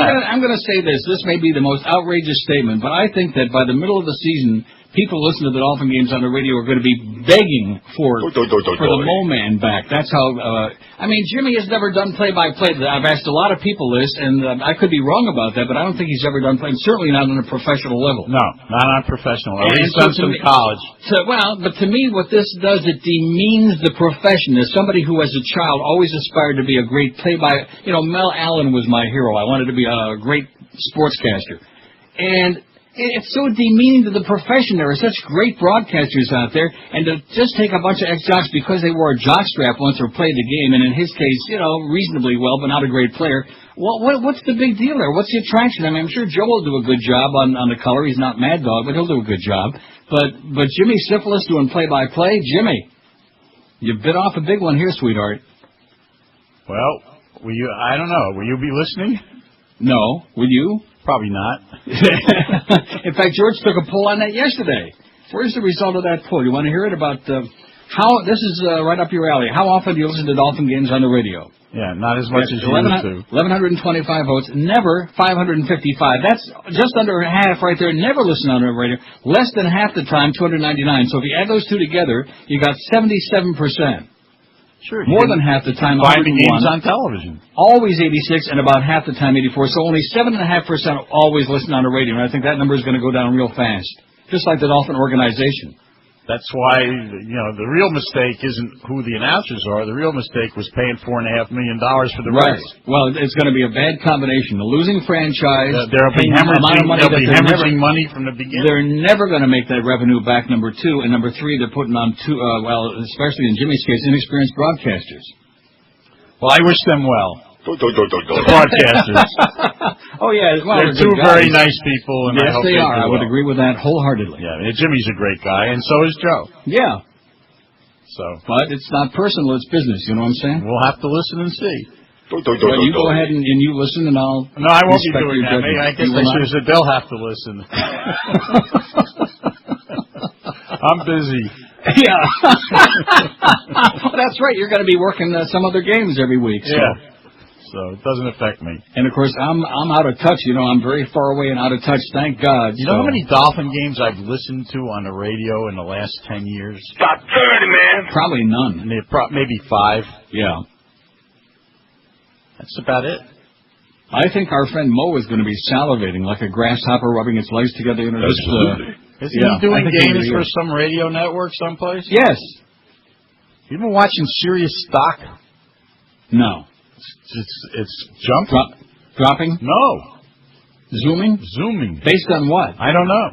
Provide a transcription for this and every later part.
I'm going to say this. This may be the most outrageous statement, but I think that by the middle of the season, people listening to the Dolphin games on the radio are going to be begging for the Mo Man back. That's how. Jimmy has never done play-by-play. I've asked a lot of people this, and I could be wrong about that, but I don't think he's ever done play. Certainly not on a professional level. No, not on a professional level. He's done some college. But to me, what this does, it demeans the profession. As somebody who, as a child, always aspired to be a great play-by. Mel Allen was my hero. I wanted to be a great sportscaster, and it's so demeaning to the profession. There are such great broadcasters out there, and to just take a bunch of ex-jocks because they wore a jockstrap once or played the game, and in his case, reasonably well, but not a great player. What's the big deal there? What's the attraction? I'm sure Joe will do a good job on the color. He's not Mad Dog, but he'll do a good job. But Jimmy Cefalo doing play-by-play? Jimmy, you bit off a big one here, sweetheart. Well, I don't know. Will you be listening? No. Will you? Probably not. In fact, George took a poll on that yesterday. Where's the result of that poll? You want to hear it about how? This is right up your alley. How often do you listen to Dolphin games on the radio? Yeah, not as much as you used to. 1,125 votes. Never 555. That's just under half right there. Never listen on the radio. Less than half the time, 299. So if you add those two together, you got 77%. Sure. More than half the time, finding games on television. Always 86, and about half the time 84. So only 7.5% always listen on the radio, and I think that number is going to go down real fast, just like the Dolphin organization. That's why, the real mistake isn't who the announcers are. The real mistake was paying $4.5 million for the rights. Well, it's going to be a bad combination. The losing franchise. They'll be hemorrhaging money from the beginning. They're never going to make that revenue back, number two. And number three, they're putting on especially in Jimmy's case, inexperienced broadcasters. Well, I wish them well. Broadcasters. Oh, yeah. Well, they're two very nice people, and yes, I hope they are. I would well. agree with that wholeheartedly. Yeah, Jimmy's a great guy, and so is Joe. Yeah. But it's not personal, it's business, you know what I'm saying? We'll have to listen and see. Well, you go ahead and you listen, and I'll... No, I won't be doing that. I guess I should have said they'll have to listen. I'm busy. Yeah. Well, that's right. You're going to be working some other games every week. So. Yeah. So it doesn't affect me. And, of course, I'm out of touch. I'm very far away and out of touch, thank God. You know how many Dolphin games I've listened to on the radio in the last 10 years? About 30, man. Probably none. Maybe 5. Yeah. That's about it. I think our friend Mo is going to be salivating like a grasshopper rubbing its legs together. Isn't he doing games for some radio network someplace? Yes. You been watching Sirius Stock? No. It's jumping. Dropping? No. Zooming? Based on what? I don't know.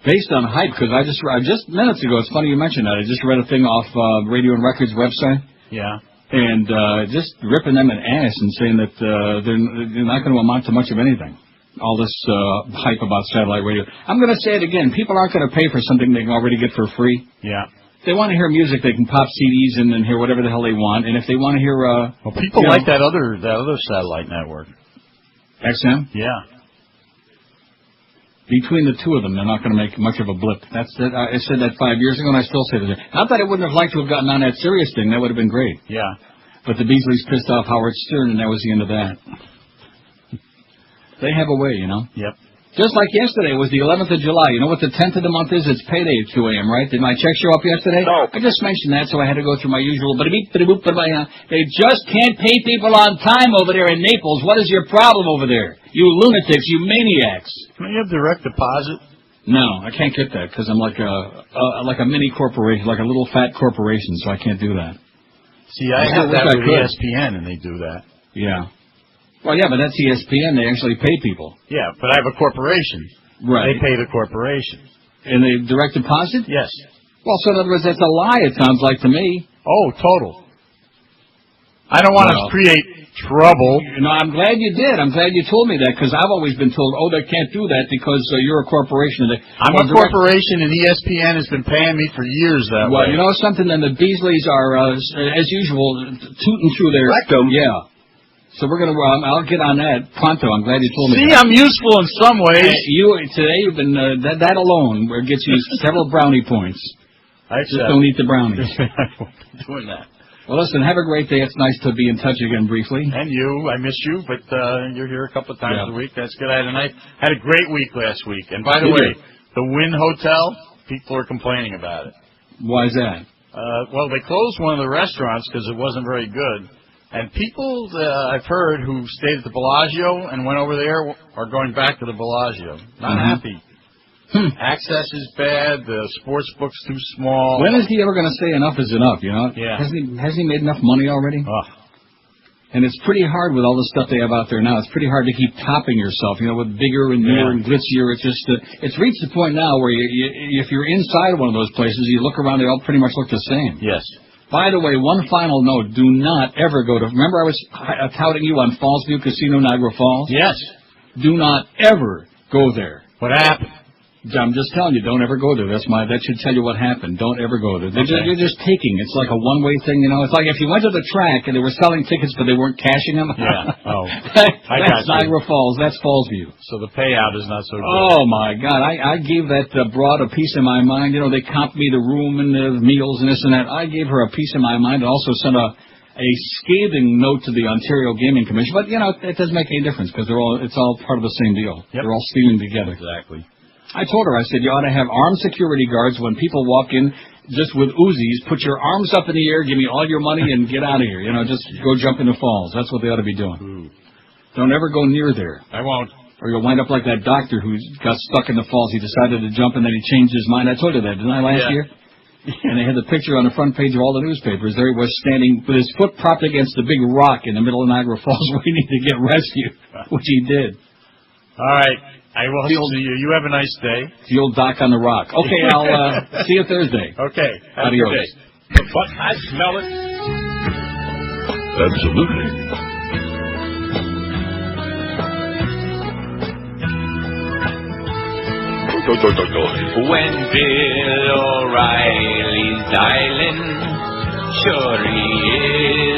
Based on hype, because I just minutes ago, it's funny you mentioned that. I just read a thing off Radio and Records website. Yeah. And just ripping them an ass and saying that they're not going to amount to much of anything. All this hype about satellite radio. I'm going to say it again. People aren't going to pay for something they can already get for free. Yeah. If they want to hear music, they can pop CDs in and hear whatever the hell they want. And if they want to hear... people like that other satellite network. XM? Yeah. Between the two of them, they're not going to make much of a blip. I said that 5 years ago, and I still say that. Not that I wouldn't have liked to have gotten on that Sirius thing. That would have been great. Yeah. But the Beasleys pissed off Howard Stern, and that was the end of that. They have a way, Yep. Just like yesterday was the 11th of July. You know what the 10th of the month is? It's payday at 2 a.m., right? Did my check show up yesterday? No. I just mentioned that, so I had to go through my usual... They just can't pay people on time over there in Naples. What is your problem over there? You lunatics, you maniacs. Can you have direct deposit? No, I can't get that because I'm like a mini corporation, like a little fat corporation, so I can't do that. See, I have that with ESPN, and they do that. Yeah. Well, yeah, but that's ESPN. They actually pay people. Yeah, but I have a corporation. Right. They pay the corporation. And they direct deposit? Yes. Well, so in other words, that's a lie, it sounds like to me. Oh, total. I don't want to create trouble. I'm glad you did. I'm glad you told me that, because I've always been told, they can't do that because you're a corporation. I'm a corporation, and ESPN has been paying me for years that way. Well, you know something? Then the Beasleys are, as usual, tooting through their... Rectum. Yeah. So we're going to, I'll get on that pronto. I'm glad you told me. See, I'm useful in some ways. Today you've been, that alone gets you several brownie points. Just don't eat the brownies. I won't be doing that. Well, listen, have a great day. It's nice to be in touch again briefly. And you, I miss you, but you're here a couple of times a week. That's good. I had a great week last week. And by the way, the Wynn Hotel, people are complaining about it. Why is that? Well, they closed one of the restaurants because it wasn't very good. And people I've heard who stayed at the Bellagio and went over there are going back to the Bellagio. Not happy. Access is bad. The sports book's too small. When is he ever going to say enough is enough, you know? Yeah. Hasn't he made enough money already? And it's pretty hard with all the stuff they have out there now. It's pretty hard to keep topping yourself, you know, with bigger and newer and glitzier. It's just, it's reached the point now where if you're inside one of those places, you look around, they all pretty much look the same. Yes. By the way, one final note, do not ever go to, remember I was touting you on Fallsview Casino, Niagara Falls? Yes. Do not ever go there. What happened? I'm just telling you, don't ever go there. That should tell you what happened. Don't ever go there. You're just taking. It's like a one-way thing, you know. It's like if you went to the track and they were selling tickets but they weren't cashing them. Yeah. Oh. That's Niagara Falls. That's Fallsview. So the payout is not so good. Oh, my God. I gave that broad a piece of my mind. You know, they comped me the room and the meals and this and that. I gave her a piece of my mind and also sent a scathing note to the Ontario Gaming Commission. But, you know, it doesn't make any difference because it's all part of the same deal. Yep. They're all stealing together. Exactly. I told her, I said, you ought to have armed security guards when people walk in just with Uzis. Put your arms up in the air, give me all your money, and get out of here. You know, just go jump in the falls. That's what they ought to be doing. Don't ever go near there. I won't. Or you'll wind up like that doctor who got stuck in the falls. He decided to jump, and then he changed his mind. I told you that, didn't I, last year? And they had the picture on the front page of all the newspapers. There he was standing with his foot propped against the big rock in the middle of Niagara Falls waiting to get rescued, which he did. All right. I will see you. You have a nice day. The old dock on the rock. Okay, I'll see you Thursday. Okay. Have Adios. a good day. But I smell it. Absolutely. When Bill O'Reilly's dialing, sure he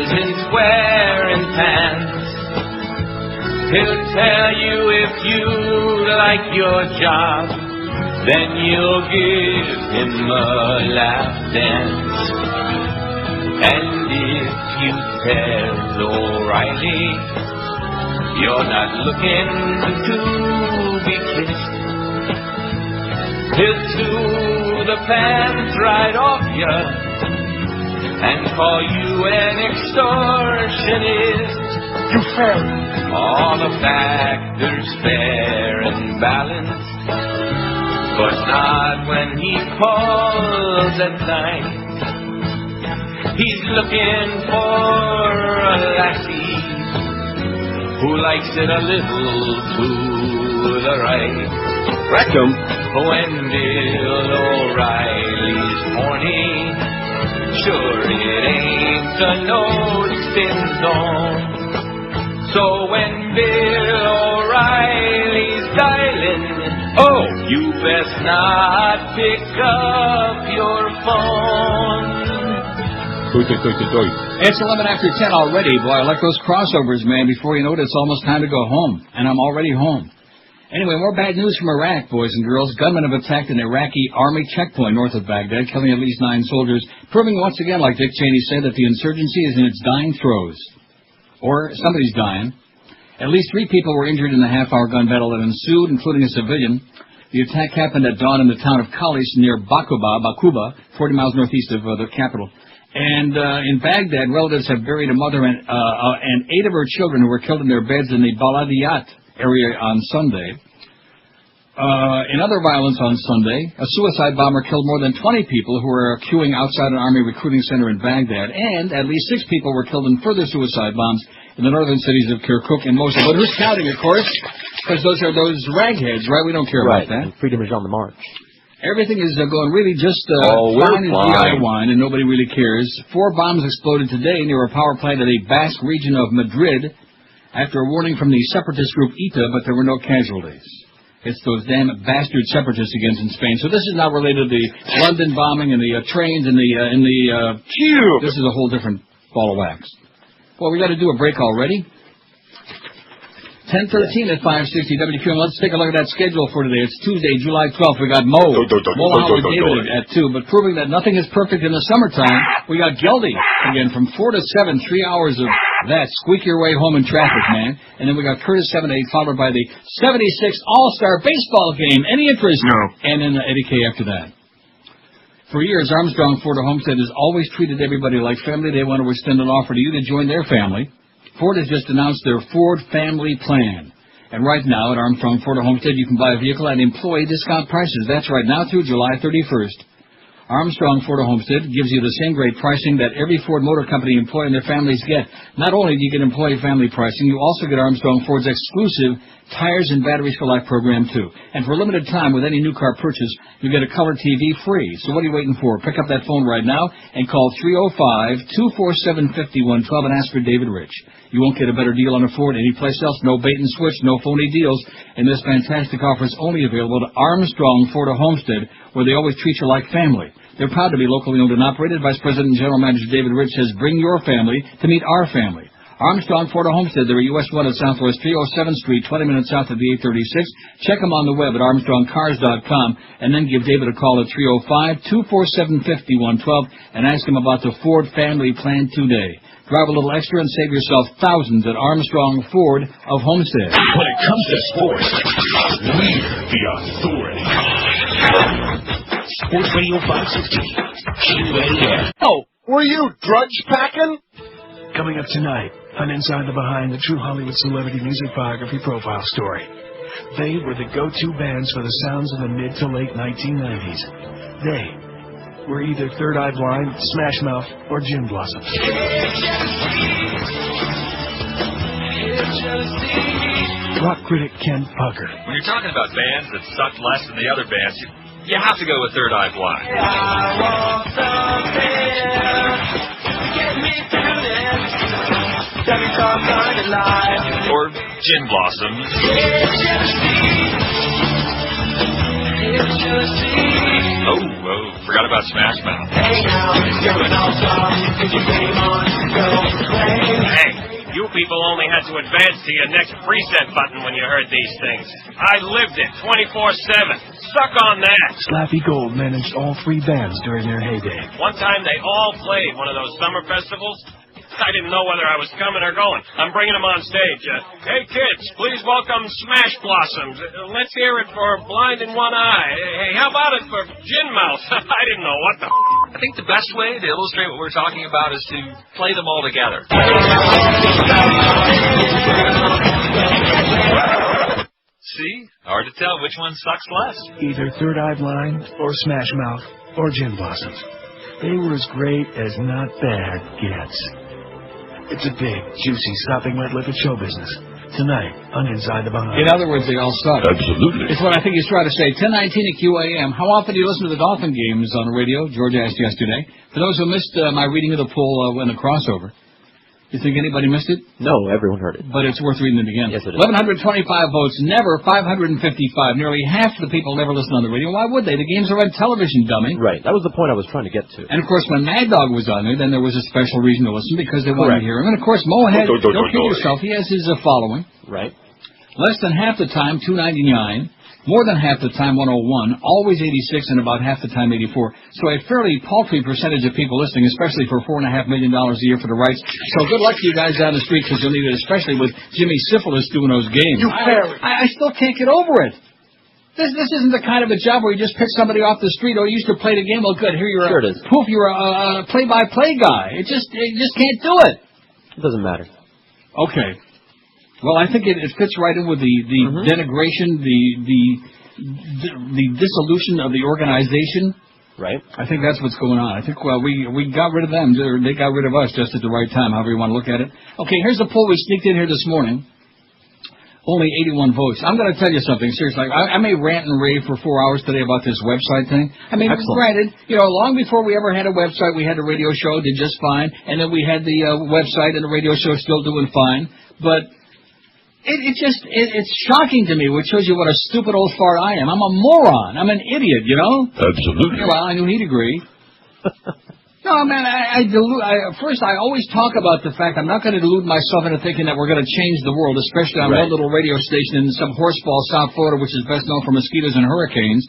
isn't wearing pants. He'll tell you if you like your job, then you'll give him a lap dance. And if you tell O'Reilly you're not looking to be kissed, he'll sue the pants right off you and call you an extortionist. You failed. All the factors fair and balanced, but not when he calls at night. He's looking for a lassie who likes it a little to the right. Rectum. When Bill O'Reilly's horny, sure it ain't a no-spin zone. So when Bill O'Reilly's dialing, you best not pick up your phone. It's 11 after 10 already. Boy, I like those crossovers, man. Before you know it, it's almost time to go home. And I'm already home. Anyway, more bad news from Iraq, boys and girls. Gunmen have attacked an Iraqi army checkpoint north of Baghdad, killing at least 9 soldiers, proving once again, like Dick Cheney said, that the insurgency is in its dying throes. Or somebody's dying. At least 3 people were injured in the half-hour gun battle that ensued, including a civilian. The attack happened at dawn in the town of Khalis near Bakuba, 40 miles northeast of the capital. And in Baghdad, relatives have buried a mother and 8 of her children who were killed in their beds in the Baladiyat area on Sunday. In other violence on Sunday, a suicide bomber killed more than 20 people who were queuing outside an army recruiting center in Baghdad, and at least 6 people were killed in further suicide bombs in the northern cities of Kirkuk and Mosul. But who's counting, of course? Because those are those ragheads, right? We don't care about that. Freedom is on the march. Everything is going really just fine as GI wine, and nobody really cares. 4 bombs exploded today near a power plant in the Basque region of Madrid after a warning from the separatist group ETA, but there were no casualties. It's those damn bastard separatists against in Spain. So this is not related to the London bombing and the trains and the Cube. This is a whole different ball of wax. Well, we got to do a break already. 10:13 at 560 WQM. Let's take a look at that schedule for today. It's Tuesday, July 12th. We got Mo with David at 2. But proving that nothing is perfect in the summertime, we got Geldy again from 4 to 7, 3 hours of that. Squeak your way home in traffic, man. And then we got Curtis 7 to 8, followed by the 76 All-Star Baseball game. Any interest? No. And then Eddie K after that. For years, Armstrong Ford of Homestead has always treated everybody like family. They want to extend an offer to you to join their family. Ford has just announced their Ford Family Plan. And right now at Armstrong Ford of Homestead, you can buy a vehicle at employee discount prices. That's right now through July 31st. Armstrong Ford of Homestead gives you the same great pricing that every Ford Motor Company employee and their families get. Not only do you get employee family pricing, you also get Armstrong Ford's exclusive Tires and Batteries for Life program, too. And for a limited time, with any new car purchase, you get a color TV free. So what are you waiting for? Pick up that phone right now and call 305-247-5112 and ask for David Rich. You won't get a better deal on a Ford anyplace else. No bait and switch, no phony deals. And this fantastic offer is only available to Armstrong Ford of Homestead, where they always treat you like family. They're proud to be locally owned and operated. Vice President and General Manager David Rich says, bring your family to meet our family. Armstrong Ford of Homestead, they're at US 1 at Southwest 307th Street, 20 minutes south of the 836. Check them on the web at armstrongcars.com, and then give David a call at 305-247-5112 and ask him about the Ford Family Plan today. Drive a little extra and save yourself thousands at Armstrong Ford of Homestead. When it comes to sports, we're the authority. Sports Radio 560, QAM. Oh, were you drudge packing? Coming up tonight on Inside the Behind, the True Hollywood Celebrity Music Biography Profile Story. They were the go-to bands for the sounds of the mid to late 1990s. They were either Third Eye Blind, Smash Mouth, or Gin Blossoms. Rock critic Ken Pucker. When you're talking about bands that sucked less than the other bands, you have to go with Third Eye Blind. Or Gin Blossoms. Oh, forgot about Smash Mouth. Hey, you people only had to advance to your next preset button when you heard these things. I lived it 24/7. Suck on that. Slappy Gold managed all three bands during their heyday. One time they all played one of those summer festivals. I didn't know whether I was coming or going. I'm bringing them on stage. Hey, kids, please welcome Smash Blossoms. Let's hear it for Blind in One Eye. Hey, how about it for Gin Mouth? I didn't know what the I think the best way to illustrate what we're talking about is to play them all together. See? Hard to tell which one sucks less. Either Third Eye Blind, or Smash Mouth, or Gin Blossoms. They were as great as not bad gets. It's a big, juicy, sopping wet liquid show business. Tonight on Inside the Behind. In other words, they all suck. Absolutely. It's what I think he's trying to say. 10:19 at QAM. How often do you listen to the Dolphin games on the radio? George asked yesterday. For those who missed my reading of the poll when the crossover, you think anybody missed it? No, everyone heard it. But it's worth reading it again. Yes, it is. 1,125 votes, never 555. Nearly half the people never listen on the radio. Why would they? The games are on television, dummy. Right. That was the point I was trying to get to. And, of course, when Mad Dog was on there, then there was a special reason to listen because they wanted to hear him. And, of course, Mo had, don't kid yourself, he has his following. Right. Less than half the time, 299. More than half the time, 101. Always 86, and about half the time, 84. So a fairly paltry percentage of people listening, especially for $4.5 million a year for the rights. So good luck to you guys down the street, because you'll need it, especially with Jimmy Cefalo doing those games. I still can't get over it. This isn't the kind of a job where you just pick somebody off the street. Oh, you used to play the game. Well, good. Here you're you're a play-by-play guy. It just can't do it. It doesn't matter. Okay. Well, I think it fits right in with the denigration, the dissolution of the organization. Right. I think that's what's going on. I think we got rid of them. They got rid of us just at the right time, however you want to look at it. Okay, here's the poll we sneaked in here this morning. Only 81 votes. I'm going to tell you something, seriously. I may rant and rave for 4 hours today about this website thing. I mean, granted, long before we ever had a website, we had a radio show, did just fine, and then we had the website and the radio show still doing fine. But it's shocking to me, which shows you what a stupid old fart I am. I'm a moron. I'm an idiot, Absolutely. Well, I knew he'd agree. No, man, first, I always talk about the fact I'm not going to delude myself into thinking that we're going to change the world, especially on one little radio station in some horseball, South Florida, which is best known for mosquitoes and hurricanes.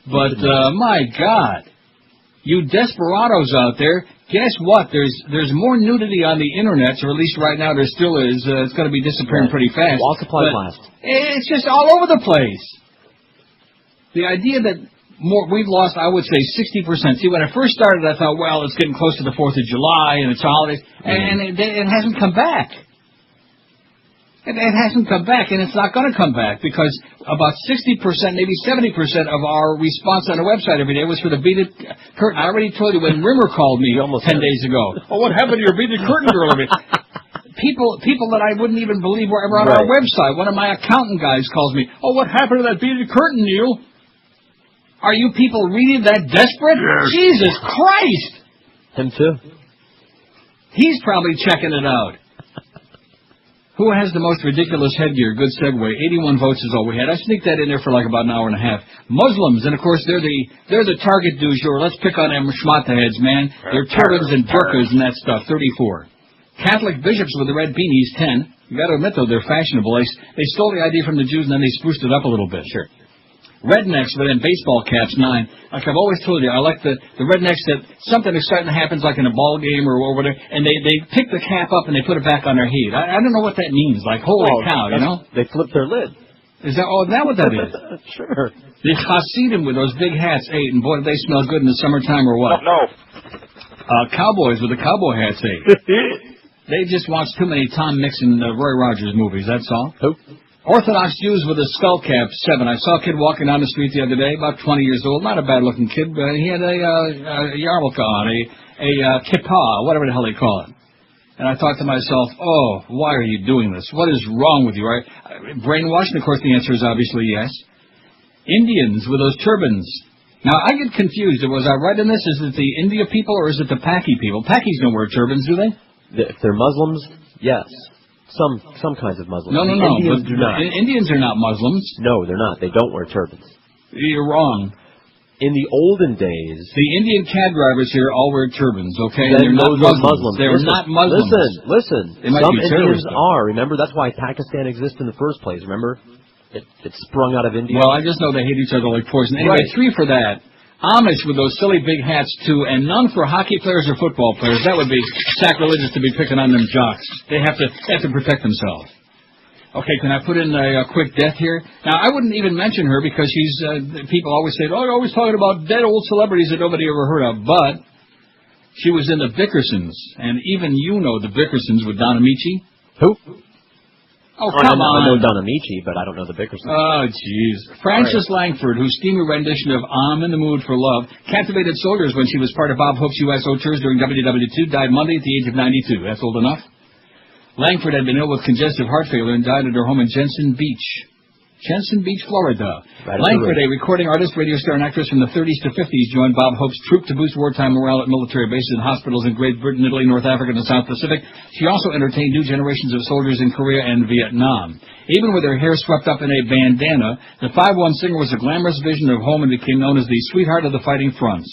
But, my God, you desperados out there, guess what? There's more nudity on the internet, or at least right now there still is. It's going to be disappearing pretty fast. While supplies last. It's just all over the place. The idea that we've lost, I would say, 60%. See, when I first started, I thought, well, it's getting close to the 4th of July and it's holidays, and it hasn't come back. It hasn't come back, and it's not going to come back because about 60%, maybe 70% of our response on the website every day was for the beaded curtain. I already told you when Rimmer called me 10 days ago. Oh, what happened to your beaded curtain girl? People that I wouldn't even believe were ever on our website. One of my accountant guys calls me, oh, what happened to that beaded curtain, Neil? Are you people really that desperate? Yes. Jesus Christ! Him too. He's probably checking it out. Who has the most ridiculous headgear? Good segue. 81 votes is all we had. I sneaked that in there for like about an hour and a half. Muslims, and of course they're the target du jour. Let's pick on them schmata heads, man. They're turbans and burqas and that stuff. 34. Catholic bishops with the red beanies. 10. You got to admit though they're fashionable. They stole the idea from the Jews and then they spruced it up a little bit. Sure. Rednecks with them baseball caps. 9. Like I've always told you, I like the rednecks that something exciting happens like in a ball game or whatever, and they pick the cap up and they put it back on their head. I don't know what that means. Like, holy cow, you know? They flip their lid. Is that what that is? Sure. The Hasidim with those big hats, 8, and boy, do they smell good in the summertime or what? No. Cowboys with the cowboy hats, 8. They just watch too many Tom Mix and Roy Rogers movies, that's all. Who? Orthodox Jews with a skull cap, 7. I saw a kid walking down the street the other day, about 20 years old, not a bad-looking kid, but he had a yarmulke on, a kippah, whatever the hell they call it. And I thought to myself, oh, why are you doing this? What is wrong with you? Brainwashed? Of course, the answer is obviously yes. Indians with those turbans. Now, I get confused. Was I right in this? Is it the India people or is it the Paki people? Pakis don't wear turbans, do they? If they're Muslims, yes. Some kinds of Muslims. No. Indians do not. Indians are not Muslims. No, they're not. They don't wear turbans. You're wrong. In the olden days, the Indian cab drivers here all wear turbans, okay? They're not Muslims. They're not Muslims. Listen. Some Indians are. Remember, that's why Pakistan exists in the first place. Remember? It sprung out of India. Well, I just know they hate each other like poison. Anyway, 3 for that. Amish with those silly big hats, too, and none for hockey players or football players. That would be sacrilegious to be picking on them jocks. They have to protect themselves. Okay, can I put in a quick death here? Now, I wouldn't even mention her because people always say, oh, you're always talking about dead old celebrities that nobody ever heard of, but she was in the Bickersons, and even you know the Bickersons with Don Amici. Who? Oh, come on. I know Don Amici, but I don't know the Bickersons. Oh, jeez. Frances Langford, whose steamy rendition of I'm in the Mood for Love captivated soldiers when she was part of Bob Hope's USO tours during WW2, died Monday at the age of 92. That's old enough. Langford had been ill with congestive heart failure and died at her home in Jensen Beach, Florida. Langford, a recording artist, radio star, and actress from the 30s to 50s, joined Bob Hope's troupe to boost wartime morale at military bases and hospitals in Great Britain, Italy, North Africa, and the South Pacific. She also entertained new generations of soldiers in Korea and Vietnam. Even with her hair swept up in a bandana, the 5'1" singer was a glamorous vision of home and became known as the sweetheart of the fighting fronts.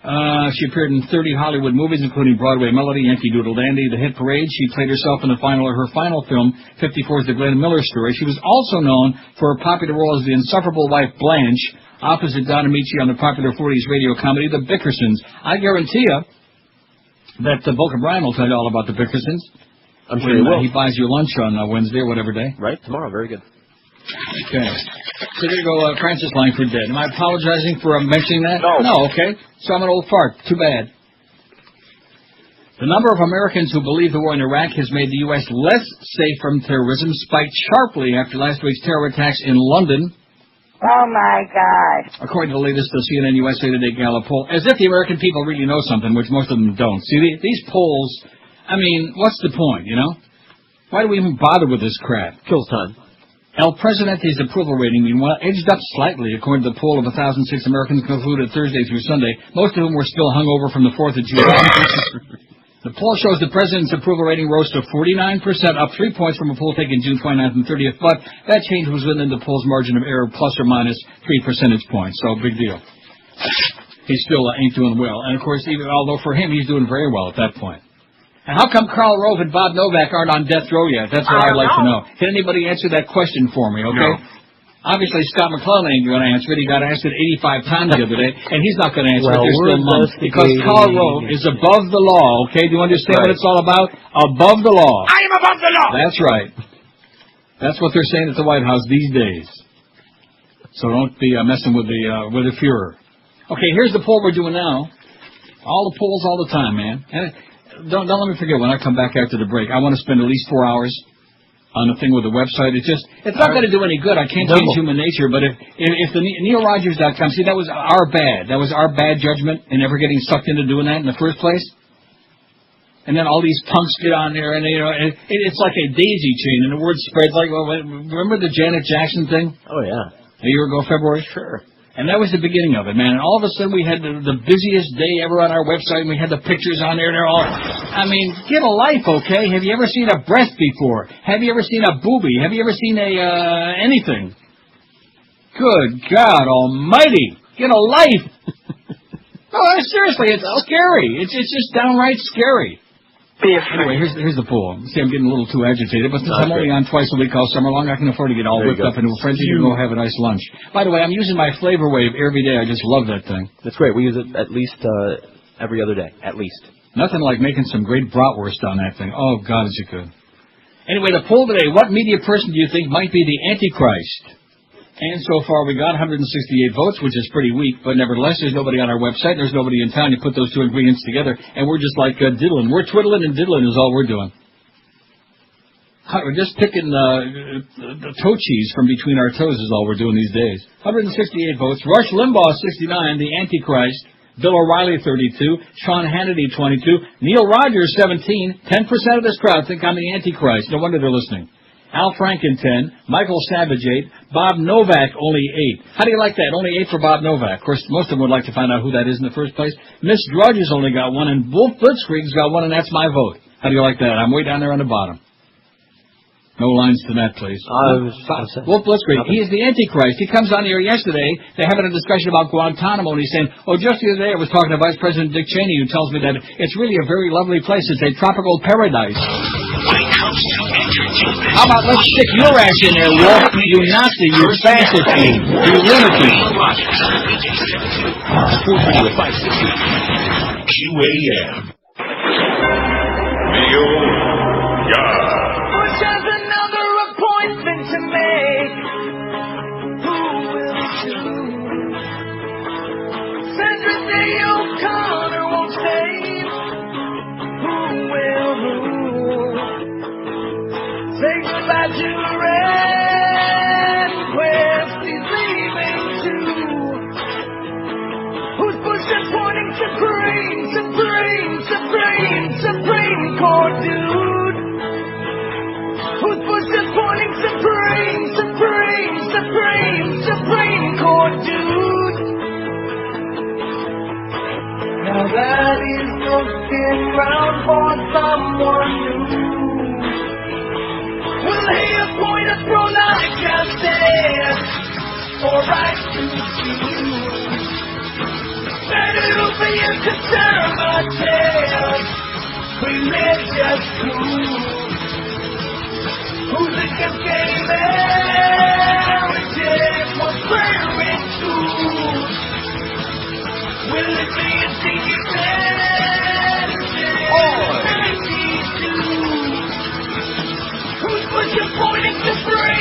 She appeared in 30 Hollywood movies, including Broadway Melody, Yankee Doodle Dandy, The Hit Parade. She played herself in her final film, 54's The Glenn Miller Story. She was also known for her popular role as the insufferable wife Blanche, opposite Don Amici on the popular 40s radio comedy The Bickersons. I guarantee you that Boca Brian will tell you all about The Bickersons. I'm sure he will. He buys you lunch on Wednesday or whatever day. Right, tomorrow. Very good. Okay. So there you go, Frances Langford dead. Am I apologizing for mentioning that? No, okay. So I'm an old fart. Too bad. The number of Americans who believe the war in Iraq has made the U.S. less safe from terrorism spiked sharply after last week's terror attacks in London. Oh, my God. According to the latest CNN USA Today Gallup poll, as if the American people really know something, which most of them don't. See, these polls, I mean, what's the point, you know? Why do we even bother with this crap? Kills time. El Presidente's approval rating, meanwhile, edged up slightly, according to the poll of 1,006 Americans concluded Thursday through Sunday, most of whom were still hungover from the 4th of July. The poll shows the president's approval rating rose to 49%, up 3 points from a poll taken June 29th and 30th, but that change was within the poll's margin of error, plus or minus 3 percentage points, so big deal. he still ain't doing well. And, of course, although for him, he's doing very well at that point. And how come Karl Rove and Bob Novak aren't on death row yet? That's what I'd like to know. Can anybody answer that question for me, okay? No. Obviously, Scott McClellan ain't going to answer it. He got asked it 85 times the other day, and he's not going to answer it. There's still mum. Because Karl Rove is above the law, okay? Do you understand what it's all about? Above the law. I am above the law! That's right. That's what they're saying at the White House these days. So don't be messing with the Fuhrer. Okay, here's the poll we're doing now. All the polls all the time, man. And don't let me forget when I come back after the break. I want to spend at least 4 hours on the thing with the website. It's not going to do any good. I can't change human nature. But if the NeilRogers.com, see, that was our bad. That was our bad judgment in ever getting sucked into doing that in the first place. And then all these punks get on there, and it's like a daisy chain, and the word spreads like. Remember the Janet Jackson thing? Oh yeah, a year ago, February. Sure. And that was the beginning of it, man. And all of a sudden, we had the busiest day ever on our website, and we had the pictures on there, and they're all... I mean, get a life, okay? Have you ever seen a breast before? Have you ever seen a boobie? Have you ever seen anything? Good God almighty! Get a life! No, seriously, it's scary. It's just downright scary. Anyway, here's the pool. See, I'm getting a little too agitated, but since I'm only on twice a week all summer long, I can afford to get all whipped up into a frenzy and go have a nice lunch. By the way, I'm using my Flavor Wave every day. I just love that thing. That's great. We use it at least every other day, at least. Nothing like making some great bratwurst on that thing. Oh, God, is it good. Anyway, the poll today, what media person do you think might be the Antichrist? And so far, we got 168 votes, which is pretty weak, but nevertheless, there's nobody on our website, there's nobody in town. You put those two ingredients together, and we're just like diddling. We're twiddling and diddling is all we're doing. We're just picking the toe cheese from between our toes is all we're doing these days. 168 votes. Rush Limbaugh, 69, the Antichrist. Bill O'Reilly, 32. Sean Hannity, 22. Neil Rogers, 17. 10% of this crowd think I'm the Antichrist. No wonder they're listening. Al Franken, 10. Michael Savage, 8. Bob Novak, only 8. How do you like that? Only 8 for Bob Novak. Of course, most of them would like to find out who that is in the first place. Miss Drudge has only got 1, and Wolf Blitzkrieg's got 1, and that's my vote. How do you like that? I'm way down there on the bottom. No lines to that, please. Wolf Blitzkrieg, he is the Antichrist. He comes on here yesterday. They're having a discussion about Guantanamo, and he's saying, oh, just the other day I was talking to Vice President Dick Cheney, who tells me that it's really a very lovely place. It's a tropical paradise. How about let's stick your ass in there, Wolf, you Nazi, you fascist, you lunatic. QAM. Neil Young. Bush has another appointment to make. Who will choose? Sandra Day O'Connor won't save. Who will rule? Say goodbye to Rehnquist, he's leaving too. Who's Bush appointing Supreme Court dude? Who's Bush appointing Supreme Court dude? Now that is looking round for someone new. Will he appoint a pro-life justice or right to choose? That it'll be a conservative, religious group who's against gay marriages, what's prayer to? Will it be a decent or who's Bush appointing Supreme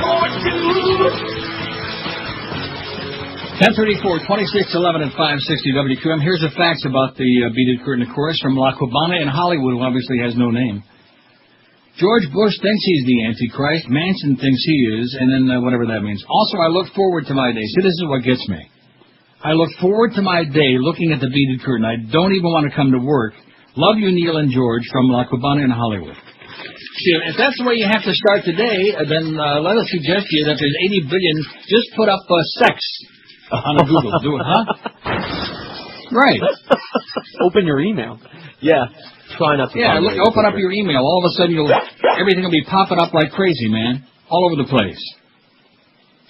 Court dude? 1034, 2611 and 560 WQM. Here's the facts about the beaded curtain, of course, from La Cubana in Hollywood, who obviously has no name. George Bush thinks he's the Antichrist. Manson thinks he is, and then whatever that means. Also, I look forward to my day. See, this is what gets me. I look forward to my day looking at the beaded curtain. I don't even want to come to work. Love you, Neil and George, from La Cubana in Hollywood. See, if that's the way you have to start today, then let us suggest to you that there's 80 billion. Just put up sex on a Google. Do it, huh? Right. Open your email. Yeah. Try not to. Yeah, look, open up your email. All of a sudden, everything will be popping up like crazy, man. All over the place.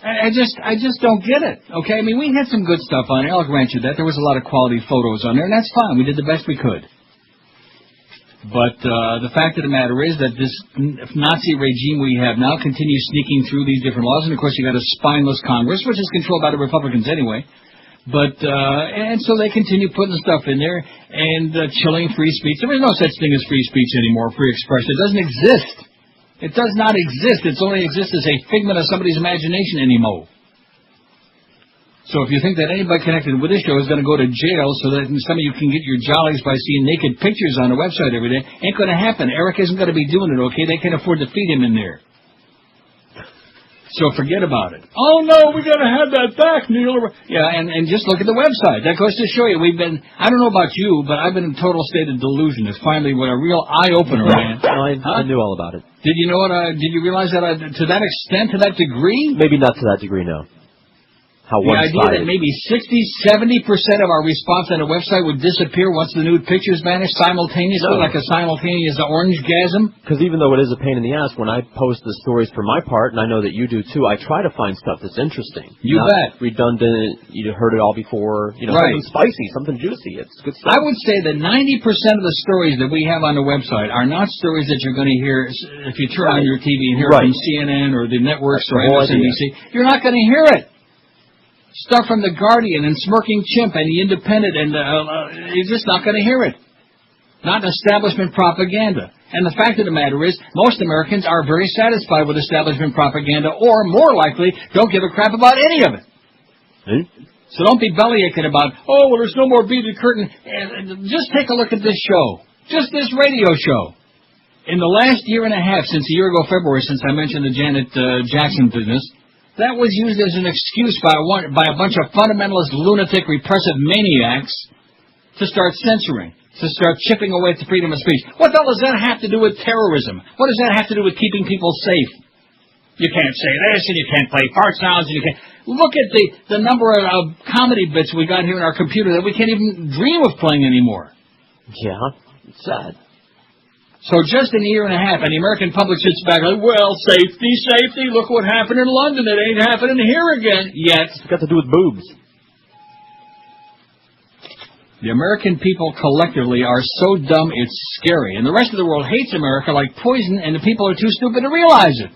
I just don't get it. Okay, I mean, we had some good stuff on there. I'll grant you that. There was a lot of quality photos on there, and that's fine. We did the best we could. But the fact of the matter is that this Nazi regime we have now continues sneaking through these different laws, and of course you got a spineless Congress, which is controlled by the Republicans anyway. But and so they continue putting stuff in there and chilling free speech. There is no such thing as free speech anymore, free expression. It doesn't exist. It does not exist. It only exists as a figment of somebody's imagination anymore. So if you think that anybody connected with this show is going to go to jail so that some of you can get your jollies by seeing naked pictures on the website every day, ain't going to happen. Eric isn't going to be doing it, okay? They can't afford to feed him in there. So forget about it. Oh, no, we got to have that back, Neil. Yeah, and just look at the website. That goes to show you we've been, I don't know about you, but I've been in total state of delusion. It's finally a real eye-opener, man. I knew all about it. Did you know did you realize that to that extent, to that degree? Maybe not to that degree, no. How the idea that maybe 60-70% of our response on a website would disappear once the nude pictures vanish simultaneously, like a simultaneous orange-gasm? Because even though it is a pain in the ass, when I post the stories for my part, and I know that you do too, I try to find stuff that's interesting. You bet. Redundant, you heard it all before, something spicy, something juicy. It's good stuff. I would say that 90% of the stories that we have on the website are not stories that you're going to hear if you turn on your TV and hear it from CNN or the networks or MSNBC. You're not going to hear it. Stuff from The Guardian and Smirking Chimp and The Independent, and you're just not going to hear it. Not establishment propaganda. And the fact of the matter is, most Americans are very satisfied with establishment propaganda, or more likely, don't give a crap about any of it. So don't be bellyaching about, oh, well, there's no more beaded curtain. Just take a look at this show. Just this radio show. In the last year and a half, since a year ago February, since I mentioned the Janet Jackson business, that was used as an excuse by a bunch of fundamentalist, lunatic, repressive maniacs to start censoring, to start chipping away at the freedom of speech. What the hell does that have to do with terrorism? What does that have to do with keeping people safe? You can't say this, and you can't play fart sounds, and you can't... Look at the number of comedy bits we got here in our computer that we can't even dream of playing anymore. Yeah, it's sad. So just in a year and a half, and the American public sits back like, well, safety, look what happened in London. It ain't happening here again yet. It's got to do with boobs. The American people collectively are so dumb it's scary. And the rest of the world hates America like poison, and the people are too stupid to realize it.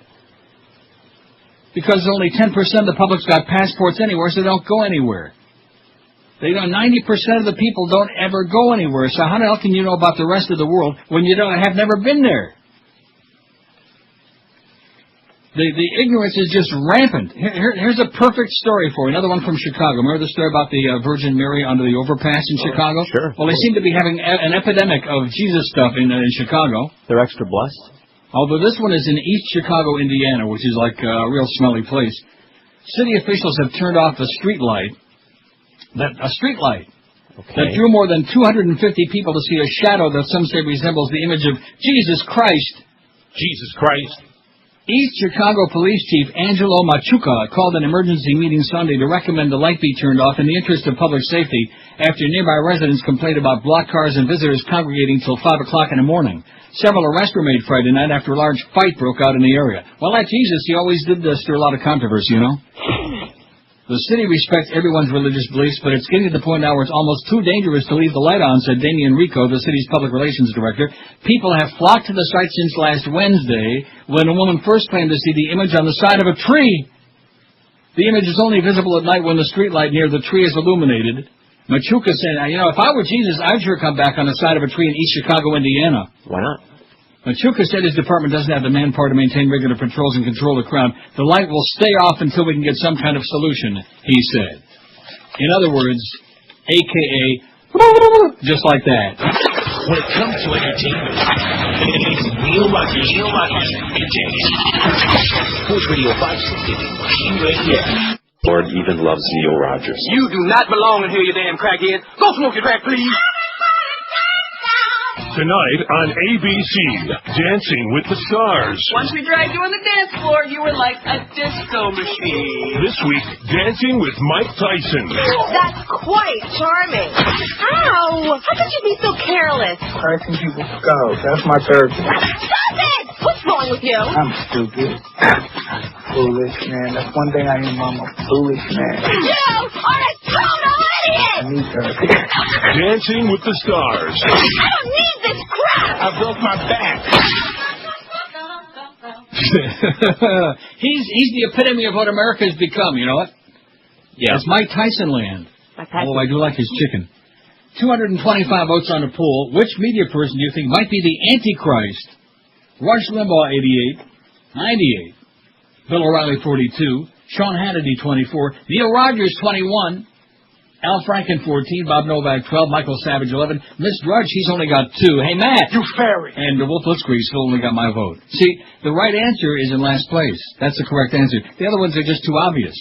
Because only 10% of the public's got passports anywhere, so they don't go anywhere. 90% of the people don't ever go anywhere. So how the hell can you know about the rest of the world when you have never been there? The ignorance is just rampant. Here's a perfect story for you. Another one from Chicago. Remember the story about the Virgin Mary under the overpass in Chicago? Sure. Well, they seem to be having an epidemic of Jesus stuff in Chicago. They're extra blessed. Although this one is in East Chicago, Indiana, which is like a real smelly place. City officials have turned off a street light that drew more than 250 people to see a shadow that some say resembles the image of Jesus Christ. Jesus Christ. East Chicago Police Chief Angelo Machuca called an emergency meeting Sunday to recommend the light be turned off in the interest of public safety after nearby residents complained about blocked cars and visitors congregating till 5 o'clock in the morning. Several arrests were made Friday night after a large fight broke out in the area. Well, that Jesus, he always did stir a lot of controversy, you know. The city respects everyone's religious beliefs, but it's getting to the point now where it's almost too dangerous to leave the light on, said Damian Rico, the city's public relations director. People have flocked to the site since last Wednesday, when a woman first claimed to see the image on the side of a tree. The image is only visible at night when the streetlight near the tree is illuminated. Machuca said, if I were Jesus, I'd sure come back on the side of a tree in East Chicago, Indiana. Why not? Machuca said his department doesn't have the manpower to maintain regular patrols and control the crowd. The light will stay off until we can get some kind of solution, he said. In other words, a.k.a. just like that. When it comes to entertainment, it's Neil Rogers and James. Sports Radio 560, QAM. Lord even loves Neil Rogers. You do not belong in here, you damn crackhead. Go smoke your crack, please. Tonight on ABC, Dancing with the Stars. Once we dragged you on the dance floor, you were like a disco machine. This week, Dancing with Mike Tyson. That's quite charming. Ow! How could you be so careless? Cracking people's skulls. That's my therapy. Stop it! What's wrong with you? I'm stupid. foolish, man. That's one thing I am. I'm a foolish man. You are a total idiot! I need her. Dancing with the Stars. I don't need this crap! I broke my back. He's the epitome of what America has become, you know what? Yeah. It's Mike Tyson land. Although I do like his chicken. 225 votes on the poll. Which media person do you think might be the Antichrist? Rush Limbaugh, 88. 98. Bill O'Reilly, 42. Sean Hannity, 24. Neil Rogers, 21. Al Franken, 14. Bob Novak, 12. Michael Savage, 11. Miss Drudge, he's only got 2. Hey, Matt. You fairy. And Wolf Blitzkrieg still only got my vote. See, the right answer is in last place. That's the correct answer. The other ones are just too obvious.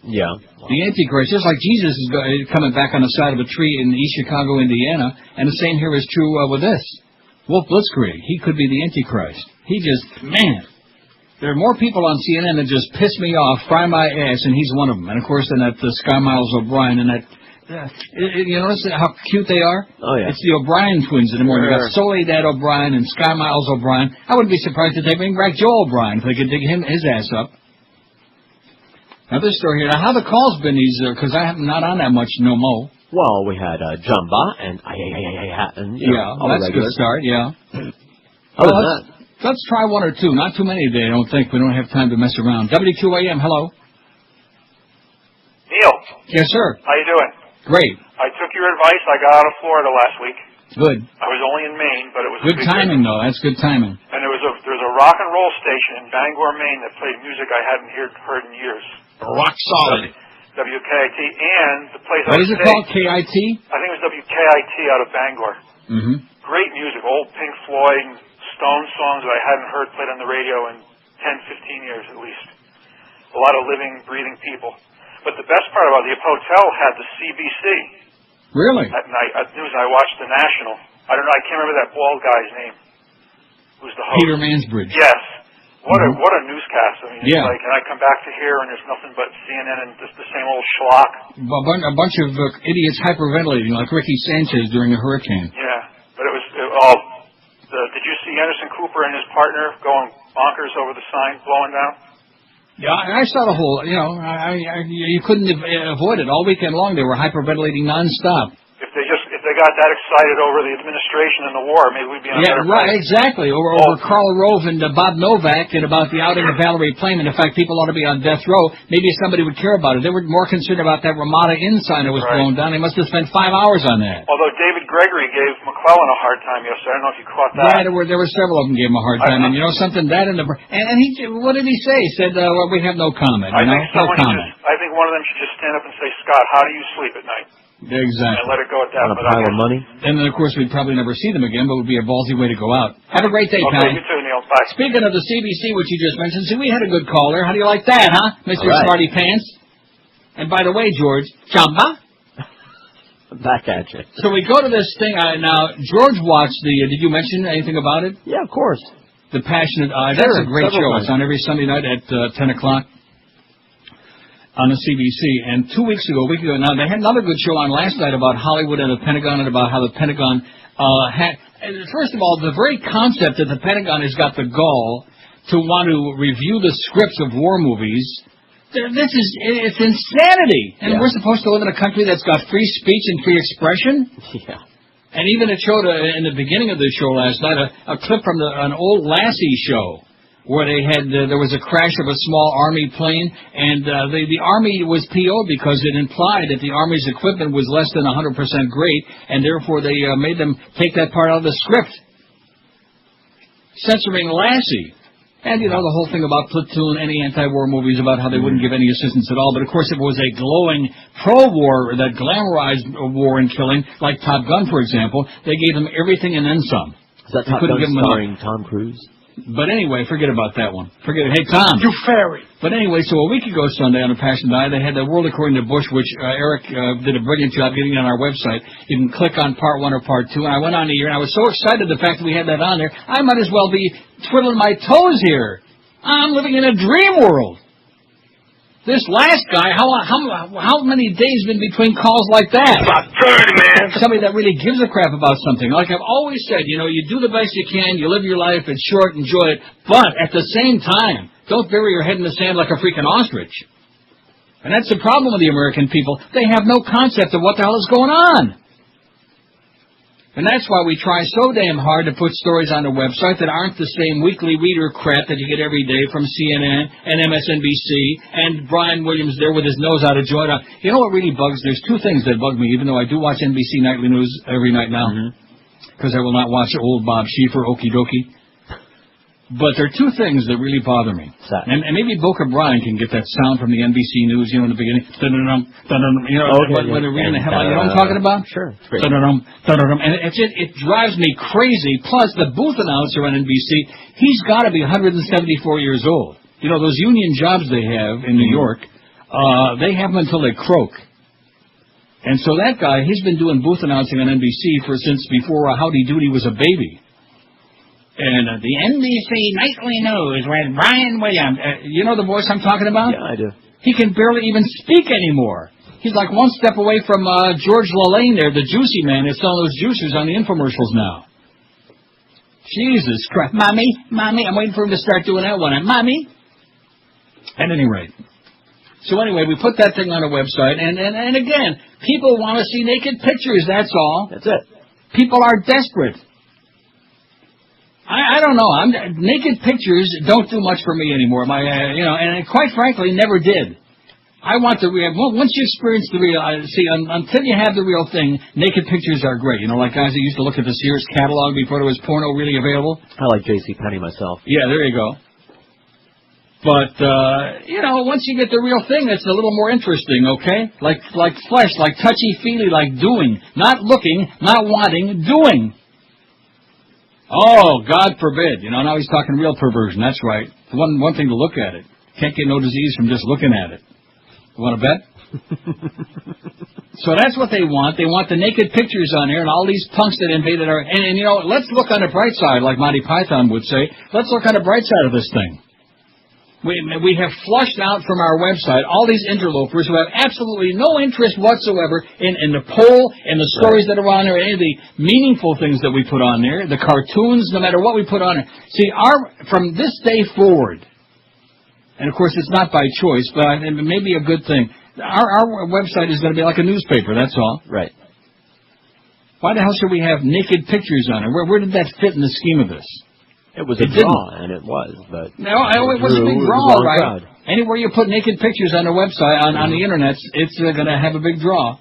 Yeah. The Antichrist, just like Jesus is coming back on the side of a tree in East Chicago, Indiana, and the same here is true with this. Wolf Blitzkrieg, he could be the Antichrist. He just, man, there are more people on CNN that just piss me off, fry my ass, and he's one of them. And, of course, then that Sky Miles O'Brien and that, you notice how cute they are? Oh, yeah. It's the O'Brien twins in the morning. You got Soledad O'Brien and Sky Miles O'Brien. I wouldn't be surprised if they bring back Joe O'Brien if they could dig his ass up. Another story here. Now, how the calls been these, because I'm not on that much no more. Well, we had Jumba and that's a good start, yeah. Let's try one or two. Not too many today, I don't think. We don't have time to mess around. W2AM, hello. Neil. Yes, sir. How you doing? Great. I took your advice. I got out of Florida last week. Good. I was only in Maine, but it was good timing, though. That's good timing. And there's a rock and roll station in Bangor, Maine that played music I hadn't heard in years. Rock solid. WKIT, and the place What is it called? KIT? I think it was WKIT out of Bangor. Mm-hmm. Great music, old Pink Floyd and Stone songs that I hadn't heard played on the radio in 10, 15 years at least. A lot of living, breathing people. But the best part about the hotel had the CBC. Really? At night, at news, I watched the National. I don't know, I can't remember that bald guy's name. Who's the host? Peter Mansbridge. Yes. What a newscast. I mean, yeah. It's like, and I come back to here and there's nothing but CNN and just the same old schlock. A bunch of idiots hyperventilating like Ricky Sanchez during a hurricane. Yeah, but did you see Anderson Cooper and his partner going bonkers over the sign blowing down? Yeah, I saw the whole, you couldn't avoid it. All weekend long they were hyperventilating nonstop. If they got that excited over the administration and the war, maybe we'd be in a better place. Right, exactly. Over Karl Rove and Bob Novak and about the outing of Valerie Plame and the fact people ought to be on death row, maybe somebody would care about it. They were more concerned about that Ramada Inn sign that was blown down. They must have spent 5 hours on that. Although David Gregory gave McClellan a hard time yesterday. I don't know if you caught that. Yeah, there were several of them gave him a hard time. And you know something, that and he, what did he say? He said, we have no comment. I think one of them should just stand up and say, Scott, how do you sleep at night? Exactly. And let it go at that. On a pile of money. And then, of course, we'd probably never see them again, but it would be a ballsy way to go out. Have a great day, Tom. Okay, you too, Neil. Bye. Speaking of the CBC, which you just mentioned, see, we had a good caller. How do you like that, huh, Mr. Smarty Pants? And by the way, George, Jamba? Back at you. So we go to this thing. Now, George watched did you mention anything about it? Yeah, of course. The Passionate Eye. That's a great show. It's on every Sunday night at 10 o'clock. On the CBC, and 2 weeks ago, now they had another good show on last night about Hollywood and the Pentagon and about how the Pentagon first of all, the very concept that the Pentagon has got the gall to want to review the scripts of war movies, it's insanity. And we're supposed to live in a country that's got free speech and free expression? Yeah. And even it showed in the beginning of the show last night a clip from an old Lassie show, where they had there was a crash of a small Army plane, and the Army was PO'd because it implied that the Army's equipment was less than 100% great, and therefore they made them take that part out of the script, censoring Lassie. And, the whole thing about Platoon, any anti-war movies about how they wouldn't give any assistance at all. But, of course, if it was a glowing pro-war that glamorized war and killing, like Top Gun, for example, they gave them everything and then some. Is that Top Gun starring Tom Cruise? But anyway, forget about that one. Forget it. Hey, Tom. You fairy. But anyway, so a week ago Sunday on the Passion Eye, they had the World According to Bush, which Eric did a brilliant job getting on our website. You can click on Part 1 or Part 2. And I went on here, and I was so excited the fact that we had that on there, I might as well be twiddling my toes here. I'm living in a dream world. This last guy, how many days been between calls like that? About 30, man. Somebody that really gives a crap about something. Like I've always said, you do the best you can, you live your life, it's short, enjoy it. But at the same time, Don't bury your head in the sand like a freaking ostrich. And that's the problem with the American people. They have no concept of what the hell is going on. And that's why we try so damn hard to put stories on the website that aren't the same weekly reader crap that you get every day from CNN and MSNBC and Brian Williams there with his nose out of joint. You know what really bugs? There's two things that bug me, even though I do watch NBC Nightly News every night now, because I will not watch old Bob Schieffer, okie dokie. But there are two things that really bother me. And maybe Boca Brian can get that sound from the NBC News, in the beginning. You know, when they're reading the headline. You know what I'm talking about? Sure. And it drives me crazy. Plus, the booth announcer on NBC, he's got to be 174 years old. You know, those union jobs they have in New York, they have them until they croak. And so that guy, he's been doing booth announcing on NBC since before Howdy Doody was a baby. And the NBC Nightly News with Brian Williams. You know the voice I'm talking about? Yeah, I do. He can barely even speak anymore. He's like one step away from George Lalaine there, the juicy man that's selling those juicers on the infomercials now. Jesus Christ. Mommy, I'm waiting for him to start doing that one. Mommy. At any rate. So anyway, we put that thing on a website, and again, people want to see naked pictures, that's all. That's it. People are desperate. I don't know. Naked pictures don't do much for me anymore. And quite frankly, never did. I want the real. Once you experience the real, until you have the real thing, naked pictures are great. You know, like guys that used to look at the Sears catalog before there was porno really available. I like J.C. Penney myself. Yeah, there you go. But once you get the real thing, it's a little more interesting. Okay, like flesh, like touchy-feely, like doing, not looking, not wanting, doing. Oh, God forbid. Now he's talking real perversion. That's right. One thing to look at it. Can't get no disease from just looking at it. You want to bet? So that's what they want. They want the naked pictures on there and all these punks that invaded our... And let's look on the bright side, like Monty Python would say. Let's look on the bright side of this thing. We have flushed out from our website all these interlopers who have absolutely no interest whatsoever in the poll and the stories that are on there, any of the meaningful things that we put on there, the cartoons, no matter what we put on there. See, from this day forward, and of course it's not by choice, but it may be a good thing, our website is going to be like a newspaper, that's all. Right. Why the hell should we have naked pictures on it? Where did that fit in the scheme of this? It was a draw, and it was, but... No, it was a big draw, right? Anywhere you put naked pictures on the website, on the internet, it's going to have a big draw.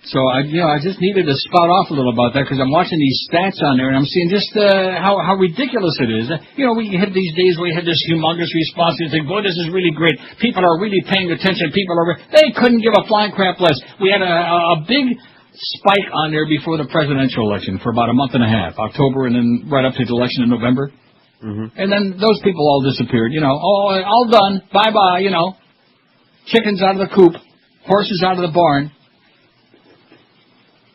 So, I just needed to spout off a little about that, because I'm watching these stats on there, and I'm seeing just how ridiculous it is. We hit these days where we had this humongous response, and you think, boy, this is really great. People are really paying attention. They couldn't give a flying crap less. We had a big... spike on there before the presidential election for about a month and a half, October, and then right up to the election in November. And then those people all disappeared, all done, bye-bye, chickens out of the coop, horses out of the barn.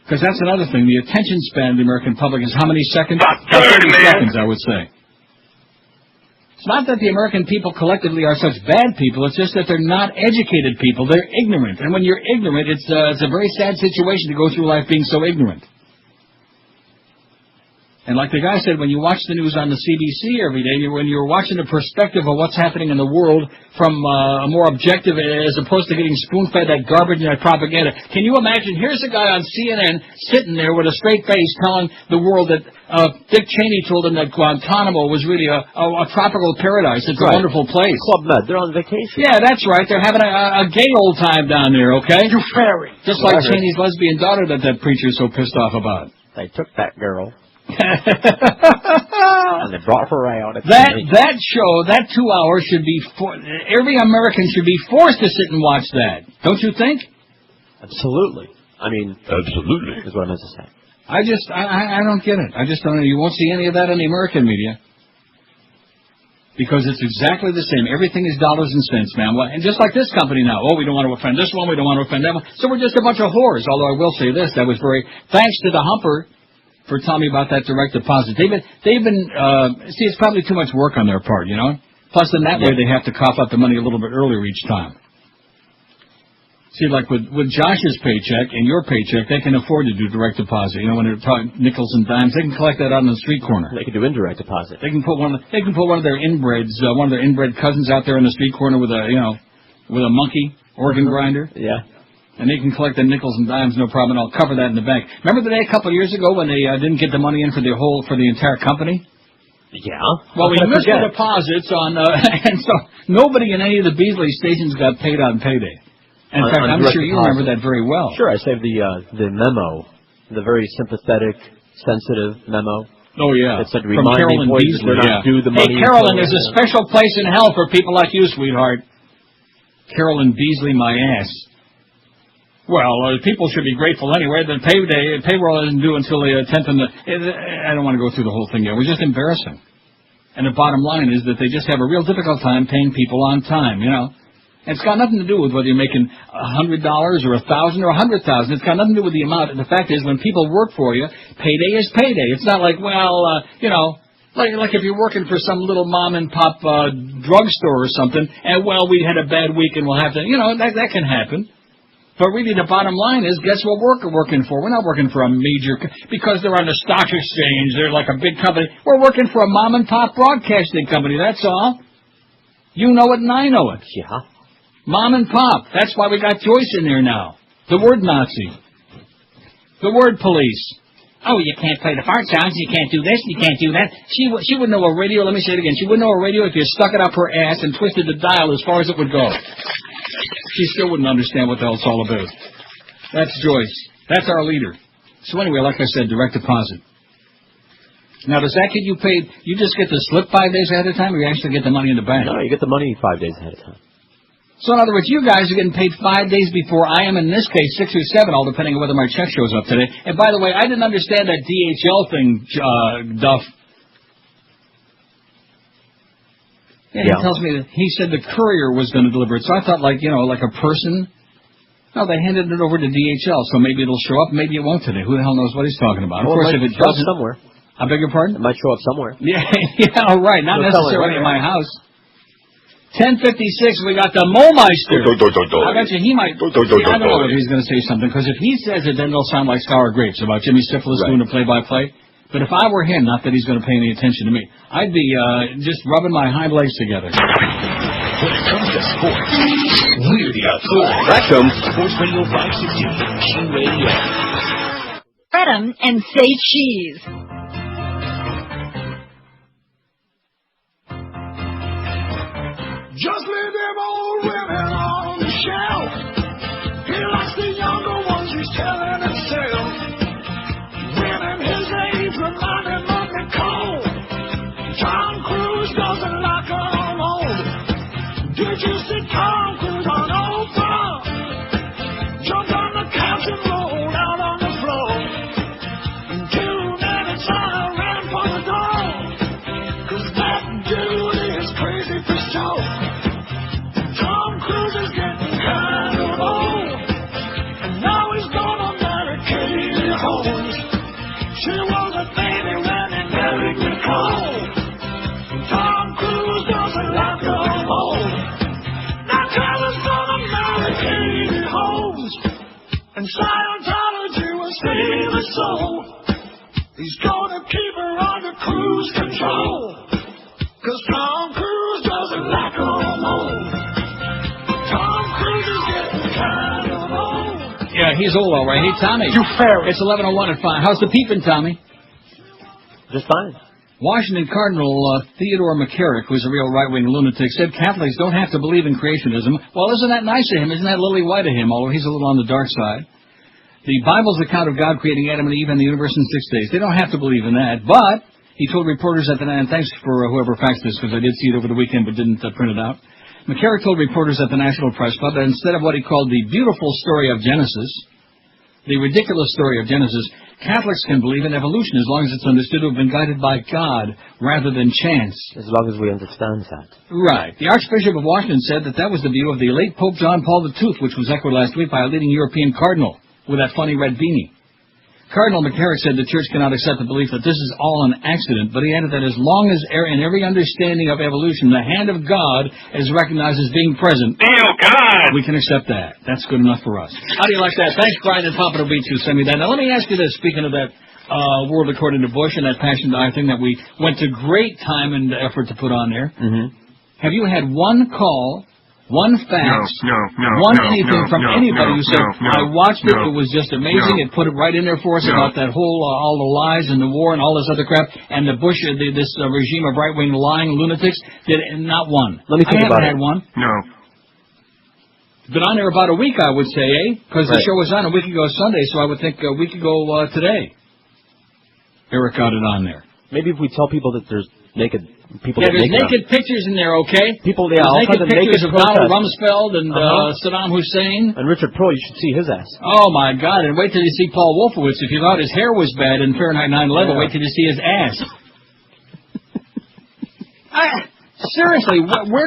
Because that's another thing, the attention span of the American public is how many seconds? About 30 seconds, I would say. It's not that the American people collectively are such bad people. It's just that they're not educated people. They're ignorant. And when you're ignorant, it's a very sad situation to go through life being so ignorant. And like the guy said, when you watch the news on the CBC every day, when you're watching the perspective of what's happening in the world from a more objective, as opposed to getting spoon-fed that garbage and that propaganda. Can you imagine? Here's a guy on CNN sitting there with a straight face telling the world that Dick Cheney told him that Guantanamo was really a tropical paradise. It's a wonderful place. Club Med. They're on vacation. Yeah, that's right. They're having a gay old time down there, okay? You fairy. Just like Cheney's lesbian daughter that preacher's so pissed off about. They took that girl. And they brought her out. That show, that 2 hours should be every American should be forced to sit and watch that. Don't you think? Absolutely. Absolutely is what I meant to say. I don't get it. I just don't know. You won't see any of that in the American media. Because it's exactly the same. Everything is dollars and cents, man. And just like this company now. Oh, we don't want to offend this one. We don't want to offend that one. So we're just a bunch of whores. Although I will say this. That was thanks to the Humper for telling me about that direct deposit. They've been it's probably too much work on their part, Plus, in that way, they have to cough up the money a little bit earlier each time. See, like with Josh's paycheck and your paycheck, they can afford to do direct deposit. You know, when they're talking nickels and dimes, they can collect that out on the street corner. They can do indirect deposit. They can put one of their inbreds, one of their inbred cousins out there on the street corner with a monkey organ grinder. Yeah. And they can collect the nickels and dimes, no problem. And I'll cover that in the bank. Remember the day a couple of years ago when they didn't get the money in for the entire company? Yeah. Well, we missed the deposits on, and so nobody in any of the Beasley stations got paid on payday. In fact, I'm sure you remember that very well. Sure, I saved the memo, the very sympathetic, sensitive memo. Oh, yeah. It said, from remind Carolyn me, boys, Beasley, they're not due the money. Hey, Carolyn, there's a special place in hell for people like you, sweetheart. Carolyn Beasley, my ass. Well, people should be grateful anyway. The payroll isn't due until the 10th and I don't want to go through the whole thing yet. It was just embarrassing. And the bottom line is that they just have a real difficult time paying people on time, you know. It's got nothing to do with whether you're making $100 or $1,000 or $100,000. It's got nothing to do with the amount. The fact is, when people work for you, payday is payday. It's not like, like if you're working for some little mom and pop drugstore or something, and we had a bad week and we'll have to, that can happen. But really, the bottom line is, guess what we're working for? We're not working for a major, because they're on the stock exchange. They're like a big company. We're working for a mom and pop broadcasting company. That's all. You know it and I know it. Yeah. Mom and pop. That's why we got Joyce in there now. The word Nazi. The word police. Oh, you can't play the fart sounds. You can't do this. You can't do that. She wouldn't know a radio. Let me say it again. She wouldn't know a radio if you stuck it up her ass and twisted the dial as far as it would go. She still wouldn't understand what the hell it's all about. That's Joyce. That's our leader. So anyway, like I said, direct deposit. Now, does that get you paid? You just get the slip 5 days ahead of time, or you actually get the money in the bank? No, you get the money 5 days ahead of time. So in other words, you guys are getting paid 5 days before I am, in this case 6 or 7, all depending on whether my check shows up today. And by the way, I didn't understand that DHL thing, Duff. Yeah, he tells me that he said the courier was going to deliver it. So I thought like a person. No, they handed it over to DHL, so maybe it'll show up, maybe it won't today. Who the hell knows what he's talking about? Of course, if it doesn't, somewhere. I beg your pardon? It might show up somewhere. Yeah, all right. Not necessarily in my house. 10:56, we got the Molmeister. I bet you he might. I don't know if he's going to say something, because if he says it, then it'll sound like sour grapes about Jimmy Cefalo doing the play-by-play. But if I were him, not that he's going to pay any attention to me, I'd be just rubbing my hind legs together. When it comes to sports, we're the authority. That comes Sports Radio 560, Q-Radio. Spread 'em and say cheese. Just leave them old women on the shelf. He likes the younger ones he's telling himself. Women his age remind him of Nicole. Tom Cruise doesn't like them old. Did you see Tom Cruise on Oprah? Jumped on the couch and rolled out on the floor. In 2 minutes I ran for the door. 'Cause that dude is crazy for show. Tom Cruise is getting kind of old, and now he's gonna marry Katie Holmes. She was a baby when he married Nicole. Tom Cruise doesn't like them old. Now Taylor's gonna marry Katie Holmes, and Scientology will save his soul. He's gonna keep her under cruise control, 'cause Tom Cruise doesn't like them old. Yeah, he's old, all right. Hey, Tommy. You fairy. It's 11:01 at 5. How's the peeping, Tommy? Just fine. Washington Cardinal Theodore McCarrick, who's a real right-wing lunatic, said Catholics don't have to believe in creationism. Well, isn't that nice of him? Isn't that lily white of him, although he's a little on the dark side? The Bible's account of God creating Adam and Eve and the universe in 6 days. They don't have to believe in that. But he told reporters at the and thanks for whoever faxed this, because I did see it over the weekend but didn't print it out. McCarrick told reporters at the National Press Club that instead of what he called the beautiful story of Genesis, the ridiculous story of Genesis, Catholics can believe in evolution as long as it's understood to have been guided by God rather than chance. As long as we understand that. Right. The Archbishop of Washington said that was the view of the late Pope John Paul II, which was echoed last week by a leading European cardinal with that funny red beanie. Cardinal McCarrick said the church cannot accept the belief that this is all an accident, but he added that as long as in every understanding of evolution, the hand of God is recognized as being present, we can accept that. That's good enough for us. How do you like that? Thanks, Brian and Pompano Beach, who sent me that. Now, let me ask you this, speaking of that World According to Bush and that Passion Die thing that we went to great time and effort to put on there. Have you had one call, one fax, one anything from anybody who said, I watched it, it was just amazing, it put it right in there for us about that whole, all the lies and the war and all this other crap, and the Bush, this regime of right-wing lying lunatics, not one. Let me think about it. I haven't had one. Been on there about a week, I would say, because the show was on a week ago Sunday, so I would think a week ago today. Eric got it on there. Maybe if we tell people that there's naked people. Yeah, there's naked pictures in there, okay? People, naked pictures of Donald Rumsfeld and Saddam Hussein. And Richard Pearl, you should see his ass. Oh, my God. And wait till you see Paul Wolfowitz. If you thought his hair was bad in Fahrenheit 9/11, wait till you see his ass. Seriously, where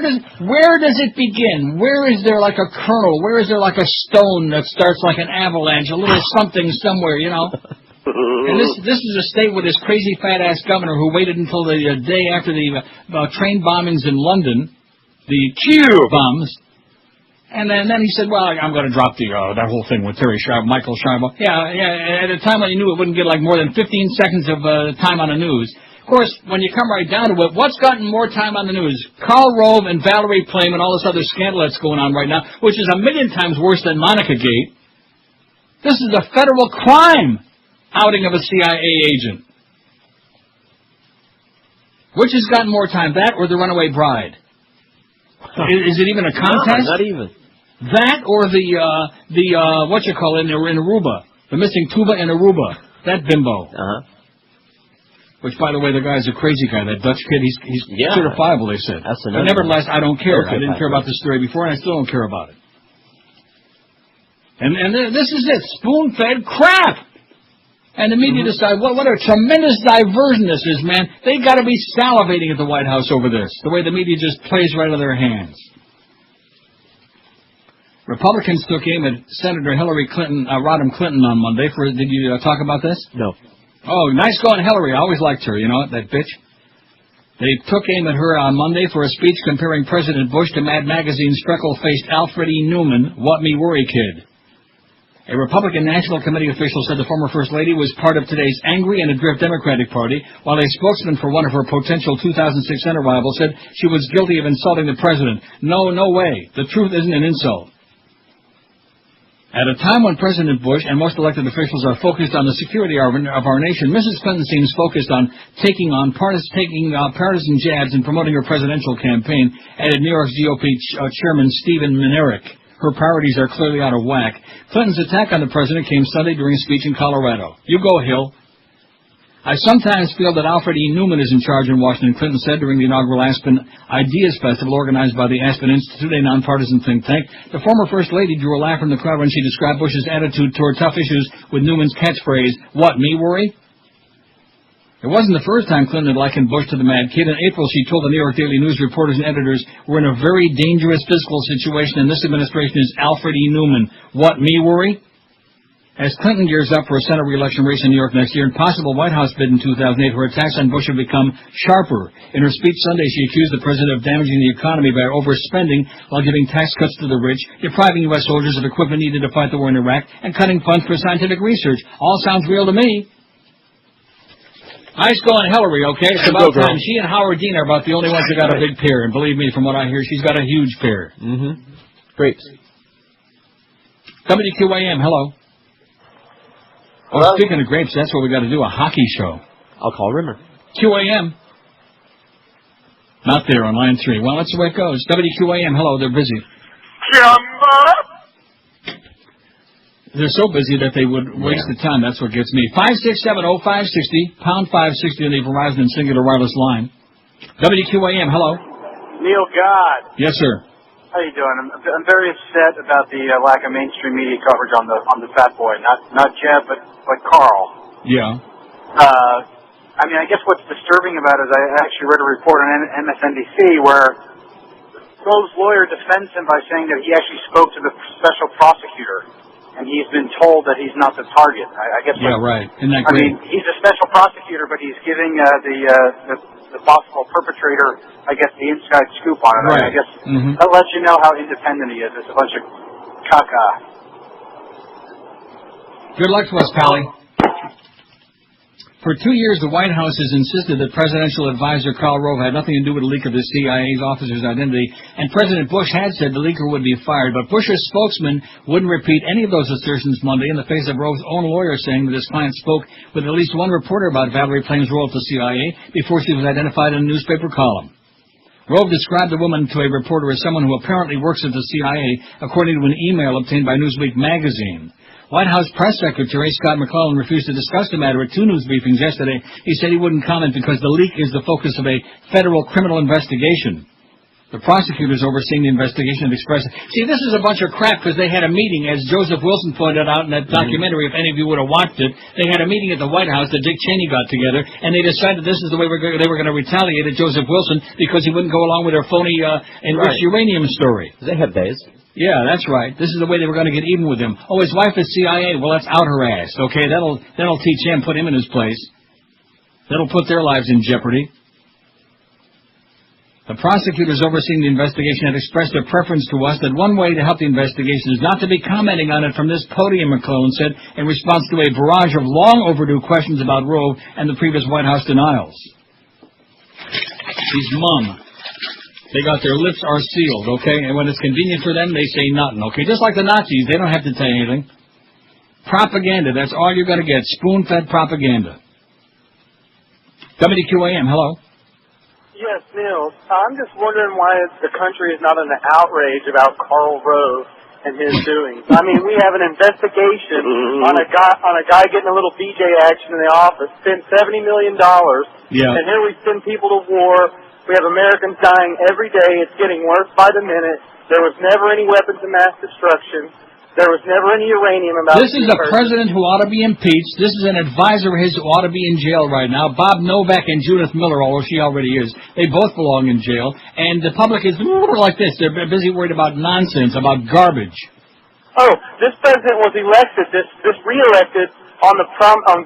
does it begin? Where is there like a kernel? Where is there like a stone that starts like an avalanche, a little something somewhere, you know? And this is a state with this crazy fat-ass governor who waited until the day after the train bombings in London, the Q bombs, and then he said, well, I'm going to drop that whole thing with Michael Schiavo. Yeah, at a time when he knew it wouldn't get like more than 15 seconds of time on the news. Of course, when you come right down to it, what's gotten more time on the news? Karl Rove and Valerie Plame and all this other scandal that's going on right now, which is a million times worse than Monica Gate. This is a federal crime. Outing of a CIA agent. Which has gotten more time, that or the runaway bride? Is it even a contest? No, not even. That or the what you call it in Aruba, the missing tuba in Aruba, that bimbo. Which, by the way, the guy's a crazy guy. That Dutch kid, he's certifiable. They said. But nevertheless, I don't care. I didn't care about the story before, and I still don't care about it. And this is it, spoon-fed crap. And the media decide, what a tremendous diversion this is, man. They've got to be salivating at the White House over this, the way the media just plays right out of their hands. Republicans took aim at Senator Hillary Clinton, Rodham Clinton on Monday. Did you talk about this? No. Oh, nice going, Hillary. I always liked her, you know, that bitch. They took aim at her on Monday for a speech comparing President Bush to Mad Magazine's freckle-faced Alfred E. Newman, What Me Worry Kid. A Republican National Committee official said the former First Lady was part of today's angry and adrift Democratic Party, while a spokesman for one of her potential 2006 Senate rivals said she was guilty of insulting the president. No way. The truth isn't an insult. At a time when President Bush and most elected officials are focused on the security of our nation, Mrs. Clinton seems focused on taking partisan jabs and promoting her presidential campaign, added New York's GOP Chairman Stephen Minerick. Her priorities are clearly out of whack. Clinton's attack on the president came Sunday during a speech in Colorado. You go, Hill. I sometimes feel that Alfred E. Newman is in charge in Washington, Clinton said during the inaugural Aspen Ideas Festival organized by the Aspen Institute, a nonpartisan think tank. The former First Lady drew a laugh from the crowd when she described Bush's attitude toward tough issues with Newman's catchphrase, what, me worry? It wasn't the first time Clinton had likened Bush to the mad kid. In April, she told the New York Daily News reporters and editors, we're in a very dangerous fiscal situation, and this administration is Alfred E. Newman. What, me worry? As Clinton gears up for a Senate re-election race in New York next year and possible White House bid in 2008, her attacks on Bush have become sharper. In her speech Sunday, she accused the president of damaging the economy by overspending while giving tax cuts to the rich, depriving U.S. soldiers of equipment needed to fight the war in Iraq, and cutting funds for scientific research. All sounds real to me. Nice going, Hillary, okay? It's about time. She and Howard Dean are about the only ones that got a big pair. And believe me, from what I hear, she's got a huge pair. Grapes. WQAM, hello. Oh, speaking of grapes, that's what we got to do, a hockey show. I'll call Rimmer. QAM. Not there on line 3. Well, that's the way it goes. WQAM, hello, they're busy. They're so busy that they would waste the time. That's what gets me. 5670560, pound 560 on the Verizon and Singular Wireless line. WQAM, hello. Neil God. Yes, sir. How you doing? I'm very upset about the lack of mainstream media coverage on the Fat Boy. Not Jeff, but Carl. Yeah. I mean, I guess what's disturbing about it is I actually read a report on MSNBC where Rove's lawyer defends him by saying that he actually spoke to the special prosecutor and he's been told that he's not the target. I guess. Yeah, right. Isn't that I great? mean, he's a special prosecutor, but he's giving the possible perpetrator, I guess, the inside scoop on it. Right. I guess that lets you know how independent he is. It's a bunch of caca. Good luck to us, Pally. For 2 years, the White House has insisted that presidential advisor Karl Rove had nothing to do with the leak of the CIA's officer's identity, and President Bush had said the leaker would be fired, but Bush's spokesman wouldn't repeat any of those assertions Monday in the face of Rove's own lawyer saying that his client spoke with at least one reporter about Valerie Plame's role at the CIA before she was identified in a newspaper column. Rove described the woman to a reporter as someone who apparently works at the CIA, according to an email obtained by Newsweek magazine. White House Press Secretary Scott McClellan refused to discuss the matter at 2 news briefings yesterday. He said he wouldn't comment because the leak is the focus of a federal criminal investigation. The prosecutors overseeing the investigation had expressed, see, this is a bunch of crap because they had a meeting, as Joseph Wilson pointed out in that documentary, if any of you would have watched it. They had a meeting at the White House that Dick Cheney got together, and they decided this is the way they were going to retaliate at Joseph Wilson because he wouldn't go along with their phony enriched uranium story. They have days. Yeah, that's right. This is the way they were going to get even with him. Oh, his wife is CIA. Well, let's out her ass. Okay, that'll teach him, put him in his place. That'll put their lives in jeopardy. The prosecutors overseeing the investigation had expressed their preference to us that one way to help the investigation is not to be commenting on it from this podium, McClellan said, in response to a barrage of long overdue questions about Rove and the previous White House denials. He's mum. They got their lips are sealed, okay? And when it's convenient for them, they say nothing, okay? Just like the Nazis, they don't have to tell you anything. Propaganda, that's all you're going to get. Spoon-fed propaganda. WQAM, hello. Yes, Neil. I'm just wondering why the country is not in an outrage about Karl Rove and his doings. I mean, we have an investigation on a guy getting a little BJ action in the office, spent $70 million, and here we send people to war. We have Americans dying every day. It's getting worse by the minute. There was never any weapons of mass destruction. There was never any uranium about this. Is a president who ought to be impeached. This is an advisor of his who ought to be in jail right now. Bob Novak and Judith Miller, although she already is. They both belong in jail. And the public is like this. They're busy worried about nonsense, about garbage. Oh, this president was elected, this re-elected on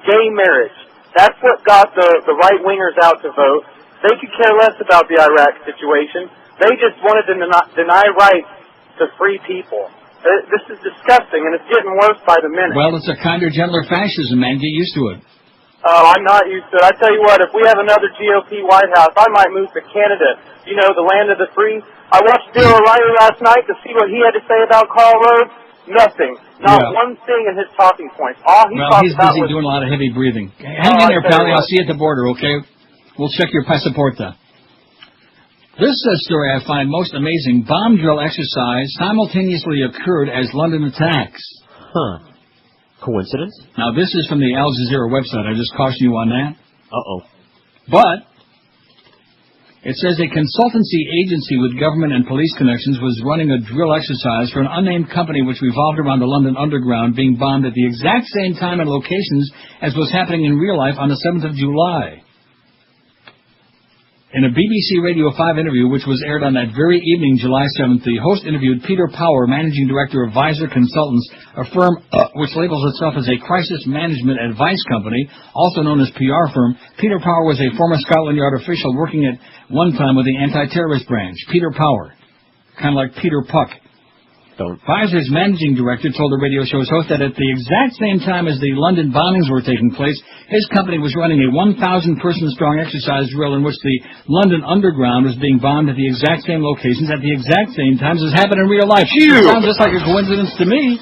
gay marriage. That's what got the right-wingers out to vote. They could care less about the Iraq situation. They just wanted to deny rights to free people. This is disgusting, and it's getting worse by the minute. Well, it's a kinder, gentler fascism, man. Get used to it. Oh, I'm not used to it. I tell you what, if we have another GOP White House, I might move to Canada. You know, the land of the free. I watched Bill O'Reilly last night to see what he had to say about Karl Rove. Nothing. Not one thing in his talking points. All he talked he's about busy was doing a lot of heavy breathing. Hang in there, pal. I'll see you at the border, okay? We'll check your passaporta. This story I find most amazing. Bomb drill exercise simultaneously occurred as London attacks. Huh. Coincidence? Now, this is from the Al Jazeera website. I just caution you on that. Uh-oh. But it says a consultancy agency with government and police connections was running a drill exercise for an unnamed company which revolved around the London Underground being bombed at the exact same time and locations as was happening in real life on the 7th of July. In a BBC Radio 5 interview, which was aired on that very evening, July 7th, the host interviewed Peter Power, managing director of Visor Consultants, a firm which labels itself as a crisis management advice company, also known as PR firm. Peter Power was a former Scotland Yard official working at one time with the anti-terrorist branch. Peter Power. Kind of like Peter Puck. Visor's managing director told the radio show's host that at the exact same time as the London bombings were taking place, his company was running a 1,000-person-strong exercise drill in which the London Underground was being bombed at the exact same locations at the exact same times as happened in real life. It sounds just like a coincidence to me.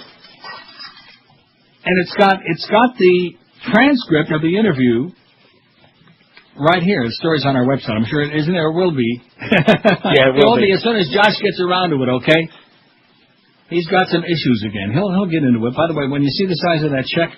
And it's got the transcript of the interview right here. The story's on our website. I'm sure it isn't there. It will be. Yeah, it will be as soon as Josh gets around to it, okay? He's got some issues again. He'll get into it. By the way, when you see the size of that check,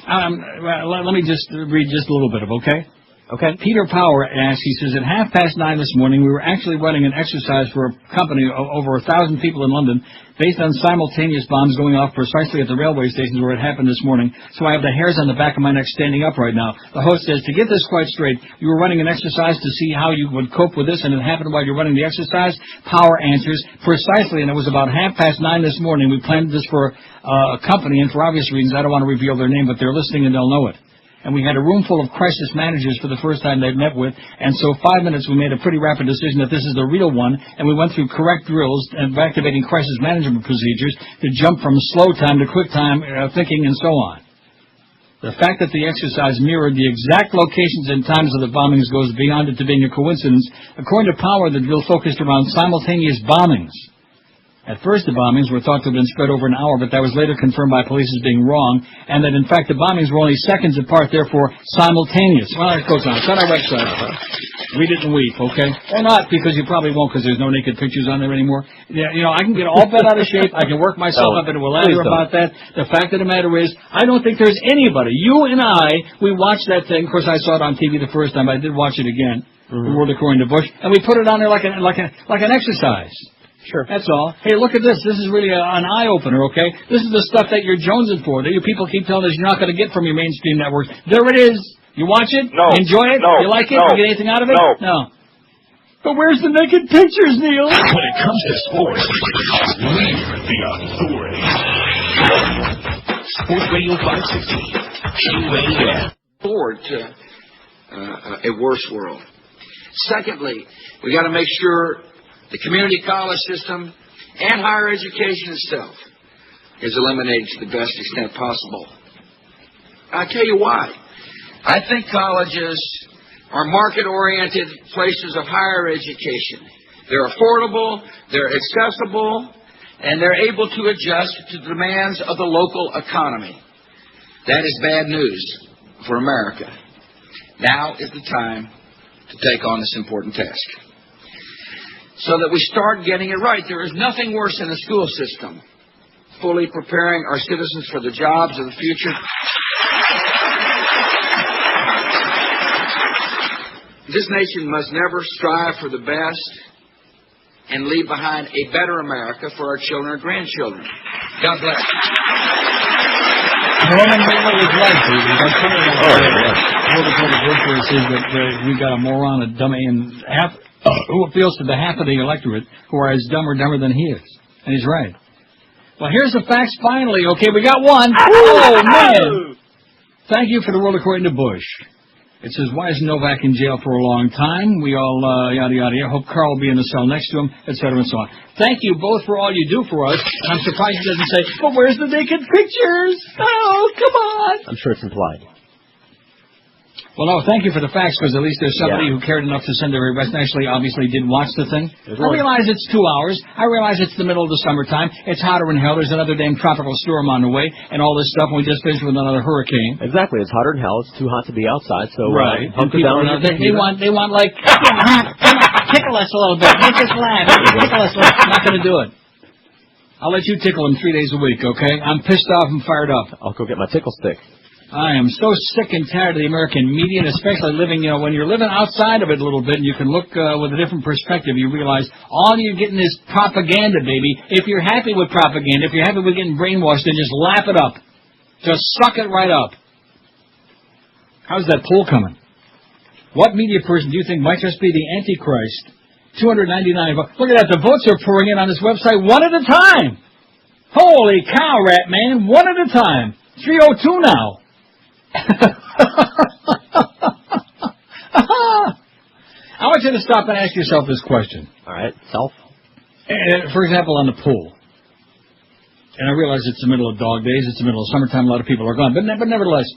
let me just read just a little bit of, okay? Okay. Peter Power asks, he says, at 9:30 this morning, we were actually running an exercise for a company of over 1,000 people in London based on simultaneous bombs going off precisely at the railway stations where it happened this morning. So I have the hairs on the back of my neck standing up right now. The host says, to get this quite straight, you were running an exercise to see how you would cope with this, and it happened while you're running the exercise? Power answers, precisely, and it was about 9:30 this morning. We planned this for a company, and for obvious reasons, I don't want to reveal their name, but they're listening and they'll know it. And we had a room full of crisis managers for the first time they'd met with, and so 5 minutes we made a pretty rapid decision that this is the real one, and we went through correct drills and activating crisis management procedures to jump from slow time to quick time thinking and so on. The fact that the exercise mirrored the exact locations and times of the bombings goes beyond it to being a coincidence. According to Power, the drill focused around simultaneous bombings. At first, the bombings were thought to have been spread over an hour, but that was later confirmed by police as being wrong, and that, in fact, the bombings were only seconds apart, therefore simultaneous. Well, it goes on. It's on our website. Read it and weep, okay? Or not, because you probably won't, because there's no naked pictures on there anymore. Yeah, you know, I can get all bent out of shape. I can work myself up into a ladder about that. The fact of the matter is, I don't think there's anybody. You and I, we watched that thing. Of course, I saw it on TV the first time. I did watch it again, The World According to Bush, and we put it on there like an exercise. Sure. That's all. Hey, look at this. This is really an eye-opener, okay? This is the stuff that you're jonesing for, that you people keep telling us you're not going to get from your mainstream networks. There it is. You watch it? No. You enjoy it? No. You like it? No. You get anything out of it? No. But where's the naked pictures, Neil? When it comes to sports, we're the authority. Sports Radio 560. QAM. Forward to a worse world. Secondly, we got to make sure the community college system and higher education itself is eliminated to the best extent possible. I'll tell you why. I think colleges are market-oriented places of higher education. They're affordable, they're accessible, and they're able to adjust to the demands of the local economy. That is bad news for America. Now is the time to take on this important task, so that we start getting it right. There is nothing worse in the school system, fully preparing our citizens for the jobs of the future. This nation must never strive for the best and leave behind a better America for our children and grandchildren. God bless. Norman Mailer was right, baby. That's something that says that we got a moron, a dummy, and who appeals to the half of the electorate who are as dumb or dumber than he is. And he's right. Well, here's the facts finally. Okay, we got one. Oh, man. Thank you for the world according to Bush. It says, why is Novak in jail for a long time? We all, yada, yada, yada. Hope Carl will be in the cell next to him, etc., and so on. Thank you both for all you do for us. I'm surprised he doesn't say, but where's the naked pictures? Oh, come on. I'm sure it's implied. Well, no, thank you for the facts, because at least there's somebody who cared enough to send their request and actually obviously did watch the thing. I realize it's 2 hours. I realize it's the middle of the summertime. It's hotter than hell. There's another damn tropical storm on the way and all this stuff, and we just finished with another hurricane. Exactly. It's hotter than hell. It's too hot to be outside, so right. hunker down. They want like, tickle us a little bit. Make us laugh. Tickle us. I'm not going to do it. I'll let you tickle him 3 days a week, okay? I'm pissed off and fired up. I'll go get my tickle stick. I am so sick and tired of the American media, and especially living, when you're living outside of it a little bit and you can look with a different perspective, you realize all you're getting is propaganda, baby. If you're happy with propaganda, if you're happy with getting brainwashed, then just lap it up. Just suck it right up. How's that poll coming? What media person do you think might just be the Antichrist? 299 votes. Look at that. The votes are pouring in on this website one at a time. Holy cow, rat man. One at a time. 302 now. I want you to stop and ask yourself this question. All right, self. For example, on the pool. And I realize it's the middle of dog days, it's the middle of summertime, a lot of people are gone. But nevertheless,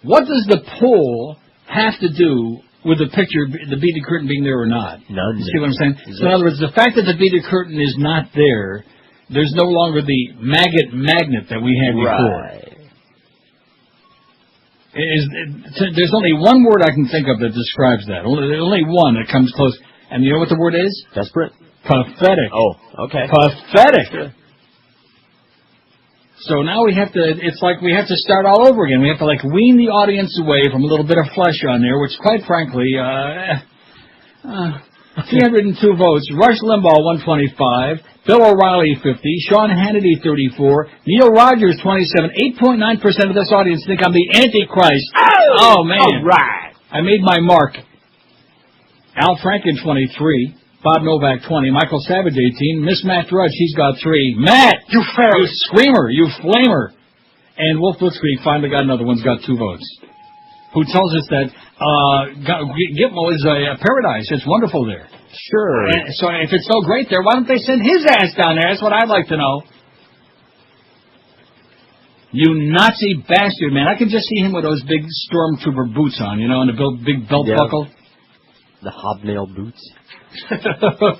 what does the pool have to do with the picture, the beaded curtain being there or not? None. You see what I'm saying? So in other words, the fact that the beaded curtain is not there, there's no longer the magnet that we had before. Right. There's only one word I can think of that describes that. Only one that comes close. And you know what the word is? Desperate? Pathetic. Oh, okay. Pathetic. So now it's like we have to start all over again. We have to like wean the audience away from a little bit of flesh on there, which quite frankly, 302 votes. Rush Limbaugh, 125. Bill O'Reilly, 50. Sean Hannity, 34. Neil Rogers, 27. 8.9% of this audience think I'm the Antichrist. Oh man. All right. I made my mark. Al Franken, 23. Bob Novak, 20. Michael Savage, 18. Miss Matt Drudge, he's got 3. Matt! You fairy! You screamer! You flamer! And Wolf Blitzkrieg finally got another one's got 2 votes. Who tells us that Gitmo is a paradise. It's wonderful there. Sure. And so if it's so great there, why don't they send his ass down there? That's what I'd like to know. You Nazi bastard, man. I can just see him with those big stormtrooper boots on, you know, and the big belt buckle. The hobnail boots.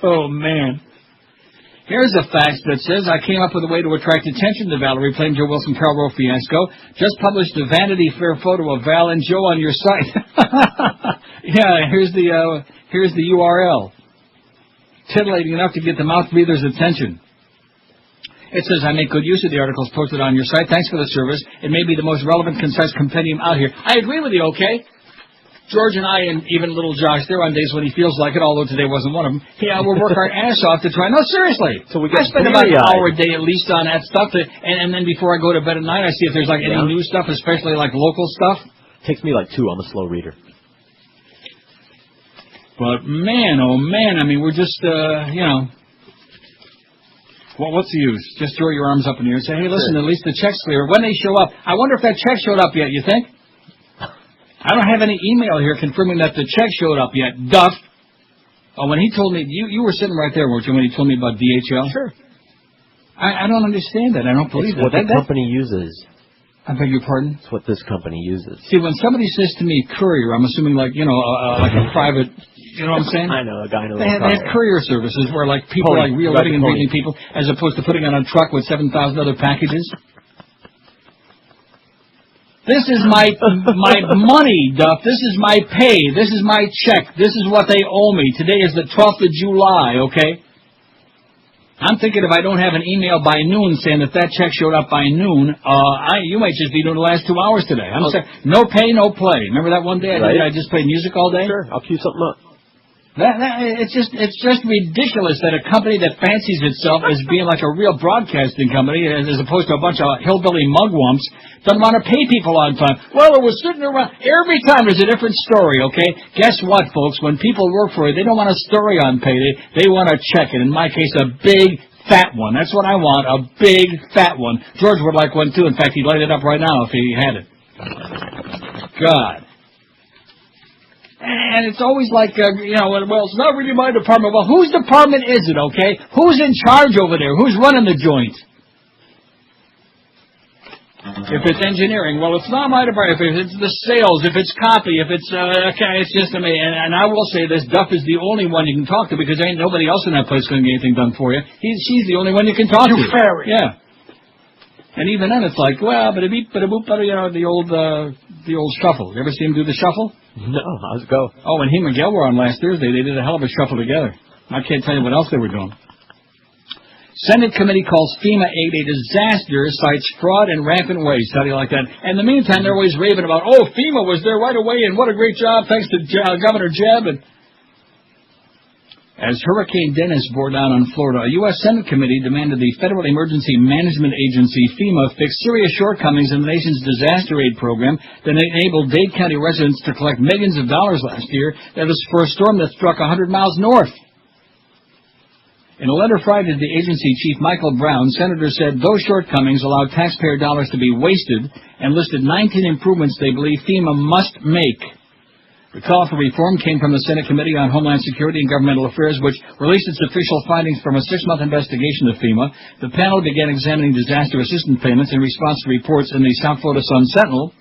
Oh, man. Here's a fax that says, I came up with a way to attract attention to Valerie Plame, Joe Wilson, Karl Rove fiasco. Just published a Vanity Fair photo of Val and Joe on your site. Yeah, here's the URL. Titillating enough to get the mouth breather's attention. It says, I make good use of the articles posted on your site. Thanks for the service. It may be the most relevant, concise compendium out here. I agree with you, okay? George and I, and even little Josh, there on days when he feels like it, although today wasn't one of them, we'll work our ass off to try. No, seriously. So we get I spend about an hour a day at least on that stuff, and then before I go to bed at night, I see if there's like any new stuff, especially like local stuff. Takes me like 2. I'm a slow reader. But man, oh man, I mean, we're just, well, what's the use? Just throw your arms up in the air and say, hey, listen, at least the check's clear. When they show up, I wonder if that check showed up yet, you think? I don't have any email here confirming that the check showed up yet. Duff. Oh, when he told me, you were sitting right there, weren't you, when he told me about DHL? Sure. I don't understand that. I don't believe what the company uses. I beg your pardon? It's what this company uses. See, when somebody says to me courier, I'm assuming like, like a private, you know what I'm saying? I know, a guy in a They have courier services where like people are like real living and breathing people as opposed to putting on a truck with 7,000 other packages. This is my money, Duff. This is my pay. This is my check. This is what they owe me. Today is the 12th of July, okay? I'm thinking if I don't have an email by noon saying that check showed up by noon, you might just be doing the last 2 hours today. I'm saying no pay, no play. Remember that one day I just played music all day? Sure, I'll cue something up. It's just ridiculous that a company that fancies itself as being like a real broadcasting company, as opposed to a bunch of hillbilly mugwumps, doesn't want to pay people on time. Well, it was sitting around. Every time there's a different story, okay? Guess what, folks? When people work for you, they don't want a story on payday. They want a check, and in my case, a big, fat one. That's what I want, a big, fat one. George would like one, too. In fact, he'd light it up right now if he had it. God. And it's always like, well, it's not really my department. Well, whose department is it, okay? Who's in charge over there? Who's running the joint? If it's engineering, well, it's not my department. If it's the sales, if it's copy, if it's, it's just me. And I will say this, Duff is the only one you can talk to because there ain't nobody else in that place going to get anything done for you. She's the only one you can talk to. You fairy. Yeah. And even then it's like, well, bada-beep, bada-boop, bada, the old shuffle. You ever see him do the shuffle? No, how's it go? Oh, when he and Miguel were on last Thursday, they did a hell of a shuffle together. I can't tell you what else they were doing. Senate committee calls FEMA aid a disaster, cites fraud and rampant waste. How do you like that? And in the meantime, they're always raving about, FEMA was there right away, and what a great job, thanks to Governor Jeb. And as Hurricane Dennis bore down on Florida, a U.S. Senate committee demanded the Federal Emergency Management Agency, FEMA, fix serious shortcomings in the nation's disaster aid program that enabled Dade County residents to collect millions of dollars last year. That was for a storm that struck 100 miles north. In a letter Friday to the agency chief, Michael Brown, senators said those shortcomings allowed taxpayer dollars to be wasted and listed 19 improvements they believe FEMA must make. The call for reform came from the Senate Committee on Homeland Security and Governmental Affairs, which released its official findings from a 6-month investigation of FEMA. The panel began examining disaster assistance payments in response to reports in the South Florida Sun-Sentinel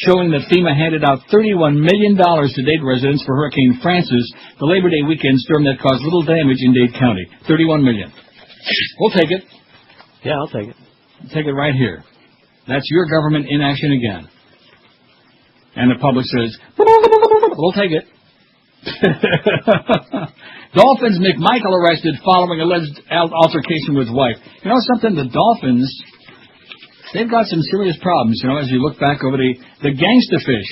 showing that FEMA handed out $31 million to Dade residents for Hurricane Francis, the Labor Day weekend storm that caused little damage in Dade County. $31 million. We'll take it. Yeah, I'll take it. Take it right here. That's your government in action again. And the public says, we'll take it. Dolphins McMichael arrested following alleged altercation with wife. You know something? The Dolphins they've got some serious problems, as you look back over the Gangsta Fish.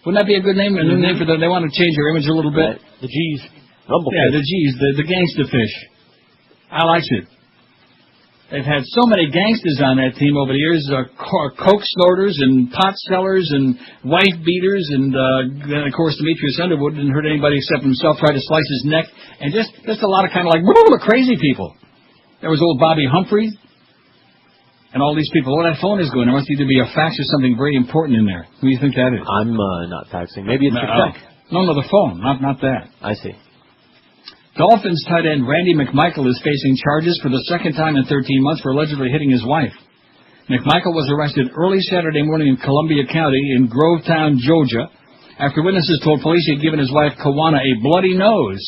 Wouldn't that be a good name? A new name for them? They want to change their image a little bit. The G's. Rumblefish. Yeah, the G's, the Gangsta Fish. I like it. They've had so many gangsters on that team over the years, coke snorters and pot sellers and wife beaters, and then, of course, Demetrius Underwood didn't hurt anybody except himself, tried to slice his neck, and just a lot of kind of like crazy people. There was old Bobby Humphrey and all these people. Oh, that phone is going. There must either be a fax or something very important in there. Who do you think that is? I'm not faxing. Maybe it's the check. No, the phone, not that. I see. Dolphins tight end Randy McMichael is facing charges for the second time in 13 months for allegedly hitting his wife. McMichael was arrested early Saturday morning in Columbia County in Grovetown, Georgia, after witnesses told police he had given his wife Kawana a bloody nose.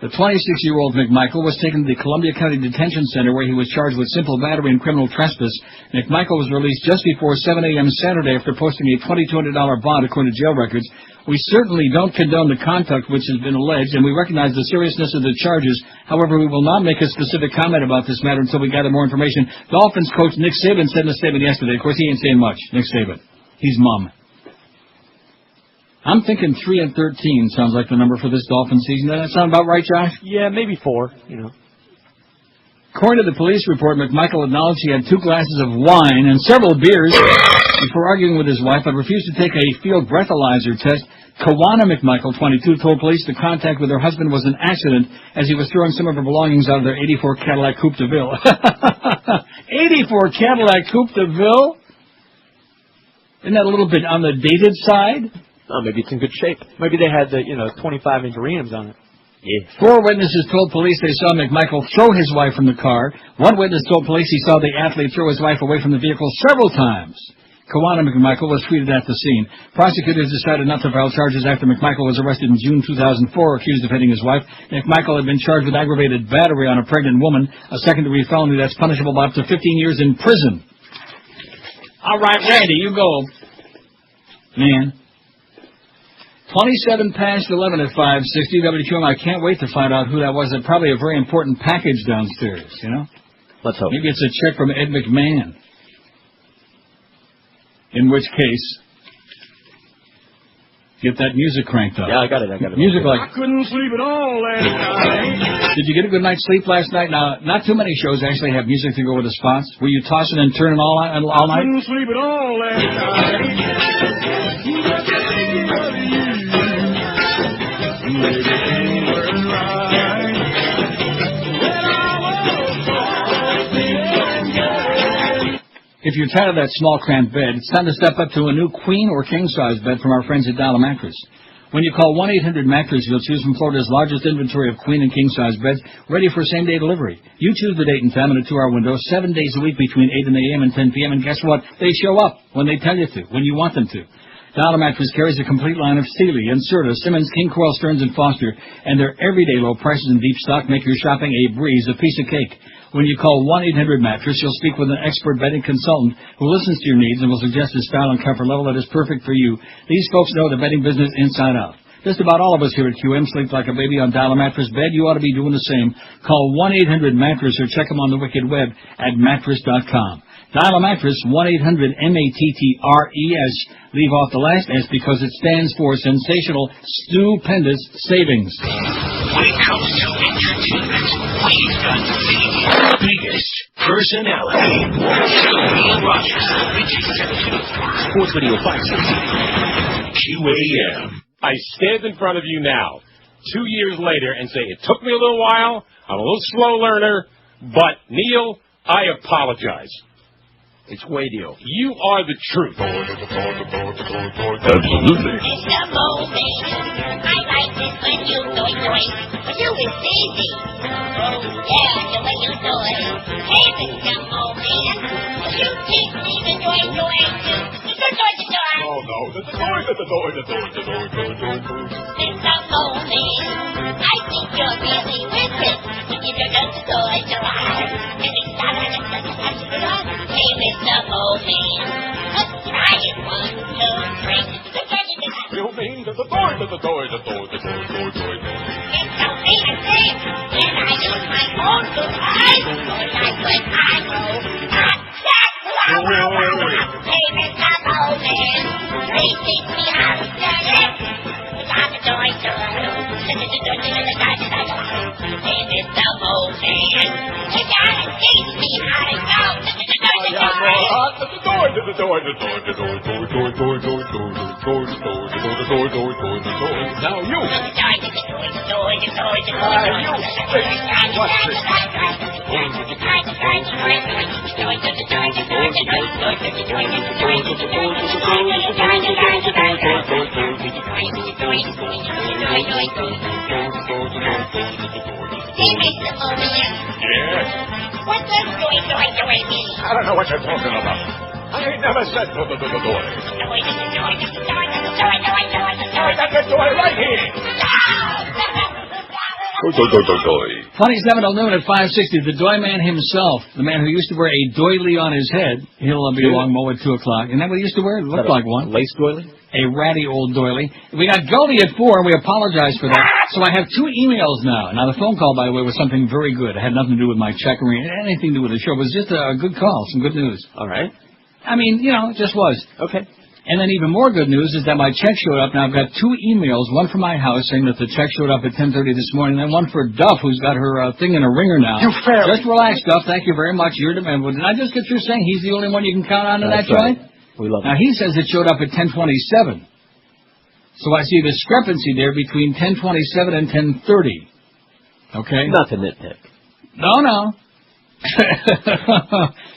The 26-year-old McMichael was taken to the Columbia County Detention Center where he was charged with simple battery and criminal trespass. McMichael was released just before 7 a.m. Saturday after posting a $2,200 bond according to jail records. We certainly don't condone the conduct which has been alleged, and we recognize the seriousness of the charges. However, we will not make a specific comment about this matter until we gather more information. Dolphins coach Nick Saban said in a statement yesterday. Of course, he ain't saying much, Nick Saban. He's mum. I'm thinking 3-13 sounds like the number for this Dolphin season. Does that sound about right, Josh? Yeah, maybe 4, According to the police report, McMichael acknowledged he had 2 glasses of wine and several beers before arguing with his wife, but refused to take a field breathalyzer test. Kawana McMichael, 22, told police the contact with her husband was an accident as he was throwing some of her belongings out of their 84 Cadillac Coupe de Ville. 84 Cadillac Coupe de Ville? Isn't that a little bit on the dated side? Oh, maybe it's in good shape. Maybe they had the, 25-inch rims on it. Yeah. 4 witnesses told police they saw McMichael throw his wife from the car. 1 witness told police he saw the athlete throw his wife away from the vehicle several times. Kawana McMichael was treated at the scene. Prosecutors decided not to file charges after McMichael was arrested in June 2004, accused of hitting his wife. McMichael had been charged with aggravated battery on a pregnant woman, a second-degree felony that's punishable by up to 15 years in prison. All right, Randy, you go. Man. 27 past 11 at 560 WQM. I can't wait to find out who that was. It's probably a very important package downstairs, Let's hope. Maybe it's a check from Ed McMahon. In which case, get that music cranked up. Yeah, I got it. Music like... I couldn't sleep at all last night. Did you get a good night's sleep last night? Now, not too many shows actually have music to go with the spots. Were you tossing and turning all night? I couldn't sleep at all last night. If you're tired of that small cramped bed, it's time to step up to a new queen or king-size bed from our friends at Dollar Mattress. When you call 1-800-MATTRESS, you'll choose from Florida's largest inventory of queen and king-size beds ready for same-day delivery. You choose the date and time in a 2-hour window, 7 days a week between 8 a.m. and 10 p.m., and guess what? They show up when they tell you to, when you want them to. Dollar Mattress carries a complete line of Sealy, Inserta, Simmons, King Coil, Stearns, and Foster, and their everyday low prices and deep stock make your shopping a breeze, a piece of cake. When you call 1-800-MATTRESS, you'll speak with an expert bedding consultant who listens to your needs and will suggest a style and comfort level that is perfect for you. These folks know the bedding business inside out. Just about all of us here at QM sleep like a baby on Dollar Mattress bed. You ought to be doing the same. Call 1-800-MATTRESS or check them on the wicked web at mattress.com. Dollar Mattress, 1-800-MATTRES. Leave off the last S because it stands for sensational, stupendous savings. When it comes to entertainment, we've got the biggest personality. Neil Rogers, Sports Radio 560. QAM. I stand in front of you now, 2 years later, and say, it took me a little while, I'm a little slow learner, but, Neil, I apologize. It's radio. You are the truth. Absolutely. Mr. Molding, I like it when you do it. But you is easy. Oh, yeah, the way you do it. Hey, Mr. Molding, you teach me the joy to action. The door. Oh, no, the door. Mr. Molding, I think you're really wicked. You give your guns to ride. And it's not Hey, Mr. Molding, let's try it. 1, 2, 3. You mean the door. It's so innocent. When I use my own good eyes, I know not that Hey, Mr. Bowman, please teach me how to stand it. Hey, Mr. Bowman, you gotta teach me how to go. Now you. Yes? What does doing mean? I don't know what you're talking about. I ain't never said do. I got the door right here. 27 till noon at 560. The doy man himself, the man who used to wear a doily on his head, he'll be along Mo at 2 o'clock. Isn't that what he used to wear? It looked like one. Lace doily? A ratty old doily. We got Goldie at 4, and we apologize for that. So I have 2 emails now. Now, the phone call, by the way, was something very good. It had nothing to do with my check or anything to do with the show. It was just a good call, some good news. All right. I mean, it just was. Okay. And then even more good news is that my check showed up. Now, I've got 2 emails, one from my house saying that the check showed up at 10:30 this morning, and then one for Duff, who's got her thing in a ringer now. You fair. Just relax, Duff. Thank you very much. You're the man. Did I just get through saying he's the only one you can count on in that joint? We love Now, he says it showed up at 10:27. So I see a discrepancy there between 10:27 and 10:30. Okay? Not to nitpick. No.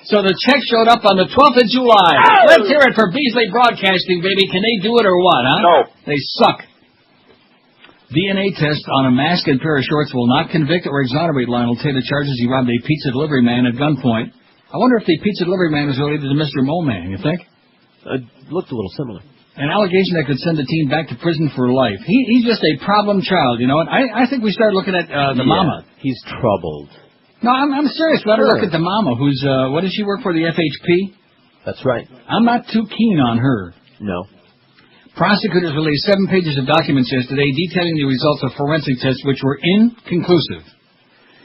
So the check showed up on the 12th of July. Oh! Let's hear it for Beasley Broadcasting, baby. Can they do it or what, huh? No. They suck. DNA test on a mask and pair of shorts will not convict or exonerate Lionel Taylor charges he robbed a pizza delivery man at gunpoint. I wonder if the pizza delivery man is related to Mr. Moman, you think? It looked a little similar. An allegation that could send the teen back to prison for life. He's just a problem child, And I think we start looking at the mama. He's troubled. No, I'm serious. We ought to look at the mama who's, what does she work for, the FHP? That's right. I'm not too keen on her. No. Prosecutors released 7 pages of documents yesterday detailing the results of forensic tests which were inconclusive.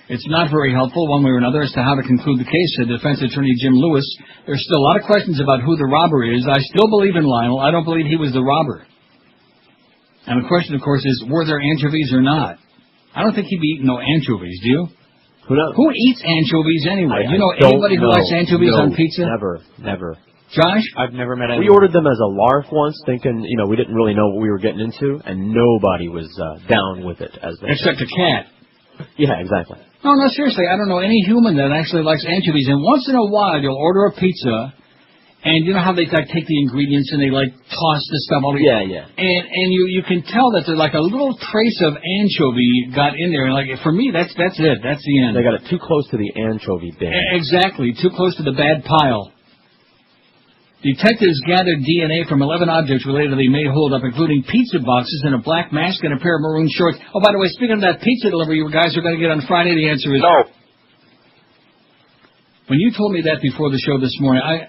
It's not very helpful one way or another as to how to conclude the case, said defense attorney Jim Lewis. There's still a lot of questions about who the robber is. I still believe in Lionel. I don't believe he was the robber. And the question, of course, is, were there anchovies or not? I don't think he'd be eating no anchovies, do you? Who knows? Who eats anchovies anyway? Do you know anybody who likes anchovies on pizza? Never. Josh? I've never met anyone. We ordered them as a larf once, thinking, we didn't really know what we were getting into, and nobody was down with it. Except a cat. Yeah, exactly. No, seriously, I don't know any human that actually likes anchovies. And once in a while, you'll order a pizza, and you know how they take the ingredients and they toss the stuff all together? Yeah. And you can tell that there's like a little trace of anchovy got in there. And for me, that's it. That's the end. They got it too close to the anchovy bin. Exactly, too close to the bad pile. Detectives gathered DNA from 11 objects related to the May holdup, including pizza boxes and a black mask and a pair of maroon shorts. Oh, by the way, speaking of that pizza delivery you guys are going to get on Friday, the answer is no. When you told me that before the show this morning, I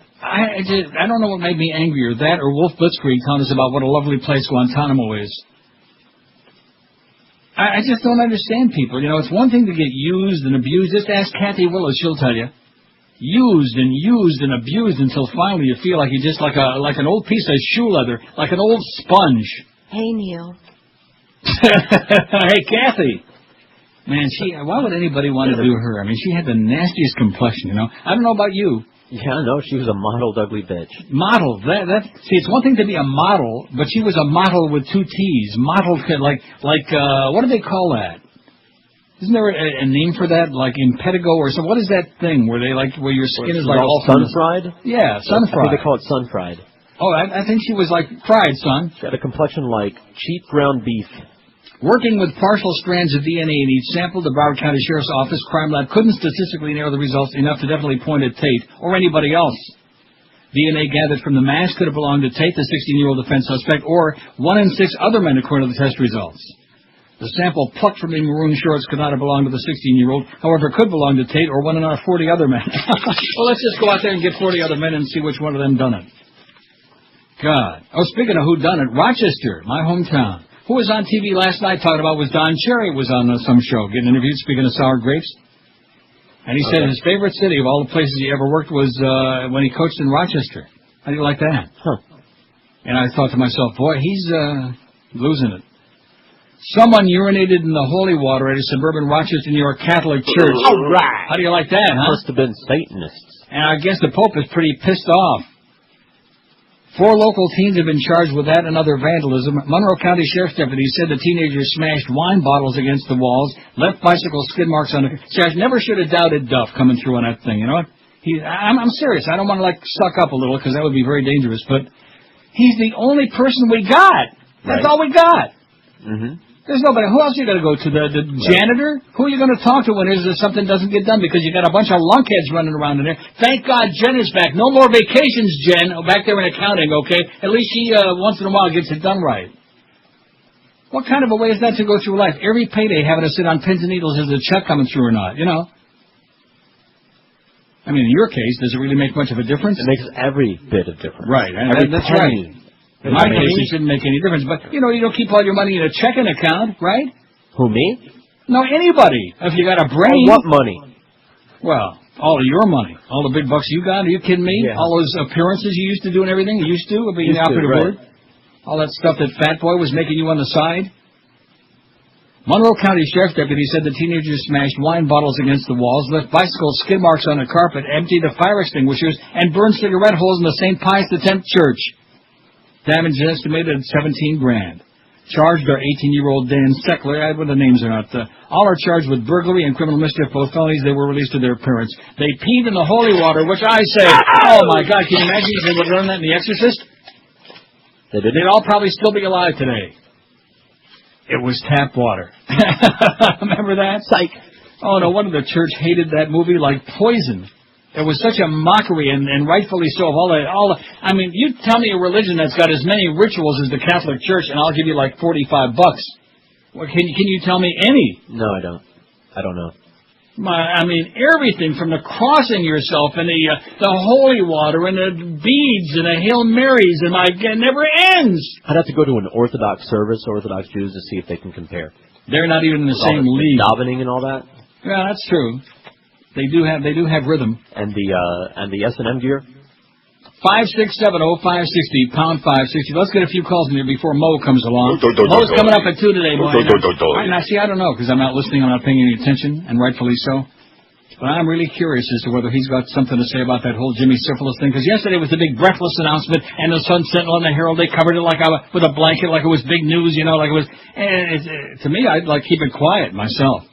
don't know what made me angrier, that or Wolf Blitzkrieg telling us about what a lovely place Guantanamo is. I just don't understand people. It's one thing to get used and abused. Just ask Kathy Willis, she'll tell you. Used and abused until finally you feel like you're just like an old piece of shoe leather, like an old sponge. Hey, Neil. Hey, Kathy. Man, why would anybody want to do her? I mean, she had the nastiest complexion, I don't know about you. Yeah, no, she was a modeled ugly bitch. Model. See, it's one thing to be a model, but she was a model with 2 T's. Modeled, like what do they call that? Isn't there a name for that, like impetigo or something? What is that thing where where your skin is like all sun-fried? Yeah, sun-fried. I think they call it sun-fried. Oh, I think she was like fried, son. She had a complexion like cheap ground beef. Working with partial strands of DNA in each sample, the Broward County Sheriff's Office Crime Lab couldn't statistically narrow the results enough to definitely point at Tate or anybody else. DNA gathered from the mask could have belonged to Tate, the 16-year-old defense suspect, or 1 in 6 other men according to the test results. The sample plucked from the maroon shorts could not have belonged to the 16-year-old. However, it could belong to Tate or 1 in our 40 other men. Well, let's just go out there and get 40 other men and see which one of them done it. God. Oh, speaking of who done it, Rochester, my hometown. Who was on TV last night talking about was Don Cherry was on some show getting interviewed, speaking of sour grapes. And he said his favorite city of all the places he ever worked was when he coached in Rochester. How do you like that? Huh. And I thought to myself, boy, he's losing it. Someone urinated in the holy water at a suburban Rochester, New York Catholic church. All right. How do you like that, huh? Must have been Satanists. And I guess the Pope is pretty pissed off. 4 local teens have been charged with that and other vandalism. Monroe County Sheriff's deputy said the teenagers smashed wine bottles against the walls, left bicycle skid marks on the... See, I never should have doubted Duff coming through on that thing, you know what? I'm serious. I don't want to, suck up a little, because that would be very dangerous, but he's the only person we got. That's all we got. Mm-hmm. There's nobody. Who else are you going to go to? The janitor? Who are you going to talk to when something doesn't get done? Because you got a bunch of lunkheads running around in there. Thank God Jen is back. No more vacations, Jen. Back there in accounting, okay? At least she, once in a while, gets it done right. What kind of a way is that to go through life? Every payday having to sit on pins and needles is the check coming through or not, you know? I mean, in your case, does it really make much of a difference? It makes every bit of difference. Right. That's right. In my case, it shouldn't make any difference. But, you don't keep all your money in a checking account, right? Who, me? No, anybody. If you got a brain. What money? Well, all of your money. All the big bucks you got. Are you kidding me? Yeah. All those appearances you used to do and everything? You used to? Being the operative word? All that stuff that Fat Boy was making you on the side? Monroe County Sheriff's deputy said the teenagers smashed wine bottles against the walls, left bicycle skid marks on the carpet, emptied the fire extinguishers, and burned cigarette holes in the St. Pius X church. Damage is estimated at $17,000. Charged are 18-year-old Dan Steckler. Well, the names are not. All are charged with burglary and criminal mischief, both felonies. They were released to their parents. They peed in the holy water, which I say, oh my God, can you imagine if they would have done that in The Exorcist? They did. They'd all probably still be alive today. It was tap water. Remember that? Psych. Oh no, one of the church hated that movie like poison. It was such a mockery, and rightfully so, of all the. I mean, you tell me a religion that's got as many rituals as the Catholic Church, and I'll give you like $45. Well, can you tell me any? No, I don't. I don't know. I mean, everything from the crossing yourself and the holy water and the beads and the Hail Marys, and it never ends. I'd have to go to an Orthodox service, Orthodox Jews, to see if they can compare. They're not even in the same league. Davening and all that. Yeah, that's true. They do have rhythm. And the S&M gear? 5670560, pound 560. Let's get a few calls in here before Mo comes along. Mo's coming up at 2 today, Mo. Now, see, I don't know, because I'm not listening, I'm not paying any attention, and rightfully so. But I'm really curious as to whether he's got something to say about that whole Jimmy Cefalo thing, because yesterday was the big Breathless announcement, and the Sun Sentinel and the Herald, they covered it with a blanket, like it was big news, like it was. And to me, I'd keep it quiet myself.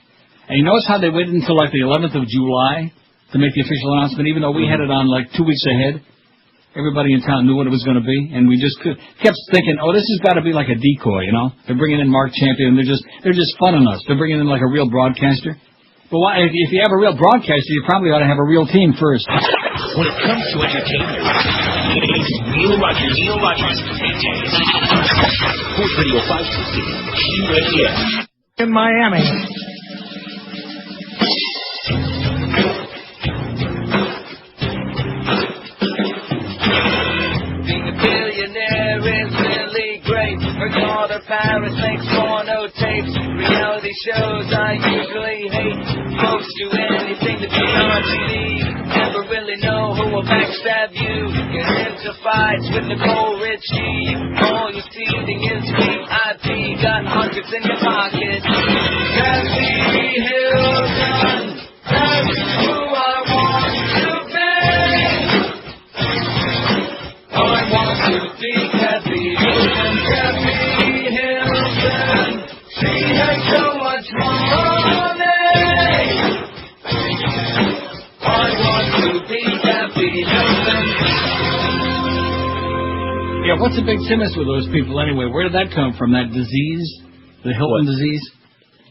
And you notice how they waited until the 11th of July to make the official announcement, even though we had it on 2 weeks ahead. Everybody in town knew what it was going to be, and we just kept thinking, oh, this has got to be like a decoy, They're bringing in Mark Champion, and they're just funning us. They're bringing in like a real broadcaster. But if you have a real broadcaster, you probably ought to have a real team first. When it comes to entertainment, it's Neil Rogers and Jazz. Sports Radio 560, Key Radio. In Miami. Paris makes porno tapes, reality shows I usually hate. Folks do anything to be on TV, never really know who will backstab you. Get into fights with Nicole Richie, all you seeing is VIP, got hundreds in your pocket. Kathy Hilton, that's who I want to be. I want to be Kathy Hilton, Kathy. She has so much money. I want to be happy. Yeah, what's the big sickness with those people anyway? Where did that come from? That disease, the Hilton disease.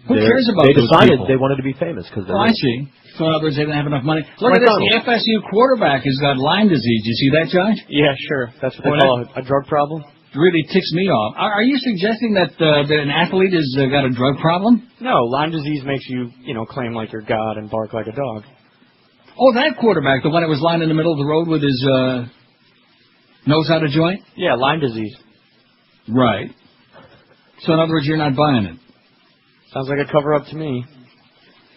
Who cares about those people? They decided they wanted to be famous because. I see. So in other words, they didn't have enough money. Look at this. The FSU quarterback has got Lyme disease. You see that, Josh? Yeah, sure. That's what they call a drug problem. Really ticks me off. Are you suggesting that an athlete has got a drug problem? No, Lyme disease makes you, claim like you're God and bark like a dog. Oh, that quarterback, the one that was lying in the middle of the road with his nose out of joint? Yeah, Lyme disease. Right. So in other words, you're not buying it. Sounds like a cover-up to me.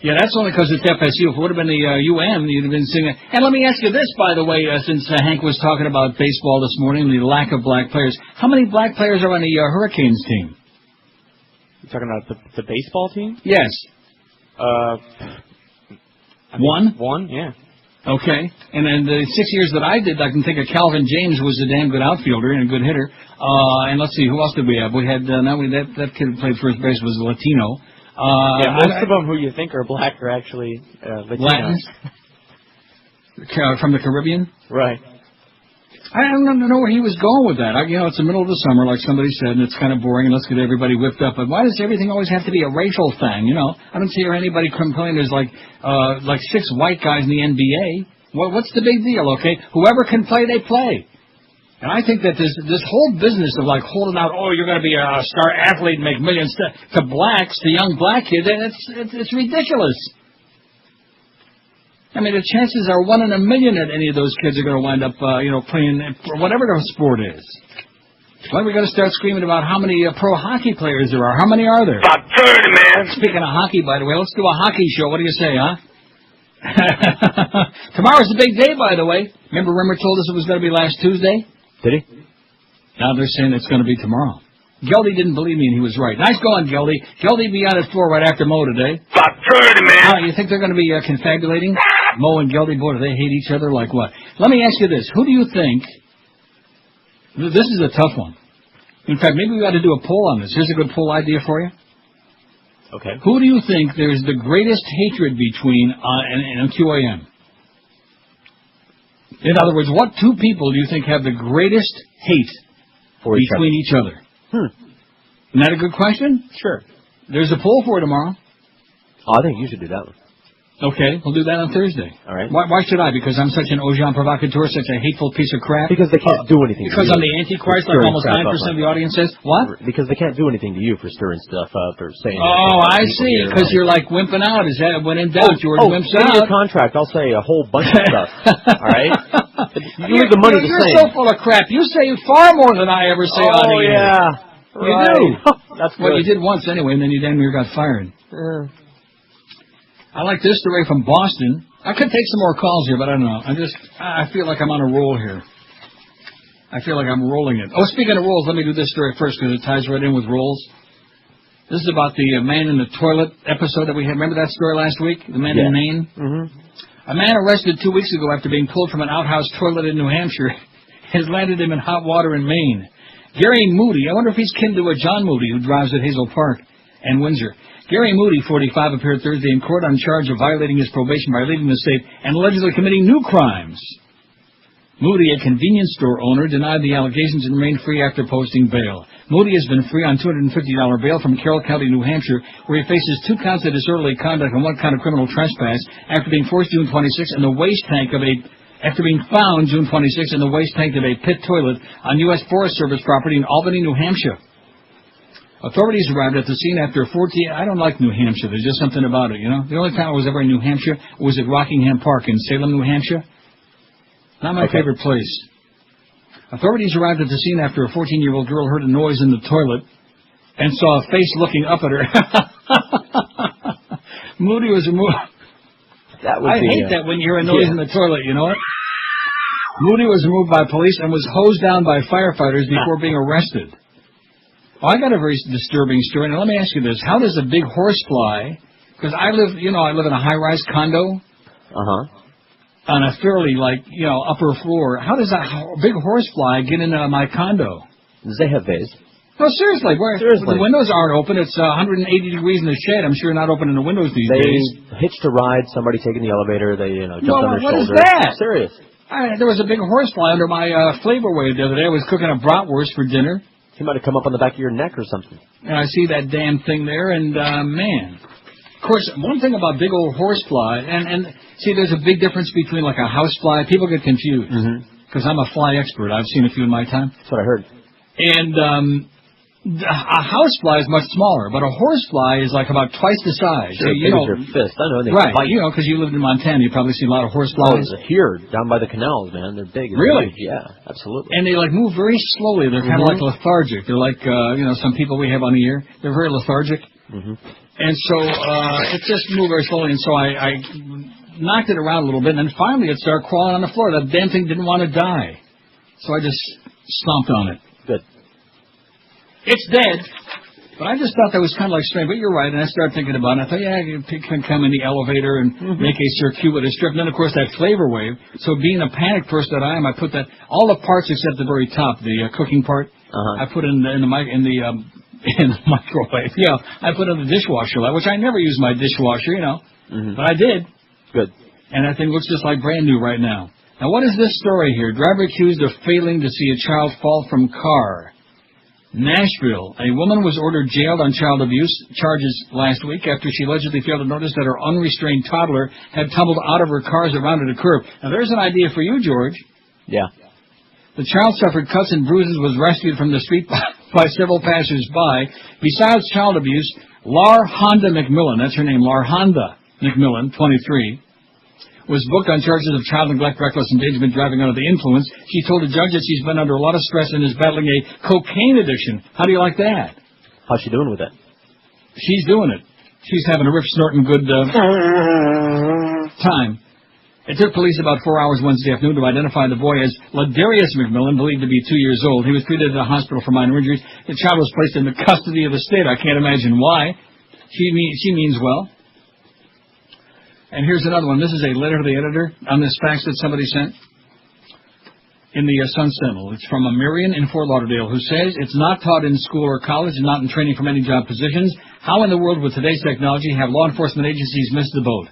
Yeah, that's only because it's FSU. If it would have been the UM, you'd have been singing. And let me ask you this, by the way, since Hank was talking about baseball this morning, the lack of black players. How many black players are on the Hurricanes team? You talking about the baseball team? Yes. One? One, yeah. Okay. And in the 6 years that I did, I can think of Calvin James was a damn good outfielder and a good hitter. And let's see, who else did we have? We had that kid who played first base was Latino. Most of them who you think are black are actually Latinos. From the Caribbean? Right. I don't know where he was going with that. It's the middle of the summer, like somebody said, and it's kind of boring, and let's get everybody whipped up. But why does everything always have to be a racial thing? I don't see anybody complain there's like 6 white guys in the NBA. What's the big deal, okay? Whoever can play, they play. And I think that this whole business of like holding out, you're going to be a star athlete and make millions to blacks, to young black kids, it's ridiculous. I mean, the chances are 1 in a million that any of those kids are going to wind up, playing whatever their sport is. Why are we going to start screaming about how many pro hockey players there are? How many are there? About 30, man. Speaking of hockey, by the way, let's do a hockey show. What do you say, huh? Tomorrow's a big day, by the way. Remember Rimmer told us it was going to be last Tuesday? Did he? Now they're saying it's going to be tomorrow. Geldy didn't believe me, and he was right. Nice going, Geldy. Geldy be on his floor right after Mo today. About 30, man. You think they're going to be confabulating? Mo and Geldy, boy, do they hate each other like what? Let me ask you this. Who do you think... This is a tough one. In fact, maybe we ought to do a poll on this. Here's a good poll idea for you. Okay. Who do you think there's the greatest hatred between and QAM? In other words, what 2 people do you think have the greatest hate between each other? Isn't that a good question? Sure. There's a poll for tomorrow. I think you should do that one. Okay, we'll do that on Thursday. All right. Why should I? Because I'm such an Ojan provocateur, such a hateful piece of crap? Because they can't do anything Because to you. I'm the Antichrist, like almost 9% of the audience says? What? Because they can't do anything to you for stirring stuff up or saying... I see, because you're like wimping out. Is that when in doubt, you were wimps out? In your contract, I'll say a whole bunch of stuff. All right? You leave the money the same. You're so full of crap. You say far more than I ever say on the air. Yeah. You do. That's well, you did once anyway, and then you damn near got fired. I like this story from Boston. I could take some more calls here, but I don't know. I feel like I'm on a roll here. I feel like I'm rolling it. Oh, speaking of rolls, let me do this story first because it ties right in with rolls. This is about the man in the toilet episode that we had. Remember that story last week? The man in Maine? Mm-hmm. A man arrested 2 weeks ago after being pulled from an outhouse toilet in New Hampshire has landed him in hot water in Maine. Gary Moody, I wonder if he's kin to a John Moody who drives at Hazel Park and Windsor. Gary Moody, 45, appeared Thursday in court on charge of violating his probation by leaving the state and allegedly committing new crimes. Moody, a convenience store owner, denied the allegations and remained free after posting bail. Moody has been free on $250 bail from Carroll County, New Hampshire, where he faces 2 counts of disorderly conduct and 1 count of criminal trespass after being forced June 26 in the waste tank of after being found June 26 in the waste tank of a pit toilet on U.S. Forest Service property in Albany, New Hampshire. Authorities arrived at the scene after 14... I don't like New Hampshire. There's just something about it, you know. The only time I was ever in New Hampshire was at Rockingham Park in Salem, New Hampshire. Not my favorite place. Authorities arrived at the scene after a 14-year-old girl heard a noise in the toilet and saw a face looking up at her. Moody was removed. I hate that when you hear a noise in the toilet, you know what? Moody was removed by police and was hosed down by firefighters before being arrested. Well, I got a very disturbing story. Now, let me ask you this. How does a big horsefly, because I live in a high-rise condo on a fairly, upper floor. How does a big horsefly get into my condo? They have bays. No, seriously. The windows aren't open. It's 180 degrees in the shed. I'm sure not opening the windows these days. They hitched a ride, somebody taking the elevator, they jumped on their shoulder. What is that? Serious. There was a big horsefly under my flavor wave the other day. I was cooking a bratwurst for dinner. He might have come up on the back of your neck or something. And I see that damn thing there, and man. Of course, one thing about big old horsefly, and see, there's a big difference between like a housefly. People get confused because I'm a fly expert. I've seen a few in my time. That's what I heard. And a housefly is much smaller, but a horsefly is like about twice the size. Sure, big as your fist. I know. They right, bite. because you lived in Montana, you probably see a lot of horseflies. Here, down by the canals, man. They're big. Really? Huge. Yeah, absolutely. And they move very slowly. They're kind of like lethargic. They're like, some people we have on the air. They're very lethargic. And so it just moved very slowly, and so I knocked it around a little bit, and then finally it started crawling on the floor. That damn thing didn't want to die. So I just stomped on it. Good. It's dead. But I just thought that was kind of like strange. But you're right, and I started thinking about it. I thought, yeah, you can come in the elevator and make a circuitous strip. And then, of course, that flavor wave. So being a panic person that I am, I put that all the parts except the very top, the cooking part. I put in the microwave. Yeah, I put in the dishwasher, which I never use my dishwasher, but I did. Good. And that thing looks just like brand new right now. Now, what is this story here? Driver accused of failing to see a child fall from car. Nashville. A woman was ordered jailed on child abuse charges last week after she allegedly failed to notice that her unrestrained toddler had tumbled out of her car as it rounded a curve. Now, there's an idea for you, George. Yeah. The child suffered cuts and bruises, was rescued from the street by several passers-by. Besides child abuse, Larhonda McMillan, that's her name, Larhonda McMillan, 23, was booked on charges of child neglect, reckless endangerment, driving under the influence. She told the judge that she's been under a lot of stress and is battling a cocaine addiction. How do you like that? How's she doing with it? She's doing it. She's having a rip-snorting good time. It took police about 4 hours Wednesday afternoon to identify the boy as Ladarius McMillan, believed to be 2 years old. He was treated at a hospital for minor injuries. The child was placed in the custody of the state. I can't imagine why. She means well. And here's another one. This is a letter to the editor on this fax that somebody sent in the Sun-Sentinel. It's from a Marion in Fort Lauderdale who says, it's not taught in school or college and not in training for many job positions. How in the world with today's technology have law enforcement agencies missed the boat?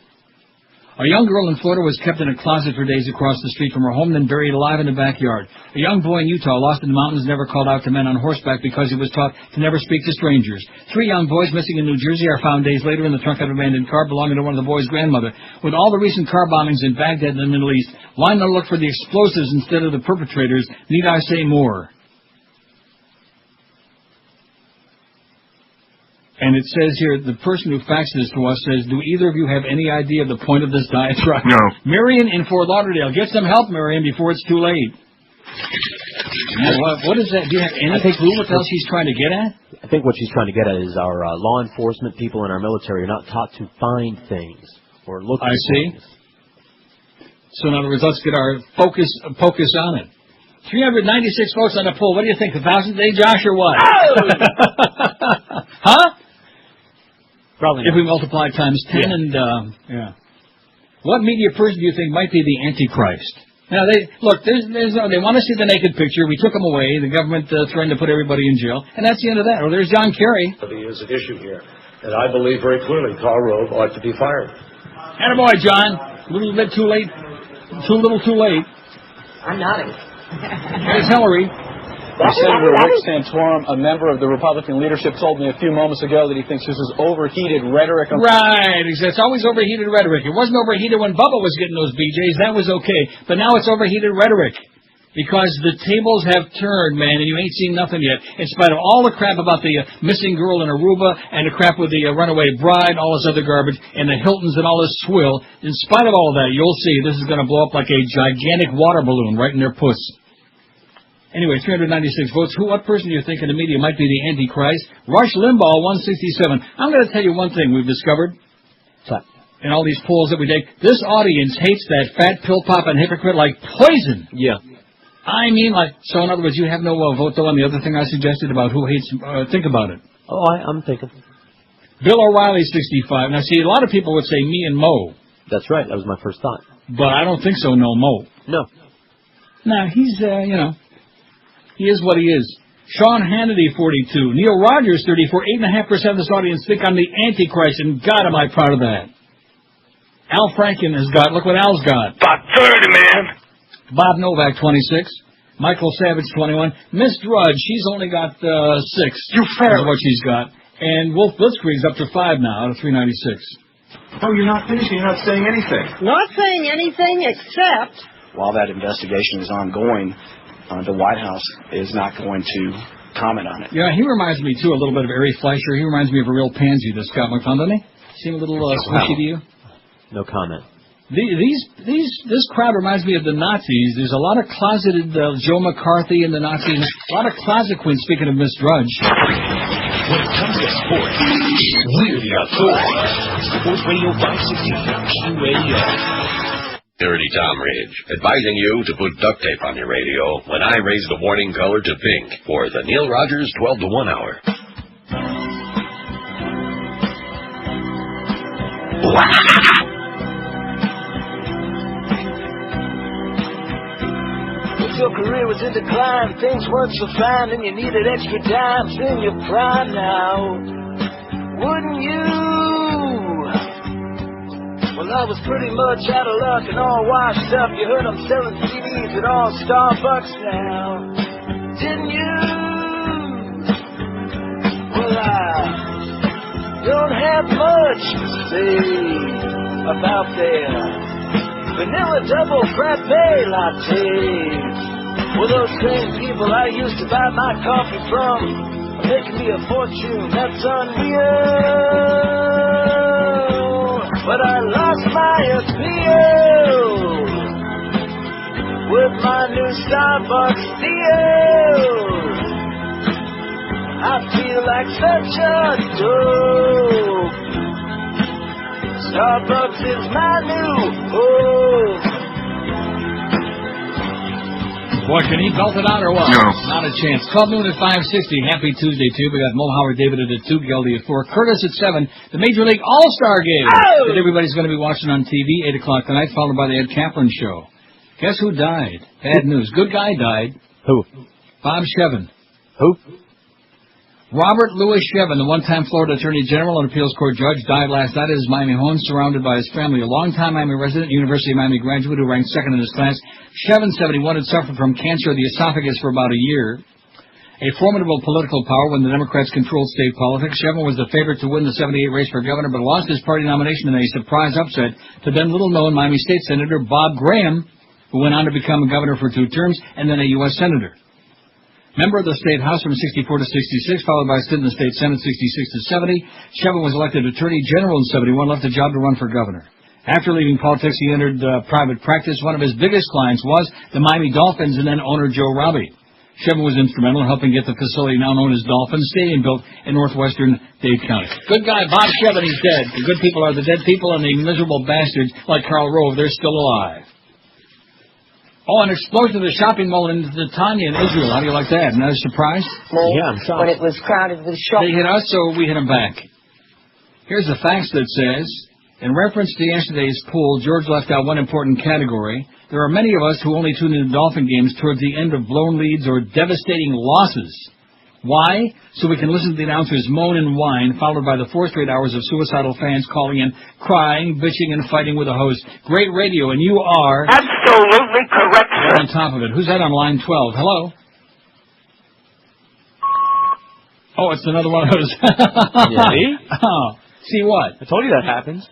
A young girl in Florida was kept in a closet for days across the street from her home, then buried alive in the backyard. A young boy in Utah, lost in the mountains, never called out to men on horseback because he was taught to never speak to strangers. 3 young boys missing in New Jersey are found days later in the trunk of an abandoned car belonging to one of the boys' grandmother. With all the recent car bombings in Baghdad and the Middle East, why not look for the explosives instead of the perpetrators? Need I say more? And it says here, the person who faxed this to us says, do either of you have any idea of the point of this diatribe? No. Marion in Fort Lauderdale. Get some help, Marion, before it's too late. What is that? Do you have any clue what else she's trying to get at? I think what she's trying to get at is our law enforcement people in our military are not taught to find things or look for things. So in other words, let's get our focus on it. 396 votes on the poll. What do you think? 1,000 today, Josh, or what? Oh! Huh? Probably if we multiply times 10 and, What media person do you think might be the Antichrist? Now, they want to see the naked picture. We took them away. The government threatened to put everybody in jail. And that's the end of that. Well, there's John Kerry. There is an issue here. And I believe very clearly Karl Rove ought to be fired. Attaboy, John. A little bit too late. Too little too late. I'm nodding. Here's Hillary. Senator Rick Santorum, a member of the Republican leadership, told me a few moments ago that he thinks this is overheated rhetoric. Right. It's always overheated rhetoric. It wasn't overheated when Bubba was getting those BJs. That was okay. But now it's overheated rhetoric. Because the tables have turned, man, and you ain't seen nothing yet. In spite of all the crap about the missing girl in Aruba and the crap with the runaway bride, all this other garbage, and the Hiltons and all this swill, in spite of all of that, you'll see this is going to blow up like a gigantic water balloon right in their puss. Anyway, 396 votes. What person do you think in the media might be the Antichrist? Rush Limbaugh, 167. I'm going to tell you one thing we've discovered. In all these polls that we take, this audience hates that fat, pill-popping hypocrite like poison. Yeah. I mean, so in other words, you have no vote, though, on the other thing I suggested about who hates, think about it. Oh, I'm thinking. Bill O'Reilly, 65. Now, see, a lot of people would say me and Mo. That's right. That was my first thought. But I don't think so, no, Mo. No. Nah, he's, he is what he is. Sean Hannity, 42. Neil Rogers, 34. 8.5% of this audience think I'm the Antichrist, and God, am I proud of that. Al Franken has got, look what Al's got. About 30, man. Bob Novak, 26. Michael Savage, 21. Miss Drudge, she's only got 6. You fair. Is what she's got. And Wolf Blitzkrieg's up to 5 now, out of 396. Oh, you're not finishing. You're not saying anything. Not saying anything except... While that investigation is ongoing, the White House is not going to comment on it. Yeah, he reminds me, too, a little bit of Ari Fleischer. He reminds me of a real pansy, this Scott McClellan, doesn't he? Seem a little squishy to you? No comment. This crowd reminds me of the Nazis. There's a lot of closeted Joe McCarthy and the Nazis. A lot of closet queens, speaking of Miss Drudge. When it comes to sports, we're the authority. Sports Radio 560 QAM. Security Tom Ridge, advising you to put duct tape on your radio when I raise the warning color to pink for the Neil Rogers 12 to 1 hour. If your career was in decline, things weren't so fine, and you needed extra dimes in your prime now, wouldn't you? Well, I was pretty much out of luck and all washed up. You heard I'm selling CDs at all Starbucks now, didn't you? Well, I don't have much to say about their vanilla double frappe lattes. Well, those same people I used to buy my coffee from are making me a fortune that's unreal. But I lost my appeal with my new Starbucks deal. I feel like such a dope. Starbucks is my new home. Boy, can he belt it out or what? No. Not a chance. 12 noon at 5:60. Happy Tuesday, too. We got Mo Howard, David at 2, Geldy at 4, Curtis at 7. The Major League All-Star Game that everybody's going to be watching on TV, 8 o'clock tonight, followed by the Ed Kaplan Show. Guess who died? Bad news. Good guy died. Who? Bob Shevin. Who? Robert Louis Shevin, the one-time Florida Attorney General and Appeals Court Judge, died last night at his Miami home, surrounded by his family. A longtime Miami resident, University of Miami graduate who ranked second in his class. Shevin, 71, had suffered from cancer of the esophagus for about a year. A formidable political power when the Democrats controlled state politics. Shevin was the favorite to win the 78 race for governor, but lost his party nomination in a surprise upset to then little-known Miami State Senator Bob Graham, who went on to become a governor for 2 terms and then a U.S. Senator. Member of the State House from 64 to 66, followed by a stint in the State Senate 66 to 70. Shevin was elected Attorney General in 71, left the job to run for governor. After leaving politics, he entered private practice. One of his biggest clients was the Miami Dolphins and then owner Joe Robbie. Shevin was instrumental in helping get the facility now known as Dolphins Stadium built in northwestern Dade County. Good guy, Bob Shevin, he's dead. The good people are the dead people, and the miserable bastards like Karl Rove, they're still alive. Oh, an explosion of the shopping mall in Tanya in Israel. How do you like that? Another surprise? Yeah, I'm shocked. When it was crowded with shopping. They hit us, so we hit them back. Here's a fax that says, in reference to yesterday's poll, George left out one important category. There are many of us who only tune into Dolphin games towards the end of blown leads or devastating losses. Why? So we can listen to the announcers moan and whine, followed by the 4 straight hours of suicidal fans calling in, crying, bitching, and fighting with the host. Great radio, and you are... Absolutely correct, sir. On top of it. Who's that on line 12? Hello? Oh, it's another one of those. Yeah. See? Oh, see what? I told you that happens.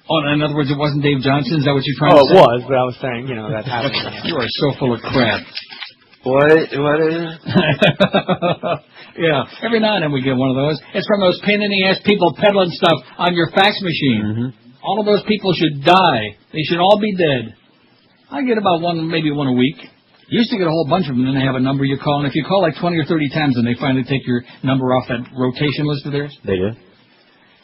Oh, in other words, it wasn't Dave Johnson? Is that what you're trying to say? Oh, it was, but I was saying, that happened. You are so full of crap. What is it? Yeah, every now and then we get one of those. It's from those pain-in-the-ass people peddling stuff on your fax machine. Mm-hmm. All of those people should die. They should all be dead. I get about maybe one a week. Used to get a whole bunch of them, and then they have a number you call. And if you call like 20 or 30 times, then they finally take your number off that rotation list of theirs. They do.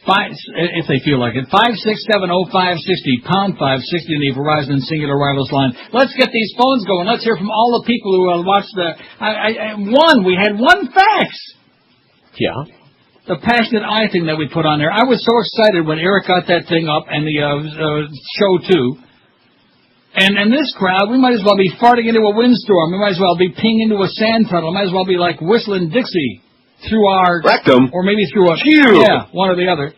If they feel like it. 5670560, pound 560 in the Verizon Singular Wireless line. Let's get these phones going. Let's hear from all the people who watched the... We had one fax. Yeah. The passionate eye thing that we put on there. I was so excited when Eric got that thing up and the show too. And this crowd, we might as well be farting into a windstorm. We might as well be peeing into a sand tunnel. We might as well be like whistling Dixie through our rectum, or maybe through a tube. Yeah, one or the other.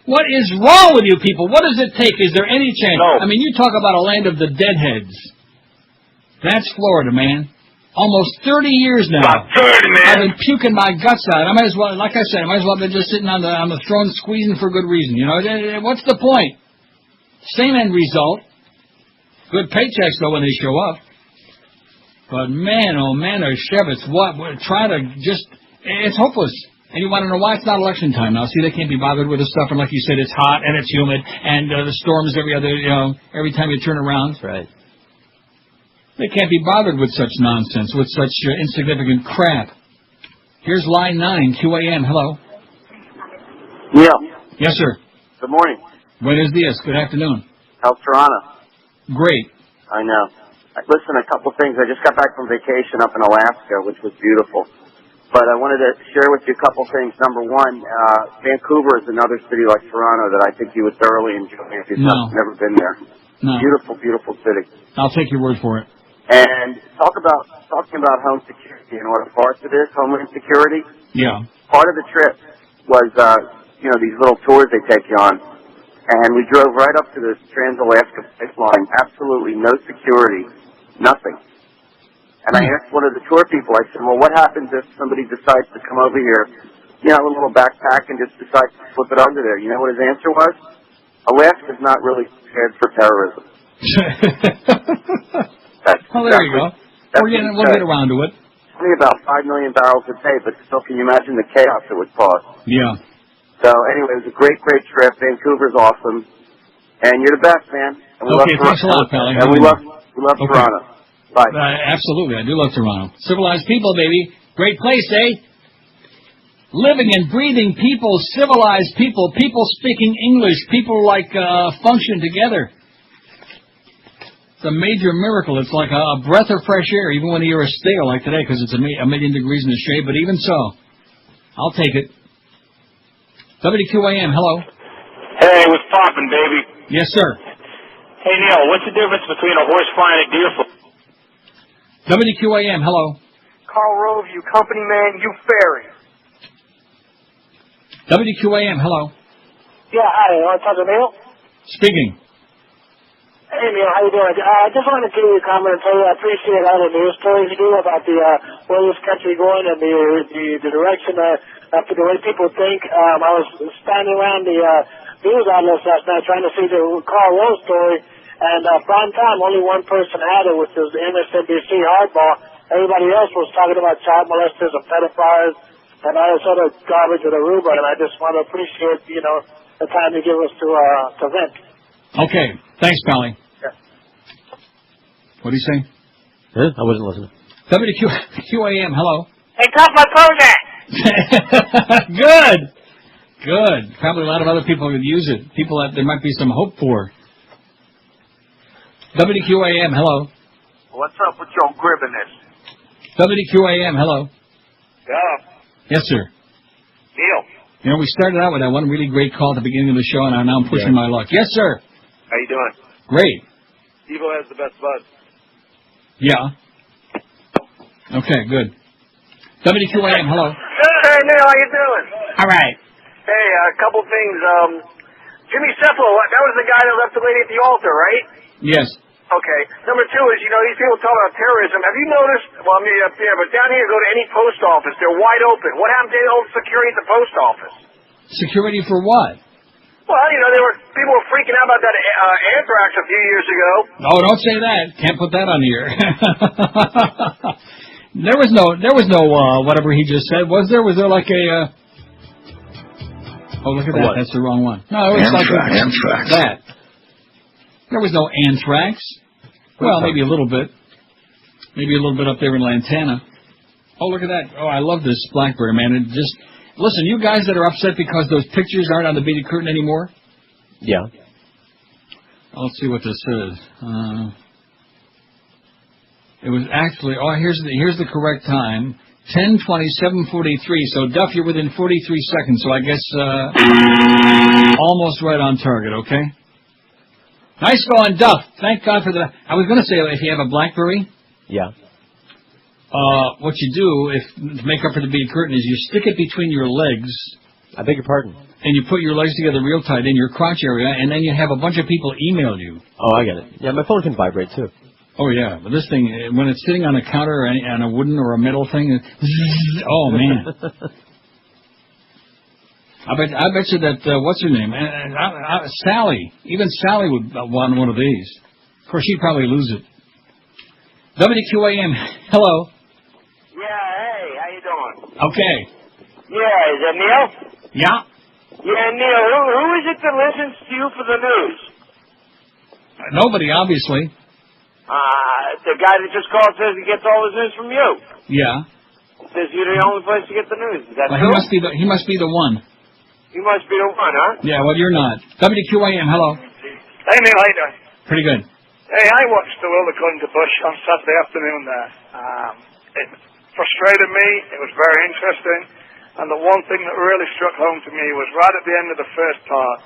What is wrong with you people? What does it take? Is there any chance? No. I mean, you talk about a land of the deadheads. That's Florida, man. Almost 30 years now. About 30, man. I've been puking my guts out. I might as well, like I said, I might as well have been just sitting on the throne squeezing for good reason. What's the point? Same end result. Good paychecks though when they show up. But man, oh man, those Chevets, try to just. It's hopeless. And you want to know why? It's not election time now. See, they can't be bothered with this stuff. And like you said, it's hot and it's humid and the storms every time you turn around. That's right. They can't be bothered with such nonsense, with such insignificant crap. Here's line 9, QAM. Hello. Neil. Yes, sir. Good morning. Buenos dias. Good afternoon. How's Toronto? Great. I know. Listen, a couple things. I just got back from vacation up in Alaska, which was beautiful. But I wanted to share with you a couple things. Number one, Vancouver is another city like Toronto that I think you would thoroughly enjoy if you've never been there. No. Beautiful, beautiful city. I'll take your word for it. And talking about home security and what a farce it is, homeland security. Yeah. Part of the trip was, these little tours they take you on. And we drove right up to this Trans-Alaska pipeline, absolutely no security, nothing. And I asked one of the tour people, I said, well, what happens if somebody decides to come over here, with a little backpack and just decides to slip it under there? You know what his answer was? Alaska's not really prepared for terrorism. Well, there you go. We'll get around to it. Only about 5 million barrels a day, but still, can you imagine the chaos it would cause? Yeah. So, anyway, it was a great, great trip. Vancouver's awesome. And you're the best, man. And we Thanks a lot, pal. And we love Toronto. Bye. Absolutely. I do love Toronto. Civilized people, baby. Great place, eh? Living and breathing people, civilized people, people speaking English, people function together. It's a major miracle. It's like a breath of fresh air, even when the air is stale like today, because it's a million degrees in the shade. But even so, I'll take it. WQAM, hello. Hey, what's poppin', baby? Yes, sir. Hey, Neil, what's the difference between a horse fly and a deer fly? WQAM, hello. Karl Rove, you company man, you fairy. WQAM, hello. Yeah, hi. You want to talk to Neil? Speaking. Hey, Neil, how you doing? I just wanted to give you a comment and tell you I appreciate all the news stories you do about where this country going and the direction after the way people think. I was standing around the news outlets last night trying to see the Karl Rove story, and prime time, only one person had it, which was MSNBC hardball. Everybody else was talking about child molesters and pedophiles and all this other garbage with Aruba, and I just want to appreciate, the time you give us to vent. Okay. Thanks, Pally. Yeah. What do you say? I wasn't listening. WQAM, hello. Hey, cut my Prozac! Good. Probably a lot of other people could use it. People that there might be some hope for. WQAM, hello. What's up with your gribbiness? WQAM, hello. Yeah. Yes, sir. Neil. We started out with that one really great call at the beginning of the show, and now I'm pushing my luck. Yes, sir. How you doing? Great. Evo has the best buzz. Yeah. Okay, good. WQAM, hello. Hey, Neil, how you doing? All right. Hey, a couple things. Jimmy Cefalo, that was the guy that left the lady at the altar, right? Yes. Okay. Number two is, these people talk about terrorism. Have you noticed, well, maybe up there, but down here, go to any post office, they're wide open. What happened to the old security at the post office? Security for what? Well, people were freaking out about that anthrax a few years ago. Oh, don't say that. Can't put that on the air. There was no whatever he just said. Was there? Was there like a? Oh, look at that. That's the wrong one. No, it was Anthrax. That. There was no anthrax. Well, maybe a little bit. Maybe a little bit up there in Lantana. Oh, look at that. Oh, I love this Blackberry, man. It just. Listen, you guys that are upset because those pictures aren't on the beaded curtain anymore? Yeah. Let's see what this is. It was actually, here's the correct time. 10:27:43. So, Duff, you're within 43 seconds. So, I guess almost right on target, okay? Nice going, Duff. Thank God for that. I was going to say, if you have a BlackBerry. Yeah. What you do, to make up for the beaded curtain, is you stick it between your legs. I beg your pardon? And you put your legs together real tight in your crotch area, and then you have a bunch of people email you. Oh, I get it. Yeah, my phone can vibrate, too. Oh, yeah. But this thing, when it's sitting on a counter or on a wooden or a metal thing, oh, man. I bet you that, what's her name? Sally. Even Sally would want one of these. Of course, she'd probably lose it. WQAM, hello. Yeah, hey, how you doing? Okay. Yeah, is that Neil? Yeah. Yeah, Neil, who is it that listens to you for the news? Nobody, obviously. The guy that just called says he gets all his news from you. Yeah. is you're the only place to get the news. Is that Well, true? he must be the one. You must be the one, huh? Yeah, well, you're not. WQAM, hello. Hey, Neil, how you doing? Pretty good. Hey, I watched the world according to Bush on Saturday afternoon there. It frustrated me. It was very interesting. And the one thing that really struck home to me was right at the end of the first part,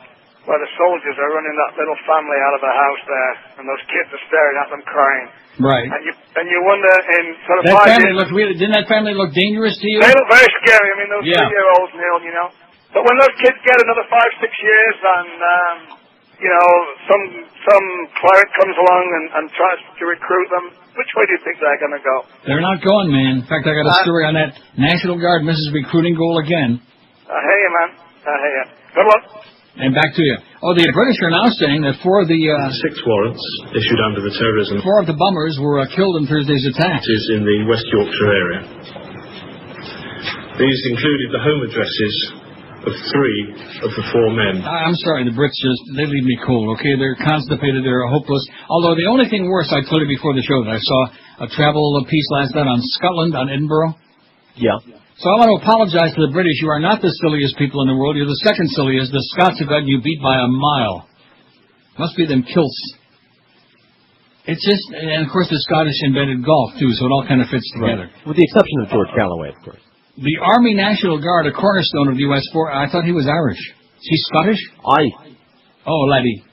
where the soldiers are running that little family out of the house there, and those kids are staring at them crying. Right. And you wonder in sort of That 5 family years... looked really... Didn't that family look dangerous to you? They look very scary. I mean, those Yeah. 3-year-olds, Neil, you know. But when those kids get another 5-6 years and, you know, some cleric comes along and tries to recruit them, which way do you think they're going to go? They're not going, man. In fact, I got a story on that. National Guard misses recruiting goal again. I hear you, man. I hear you. Good luck. And back to you. Oh, the British are now saying that 4 of the... 6 warrants issued under the terrorism... 4 of the bombers were killed in Thursday's attack. ...is in the West Yorkshire area. These included the home addresses of 3 of the 4 men. I'm sorry, the Brits they leave me cold, okay? They're constipated, they're hopeless. Although the only thing worse, I told you before the show, that I saw a travel piece last night on Scotland, on Edinburgh. Yeah. So I want to apologize to the British. You are not the silliest people in the world. You're the second silliest. The Scots have gotten you beat by a mile. Must be them kilts. It's just, and of course the Scottish invented golf, too, so it all kind of fits together. Right. With the exception of George Galloway, of course. The Army National Guard, a cornerstone of the U.S. Force. I thought he was Irish. Is he Scottish? Aye. Oh, laddie.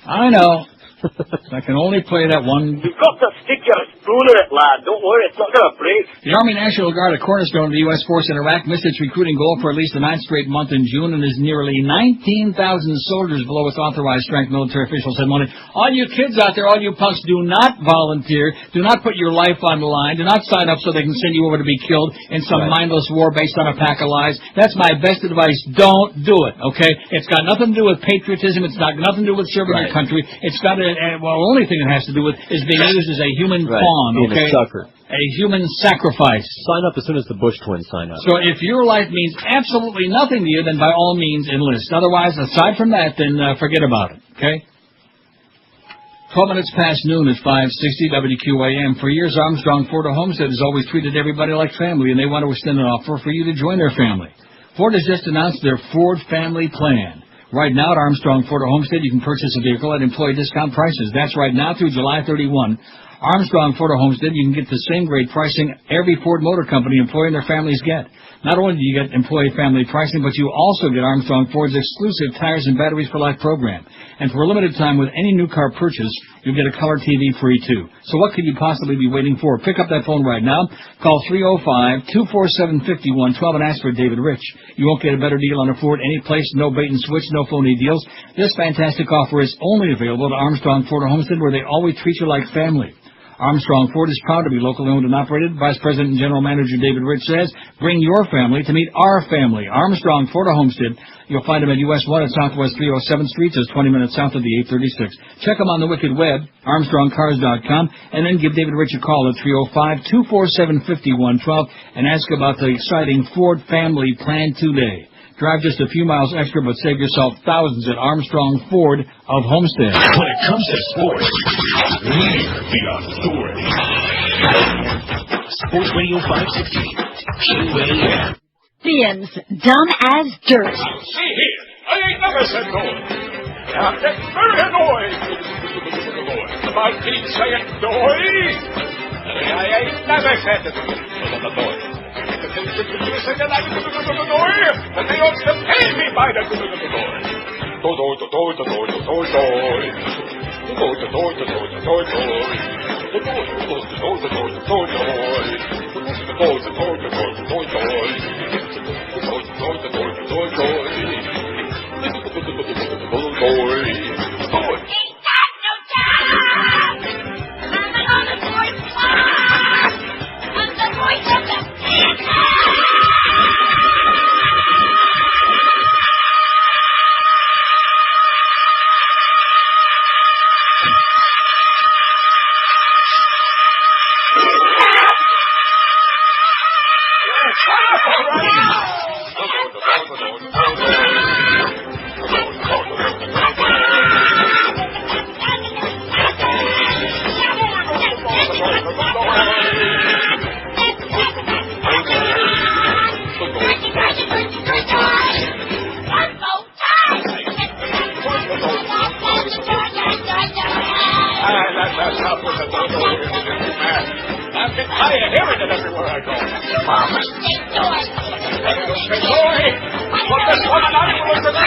I know. I can only play that one. You've got to stick your spoon in it, lad. Don't worry, it's not going to break. The Army National Guard, a cornerstone of the U.S. force in Iraq, missed its recruiting goal for at least the 9th straight month in June and is nearly 19,000 soldiers below its authorized strength, military officials said Monday. All you kids out there, all you punks, do not volunteer. Do not put your life on the line. Do not sign up so they can send you over to be killed in some mindless war based on a pack of lies. That's my best advice. Don't do it, okay? It's got nothing to do with patriotism. It's got nothing to do with serving your country. It's got well, the only thing it has to do with is being used as a human pawn, okay? A sucker. A human sacrifice. Sign up as soon as the Bush twins sign up. So if your life means absolutely nothing to you, then by all means enlist. Otherwise, aside from that, then forget about it, okay? 12 minutes past noon at 560 WQAM. For years, Armstrong Ford of Homestead has always treated everybody like family, and they want to extend an offer for you to join their family. Ford has just announced their Ford Family Plan. Right now at Armstrong Ford of Homestead, you can purchase a vehicle at employee discount prices. That's right now through July 31. Armstrong Ford of Homestead, you can get the same great pricing every Ford Motor Company employee and their families get. Not only do you get employee family pricing, but you also get Armstrong Ford's exclusive Tires and Batteries for Life program. And for a limited time with any new car purchase, you'll get a color TV free too. So what could you possibly be waiting for? Pick up that phone right now. Call 305-247-5112 and ask for David Rich. You won't get a better deal on a Ford any place, no bait and switch, no phony deals. This fantastic offer is only available to Armstrong Ford of Homestead, where they always treat you like family. Armstrong Ford is proud to be locally owned and operated. Vice President and General Manager David Rich says, bring your family to meet our family. Armstrong Ford of Homestead. You'll find them at US 1 at Southwest 307th Street, just 20 minutes south of the 836. Check them on the wicked web, ArmstrongCars.com, and then give David Rich a call at 305-247-5112 and ask about the exciting Ford Family Plan today. Drive just a few miles extra, but save yourself thousands at Armstrong Ford of Homestead. When it comes to sports, we're the authority. Sports Radio 560, QAM. Ian's dumb as dirt. See here, I ain't never said no. I'm getting very annoyed about me saying noy. I ain't never said noy. But they ought to pay me by the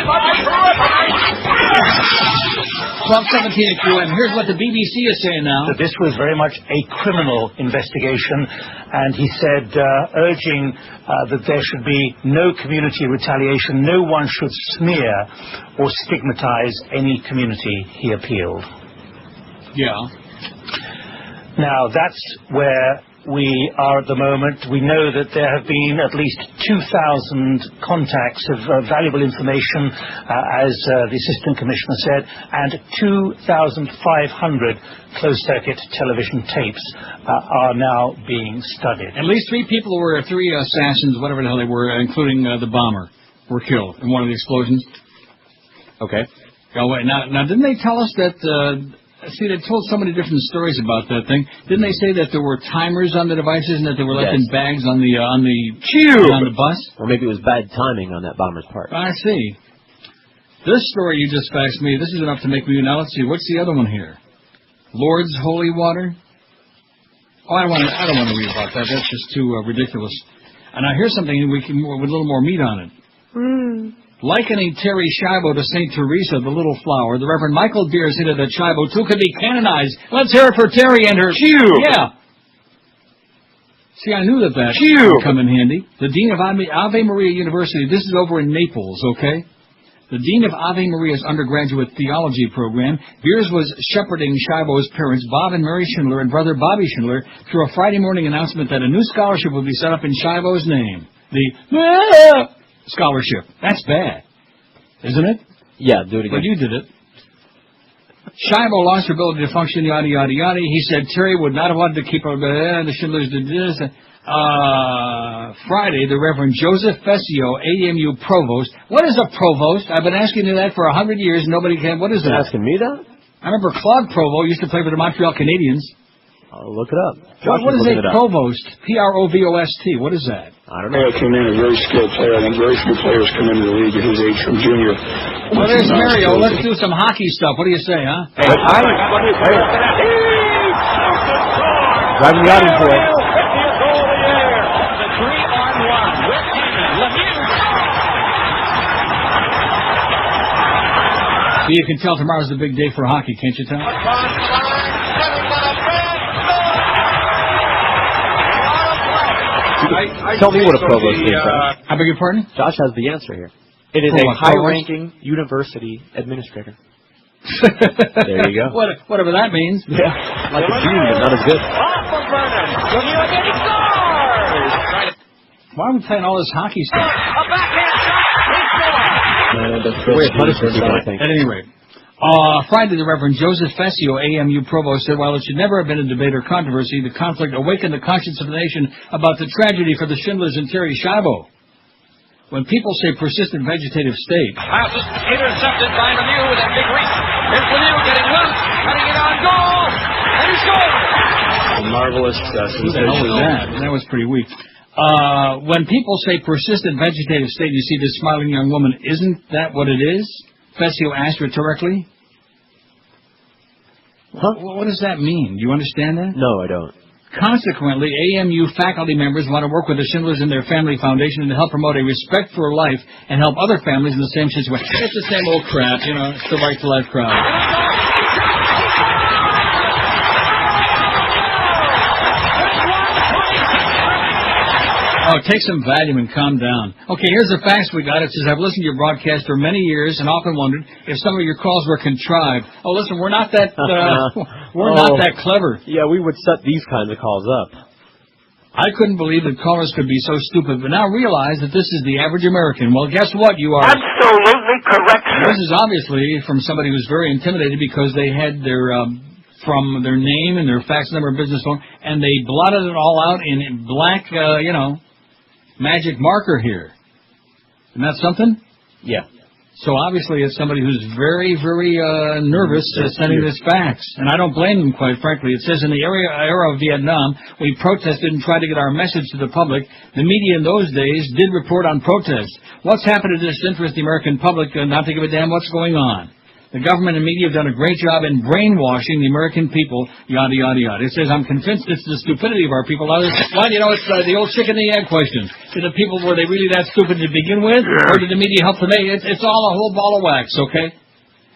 12:17 at QM. Here's what the BBC is saying now. That this was very much a criminal investigation, and he said, urging that there should be no community retaliation, no one should smear or stigmatize any community, he appealed. Yeah. Now, that's where we are at the moment. We know that there have been at least 2,000 contacts of valuable information, as the Assistant Commissioner said, and 2,500 closed-circuit television tapes are now being studied. At least three assassins, whatever the hell they were, including the bomber, were killed in one of the explosions. Okay. Now, didn't they tell us that... See, they told so many different stories about that thing. Didn't they say that there were timers on the devices and that they were left in bags on the bus? Or maybe it was bad timing on that bomber's part. I see. This story you just faxed me, this is enough to make me... Now, let's see. What's the other one here? Lord's Holy Water? Oh, I don't want to read about that. That's just too ridiculous. And now here's something with a little more meat on it. Likening Terry Schiavo to St. Teresa, the Little Flower, the Reverend Michael Beers hinted that Schiavo, too, could be canonized. Let's hear it for Terry and her... Yeah. See, I knew that would come in handy. The Dean of Ave Maria University, this is over in Naples, okay? The Dean of Ave Maria's undergraduate theology program, Beers was shepherding Schiavo's parents, Bob and Mary Schindler, and brother Bobby Schindler, through a Friday morning announcement that a new scholarship would be set up in Schiavo's name. The... scholarship. That's bad, isn't it? Yeah, do it again. But you did it. Schiavo lost her ability to function, yada, yada, yada. He said Terry would not have wanted to keep her, the Schindlers did this. Friday, the Reverend Joseph Fessio, AMU Provost. What is a provost? I've been asking you that for 100 years. Nobody can. What is that? You're asking me that? I remember Claude Provo used to play for the Montreal Canadiens. I'll look it up. What is a provost? Provost. What is that? I don't know. Came in a very skilled player. I think very few players come into the league at his age from junior. Well, there's Mario. Let's do some hockey stuff. What do you say, huh? Hey, driving the audience away. So you can tell tomorrow's the big day for hockey, can't you tell? Tell me what a provost is, Josh. I beg your pardon? Josh has the answer here. It is a high-ranking university administrator. There you go. Whatever that means. Yeah, like a dean, but not as good. Why are we playing all this hockey stuff? At any rate. Friday, the Reverend Joseph Fessio, AMU Provost, said while it should never have been a debate or controversy, the conflict awakened the conscience of the nation about the tragedy for the Schindlers and Terry Schiavo. When people say persistent vegetative state... Passes intercepted by Lemieux with that big reach. Here's Lemieux getting loose, cutting it on goal, and he scores! A marvelous Who the hell was that? That was pretty weak. When people say persistent vegetative state, you see this smiling young woman, isn't that what it is? Fessio asked rhetorically. Huh? What does that mean? Do you understand that? No, I don't. Consequently, AMU faculty members want to work with the Schindlers and their family foundation to help promote a respect for life and help other families in the same situation. It's the same old crap, you know, it's the right to life crowd. Oh, take some Valium and calm down. Okay, here's the facts we got. It says, I've listened to your broadcast for many years and often wondered if some of your calls were contrived. Oh, listen, we're not that, not that clever. Yeah, we would set these kinds of calls up. I couldn't believe that callers could be so stupid, but now realize that this is the average American. Well, guess what? You are absolutely correct, sir. This is obviously from somebody who's very intimidated because they had their, from their name and their fax number and business phone, and they blotted it all out in black, magic marker here. Isn't that something? Yeah. So obviously it's somebody who's very, very nervous sending this fax. And I don't blame them, quite frankly. It says in the era of Vietnam, we protested and tried to get our message to the public. The media in those days did report on protests. What's happened to disinterest the American public not to give a damn what's going on? The government and media have done a great job in brainwashing the American people, yada, yada, yada. It says, I'm convinced it's the stupidity of our people. Well, it's the old chicken and the egg question. Did the people, were they really that stupid to begin with? Or did the media help them? It's all a whole ball of wax, okay?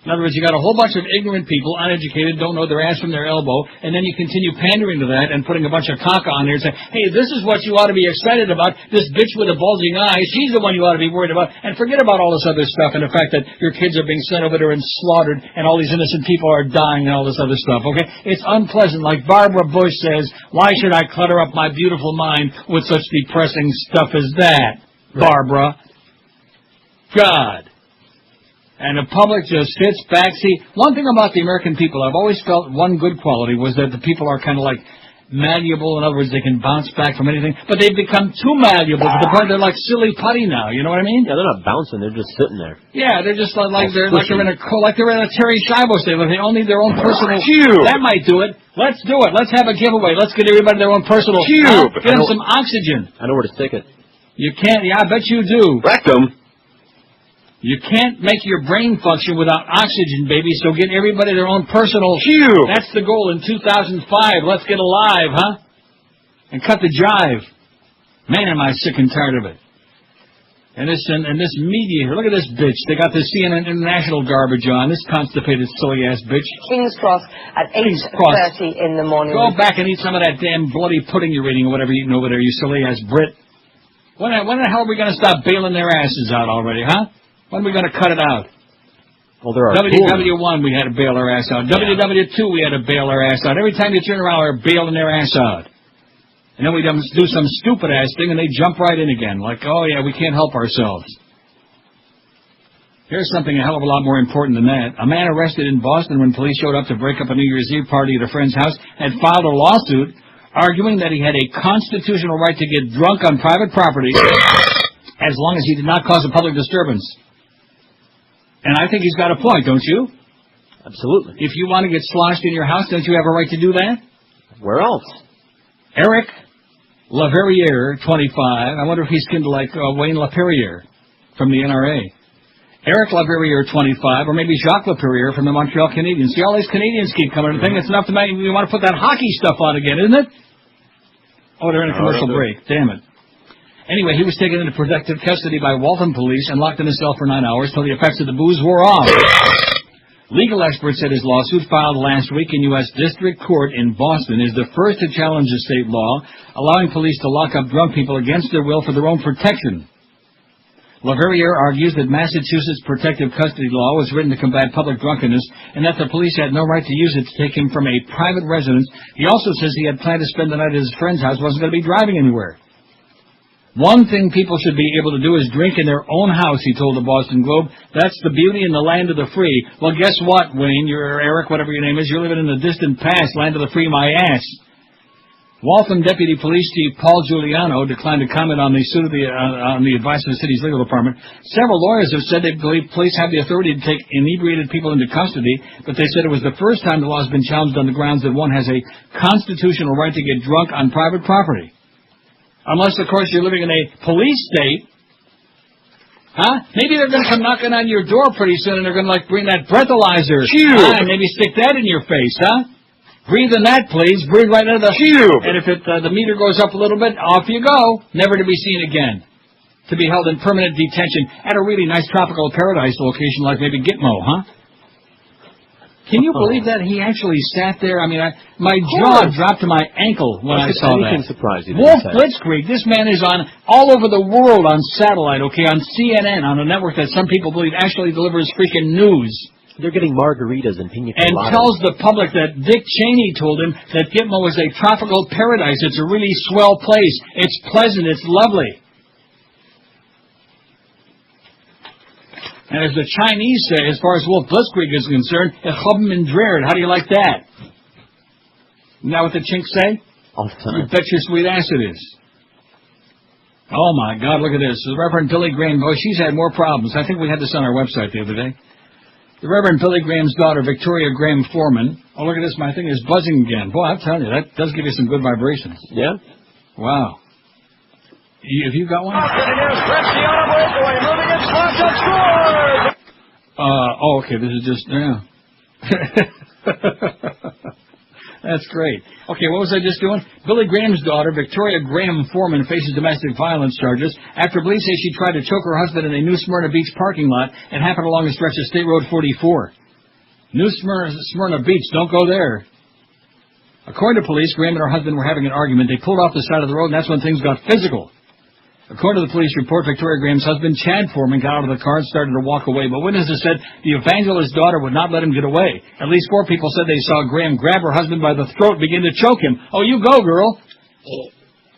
In other words, you got a whole bunch of ignorant people, uneducated, don't know their ass from their elbow, and then you continue pandering to that and putting a bunch of caca on there and saying, hey, this is what you ought to be excited about. This bitch with the bulging eyes, she's the one you ought to be worried about. And forget about all this other stuff and the fact that your kids are being sent over there and slaughtered and all these innocent people are dying and all this other stuff, okay? It's unpleasant. Like Barbara Bush says, why should I clutter up my beautiful mind with such depressing stuff as that, Barbara? God. And the public just sits back. See, one thing about the American people, I've always felt one good quality was that the people are kind of like malleable. In other words, they can bounce back from anything. But they've become too malleable to the point they're like silly putty now. You know what I mean? Yeah, they're not bouncing. They're just sitting there. Yeah, they're just like they're in a Terry Schiavo state. They all need their own personal. That might do it. Let's do it. Let's have a giveaway. Let's get everybody their own personal. Get them some oxygen. I know where to stick it. You can't. Yeah, I bet you do. Rectum. You can't make your brain function without oxygen, baby, so get everybody their own personal... That's the goal in 2005. Let's get alive, huh? And cut the jive. Man, am I sick and tired of it. And this media here, look at this bitch. They got the CNN International garbage on. This constipated, silly-ass bitch. King's Cross at 8:30 in the morning. Go back and eat some of that damn bloody pudding you're eating or whatever you're eating over there, you silly-ass Brit. When the hell are we going to stop bailing their asses out already, huh? When are we going to cut it out? Well, there are WW1, we had to bail our ass out. Yeah. WW2, we had to bail our ass out. Every time you turn around, we're bailing their ass out. And then we do some stupid-ass thing, and they jump right in again. Like, oh, yeah, we can't help ourselves. Here's something a hell of a lot more important than that. A man arrested in Boston when police showed up to break up a New Year's Eve party at a friend's house had filed a lawsuit arguing that he had a constitutional right to get drunk on private property as long as he did not cause a public disturbance. And I think he's got a point, don't you? Absolutely. If you want to get sloshed in your house, don't you have a right to do that? Where else? Eric Laverriere, 25. I wonder if he's kin to like Wayne LaPerriere from the NRA. Eric Laverriere, 25, or maybe Jacques Laperriere from the Montreal Canadiens. See, all these Canadians keep coming to the thing. It's enough to make you want to put that hockey stuff on again, isn't it? Oh, they're in a commercial break. Damn it. Anyway, he was taken into protective custody by Waltham police and locked in a cell for 9 hours till the effects of the booze wore off. Legal experts said his lawsuit filed last week in U.S. District Court in Boston is the first to challenge a state law allowing police to lock up drunk people against their will for their own protection. Laverriere argues that Massachusetts' protective custody law was written to combat public drunkenness and that the police had no right to use it to take him from a private residence. He also says he had planned to spend the night at his friend's house, wasn't going to be driving anywhere. One thing people should be able to do is drink in their own house, he told the Boston Globe. That's the beauty in the land of the free. Well, guess what, Wayne? You're Eric, whatever your name is. You're living in the distant past, land of the free, my ass. Waltham Deputy Police Chief Paul Giuliano declined to comment on the suit of on the advice of the city's legal department. Several lawyers have said they believe police have the authority to take inebriated people into custody, but they said it was the first time the law has been challenged on the grounds that one has a constitutional right to get drunk on private property. Unless, of course, you're living in a police state. Huh? Maybe they're going to come knocking on your door pretty soon and they're going to, like, bring that breathalyzer. And maybe stick that in your face, huh? Breathe in that, please. Breathe right into the... And if the meter goes up a little bit, off you go. Never to be seen again. To be held in permanent detention at a really nice tropical paradise location like maybe Gitmo, huh? Can you believe that he actually sat there? I mean, my jaw dropped to my ankle when I saw that. Surprised you Wolf Blitzkrieg, this man is on all over the world on satellite, okay, on CNN, on a network that some people believe actually delivers freaking news. They're getting margaritas and pina coladas. And tells the public that Dick Cheney told him that Gitmo is a tropical paradise. It's a really swell place. It's pleasant. It's lovely. And as the Chinese say, as far as Wolf Blitzkrieg is concerned, how do you like that? Isn't that what the chinks say? All the time. You bet your sweet ass it is. Oh, my God, look at this. The Reverend Billy Graham, boy, she's had more problems. I think we had this on our website the other day. The Reverend Billy Graham's daughter, Victoria Graham Foreman. Oh, look at this. My thing is buzzing again. Boy, I'm telling you, that does give you some good vibrations. Yeah? Wow. Have you got one? Okay, this is just, yeah. That's great. Okay, what was I just doing? Billy Graham's daughter, Victoria Graham Foreman, faces domestic violence charges after police say she tried to choke her husband in a New Smyrna Beach parking lot. It happened along a stretch of State Road 44. New Smyrna Beach, don't go there. According to police, Graham and her husband were having an argument. They pulled off the side of the road, and that's when things got physical. According to the police report, Victoria Graham's husband, Chad Foreman, got out of the car and started to walk away, but witnesses said the evangelist's daughter would not let him get away. At least 4 people said they saw Graham grab her husband by the throat and begin to choke him. Oh, you go, girl!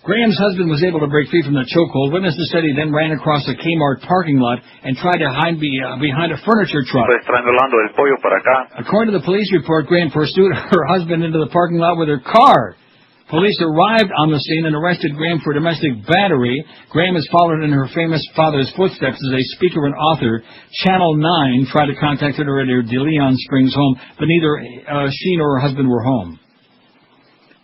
Graham's husband was able to break free from the chokehold. Witnesses said he then ran across a Kmart parking lot and tried to hide behind a furniture truck. According to the police report, Graham pursued her husband into the parking lot with her car. Police arrived on the scene and arrested Graham for domestic battery. Graham has followed in her famous father's footsteps as a speaker and author. Channel 9 tried to contact her at her De Leon Springs home, but neither she nor her husband were home.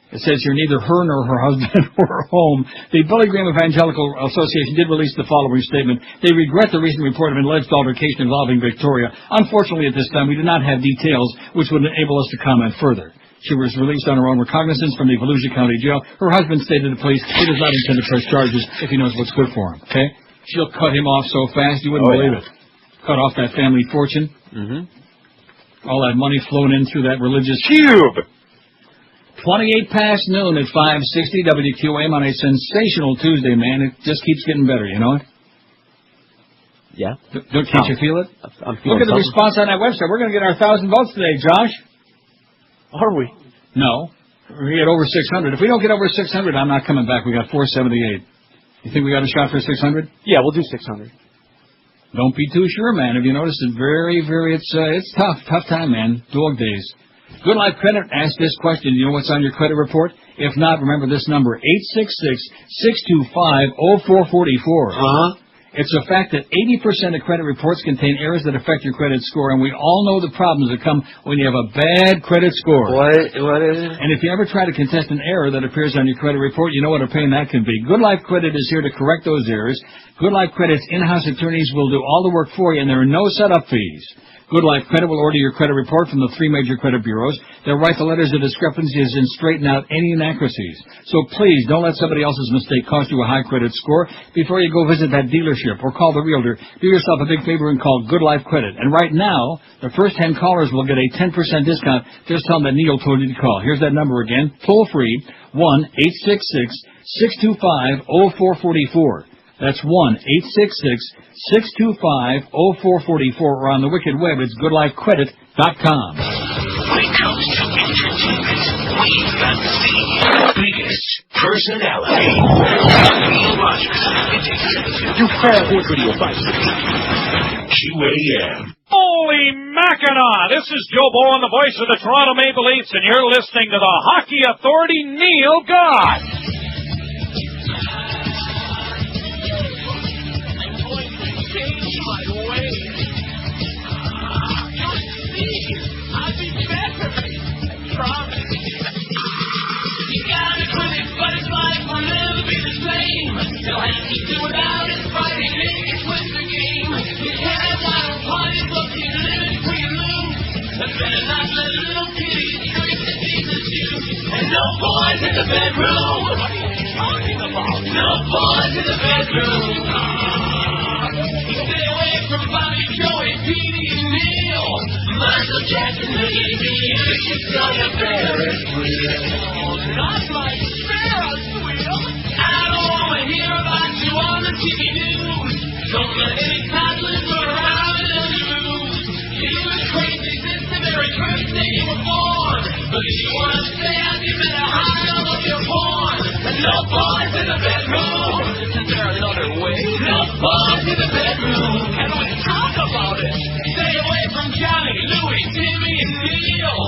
It says here neither her nor her husband were home. The Billy Graham Evangelical Association did release the following statement. They regret the recent report of an alleged altercation involving Victoria. Unfortunately, at this time, we do not have details which would enable us to comment further. She was released on her own recognizance from the Volusia County Jail. Her husband stated to police he does not intend to press charges if he knows what's good for him. Okay? She'll cut him off so fast you wouldn't believe it. Cut off that family fortune. Mm-hmm. All that money flowing in through that religious cube. 28 past noon at 560 WQAM on a sensational Tuesday, man. It just keeps getting better, you know it? Yeah. Can't you feel it? I'm feeling Look at the response on that website. We're going to get our 1,000 votes today, Josh. Are we? No. We get over 600. If we don't get over 600, I'm not coming back. We got 478. You think we got a shot for 600? Yeah, we'll do 600. Don't be too sure, man. Have you noticed it? It's tough time, man. Dog days. Good Life Credit asked this question. You know what's on your credit report? If not, remember this number, 866-625-0444. It's a fact that 80% of credit reports contain errors that affect your credit score, and we all know the problems that come when you have a bad credit score. What is it? And if you ever try to contest an error that appears on your credit report, you know what a pain that can be. Good Life Credit is here to correct those errors. Good Life Credit's in-house attorneys will do all the work for you, and there are no setup fees. Good Life Credit will order your credit report from the 3 major credit bureaus. They'll write the letters of discrepancies and straighten out any inaccuracies. So please, don't let somebody else's mistake cost you a high credit score. Before you go visit that dealership or call the realtor, do yourself a big favor and call Good Life Credit. And right now, the first 10 callers will get a 10% discount. Just tell them that Neil told you to call. Here's that number again, toll free, 1-866-625-0444. That's 1-866-625-0444, or on the wicked web, it's goodlifecredit.com. When it comes to entertainment, we've got the biggest personality. Neil Rogers. You call Sports Radio 560. QAM. Holy Mackinac! This is Joe Bowen, the voice of the Toronto Maple Leafs, and you're listening to the Hockey Authority, Neil God. You'll have to do without it, fighting it, with the game. You can't have wild parties, look, you live where you lose. And better not let a little kitty drink the Jesus juice. And no boys in the bedroom. What are you talking about? No boys in the bedroom. Stay away from Bobby, Joey, Petey, and Neil. Michael Jackson, Mickey D, you should sell your Ferris wheel. Not my Ferris wheel. I don't want to hear about you on the TV news. Don't let any toddlers go around in the news. You were crazy since the very first day you were born. But if you want to stay out, you better hide all of your porn. And no boys in the bedroom. Isn't there another way? No boys in the bedroom. And we talk about it. Stay away from Johnny, Louie, Timmy, and Neil.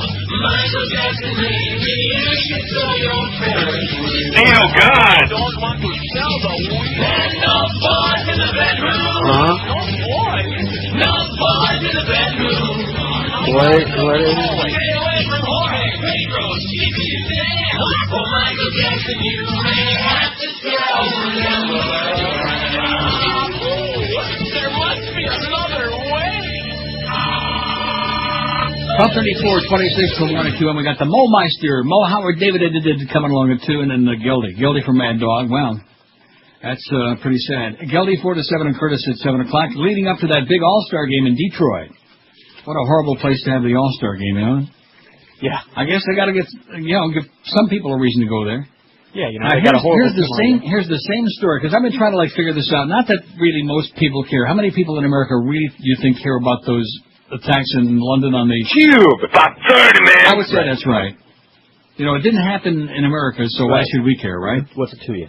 Michael Jackson, maybe you should sell your Ferris wheel. Neil God. Don't want to sell the wheel. And no boys in the bedroom. No boys. No boys in the bedroom. What is it? Stay away from Jorge, Pedro, Stevie, and Dan. For Michael Jackson, you may have to sell them. There must be another way. 12:34:26 from 1 QM. We got the Mo Meister, Mo Howard, David coming along at 2, and then Gildy from Mad Dog. Well, that's pretty sad. Gildy 4 to 7 and Curtis at 7 o'clock, leading up to that big All-Star game in Detroit. What a horrible place to have the All-Star game, you know? Yeah. I guess they got to give some people a reason to go there. Yeah, you know, here's the same story, because I've been trying to figure this out. Not that really most people care. How many people in America really do you think care about those attacks in London on the Cube? About 30, man. I would say that's right. You know, it didn't happen in America, so why should we care, right? What's it to you?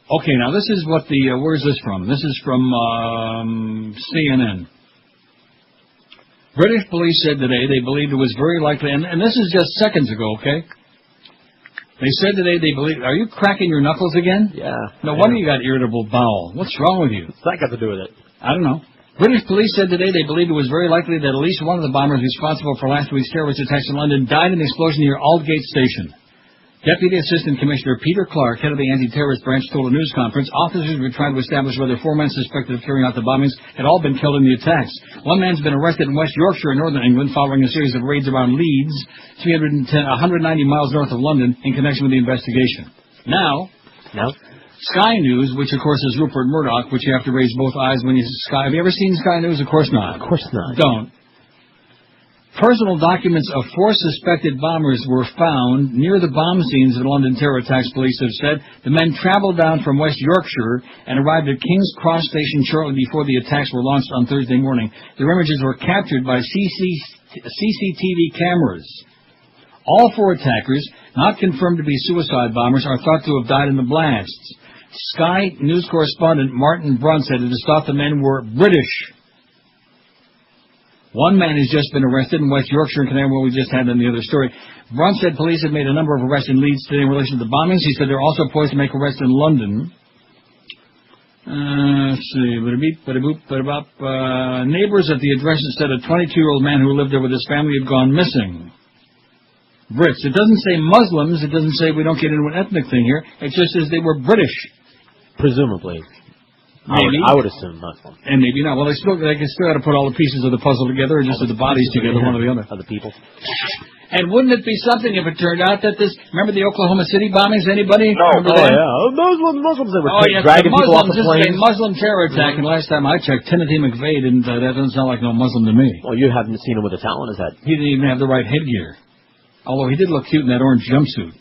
Okay, now this is what where's this from? This is from CNN. British police said today they believed it was very likely, and this is just seconds ago, okay? They said today they believe... Are you cracking your knuckles again? Yeah. No wonder you got irritable bowel. What's wrong with you? What's that got to do with it? I don't know. British police said today they believed it was very likely that at least one of the bombers responsible for last week's terrorist attacks in London died in the explosion near Aldgate Station. Deputy Assistant Commissioner Peter Clark, head of the anti-terrorist branch, told a news conference officers were trying to establish whether 4 men suspected of carrying out the bombings had all been killed in the attacks. One man's been arrested in West Yorkshire in northern England following a series of raids around Leeds, 190 miles north of London, in connection with the investigation. Now, Sky News, which of course is Rupert Murdoch, which you have to raise both eyes when you see Sky. Have you ever seen Sky News? Of course not. Of course not. Don't. Personal documents of 4 suspected bombers were found near the bomb scenes of the London terror attacks, police have said. The men traveled down from West Yorkshire and arrived at King's Cross Station shortly before the attacks were launched on Thursday morning. Their images were captured by CCTV cameras. All 4 attackers, not confirmed to be suicide bombers, are thought to have died in the blasts. Sky News correspondent Martin Brunt said it is thought the men were British. One man has just been arrested in West Yorkshire, in connection with what we just had in the other story. Brunt said police have made a number of arrests in Leeds today in relation to the bombings. He said they're also poised to make arrests in London. Let's see. Neighbors at the address said a 22-year-old man who lived there with his family had gone missing. Brits. It doesn't say Muslims. It doesn't say we don't get into an ethnic thing here. It just says they were British. Presumably. Maybe. I would assume Muslim. And maybe not. Well, they still got to put all the pieces of the puzzle together, or just the bodies together, one or the other. Other people. And wouldn't it be something if it turned out that remember the Oklahoma City bombings? Anybody? No. Muslims. They were dragging people off the planes. This is a Muslim terror attack, and last time I checked, Timothy McVeigh didn't. That doesn't sound like no Muslim to me. Well, you haven't seen him with a towel in his head. He didn't even have the right headgear. Although he did look cute in that orange jumpsuit.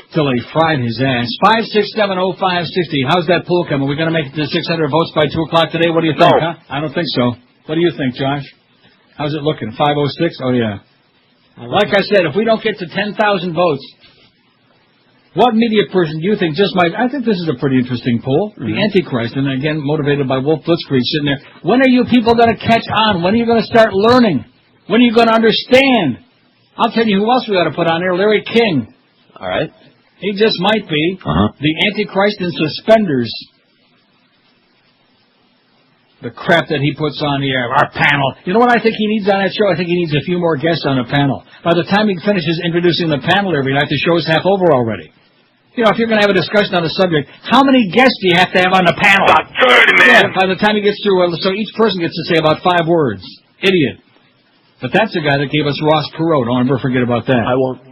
Till they fried his ass. 5670560. How's that poll coming? Are we going to make it to 600 votes by 2 o'clock today? What do you think, huh? I don't think so. What do you think, Josh? How's it looking? 506? Oh, yeah. Like I said, if we don't get to 10,000 votes, what media person do you think just might... I think this is a pretty interesting poll. Mm-hmm. The Antichrist, and again, motivated by Wolf Blitzkrieg sitting there. When are you people going to catch on? When are you going to start learning? When are you going to understand? I'll tell you who else we ought to put on there. Larry King. All right. He just might be the Antichrist in suspenders. The crap that he puts on the air. Our panel. You know what I think he needs on that show? I think he needs a few more guests on the panel. By the time he finishes introducing the panel every night, the show's half over already. You know, if you're going to have a discussion on a subject, how many guests do you have to have on the panel? About 30, man. Yeah, by the time he gets through, so each person gets to say about 5 words. Idiot. But that's the guy that gave us Ross Perot. Don't ever forget about that. I won't.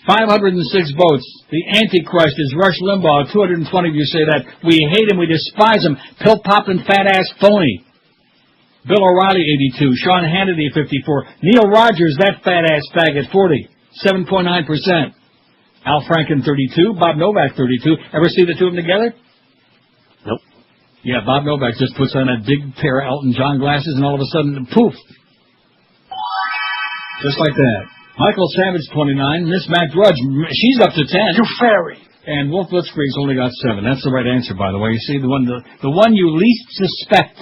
506 votes. The Antichrist is Rush Limbaugh. 220 of you say that. We hate him. We despise him. Pill-popping, fat-ass phony. Bill O'Reilly, 82. Sean Hannity, 54. Neil Rogers, that fat-ass faggot, 40. 7.9%. Al Franken, 32. Bob Novak, 32. Ever see the two of them together? Nope. Yeah, Bob Novak just puts on a big pair of Elton John glasses, and all of a sudden, poof. Just like that. Michael Savage, 29. Miss Matt Drudge, she's up to 10. You fairy. And Wolf Blitzkrieg's only got 7. That's the right answer, by the way. You see, the one you least suspect,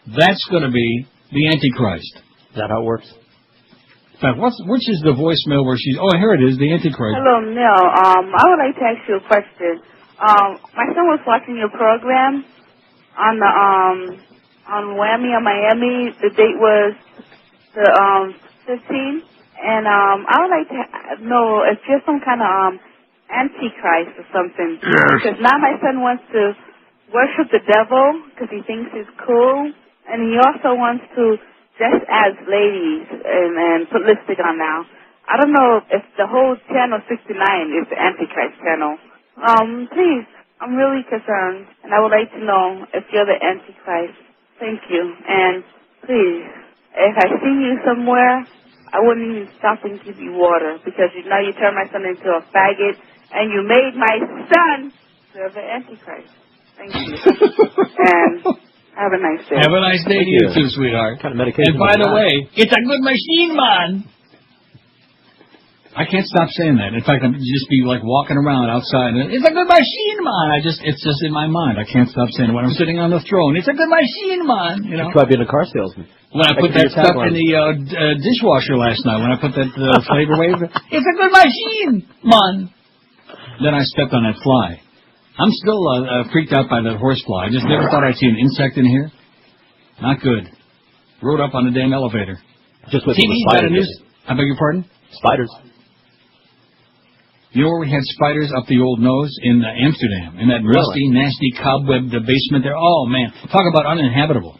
that's going to be the Antichrist. Is that how it works? In fact, which is the voicemail where she's... Oh, here it is, the Antichrist. Hello, Neil. I would like to ask you a question. My son was watching your program on Whammy on Miami. The date was the 15th. And I would like to know if you're some kind of Antichrist or something. Yes. Because now my son wants to worship the devil because he thinks he's cool. And he also wants to dress as ladies and put lipstick on now. I don't know if the whole channel 69 is the Antichrist channel. Please, I'm really concerned, and I would like to know if you're the Antichrist. Thank you. And please, if I see you somewhere, I wouldn't even stop and give you water, because now you turned my son into a faggot, and you made my son serve the Antichrist. Thank you. And have a nice day. Have a nice day to you too, sweetheart. Kind of medication. And by the way, it's a good machine, man. I can't stop saying that. In fact, I'm just be like walking around outside. And it's a good machine, man. It's just in my mind. I can't stop saying it when I'm sitting on the throne. It's a good machine, man. You know. Try being a car salesman. When I put that stuff in the dishwasher last night, when I put that flavor wave, it's a good machine, man. Then I stepped on that fly. I'm still freaked out by that horsefly. I just never thought I'd see an insect in here. Not good. Rode up on the damn elevator. Just with TV's got a news. I beg your pardon? Spiders. You know where we had spiders up the old nose? In Amsterdam. In that rusty, nasty, cobwebbed basement there. Oh, man. Talk about uninhabitable.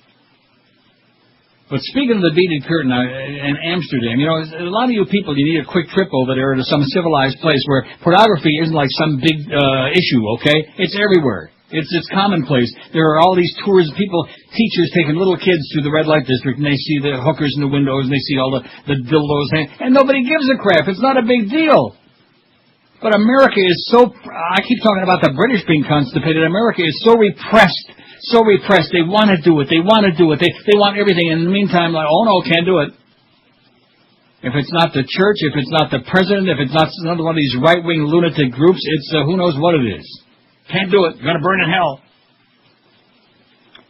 But speaking of the beaded curtain in Amsterdam, you know, a lot of you people, you need a quick trip over there to some civilized place where pornography isn't like some big issue, okay? It's everywhere. It's commonplace. There are all these tours of people, teachers taking little kids through the red light district, and they see the hookers in the windows, and they see all the dildos, and nobody gives a crap. It's not a big deal. But America is so, I keep talking about the British being constipated. America is so repressed. So repressed. They want to do it. They want to do it. They want everything. And in the meantime, like, oh no, can't do it. If it's not the church, if it's not the president, if it's not another one of these right-wing lunatic groups, it's who knows what it is. Can't do it. Gonna burn in hell.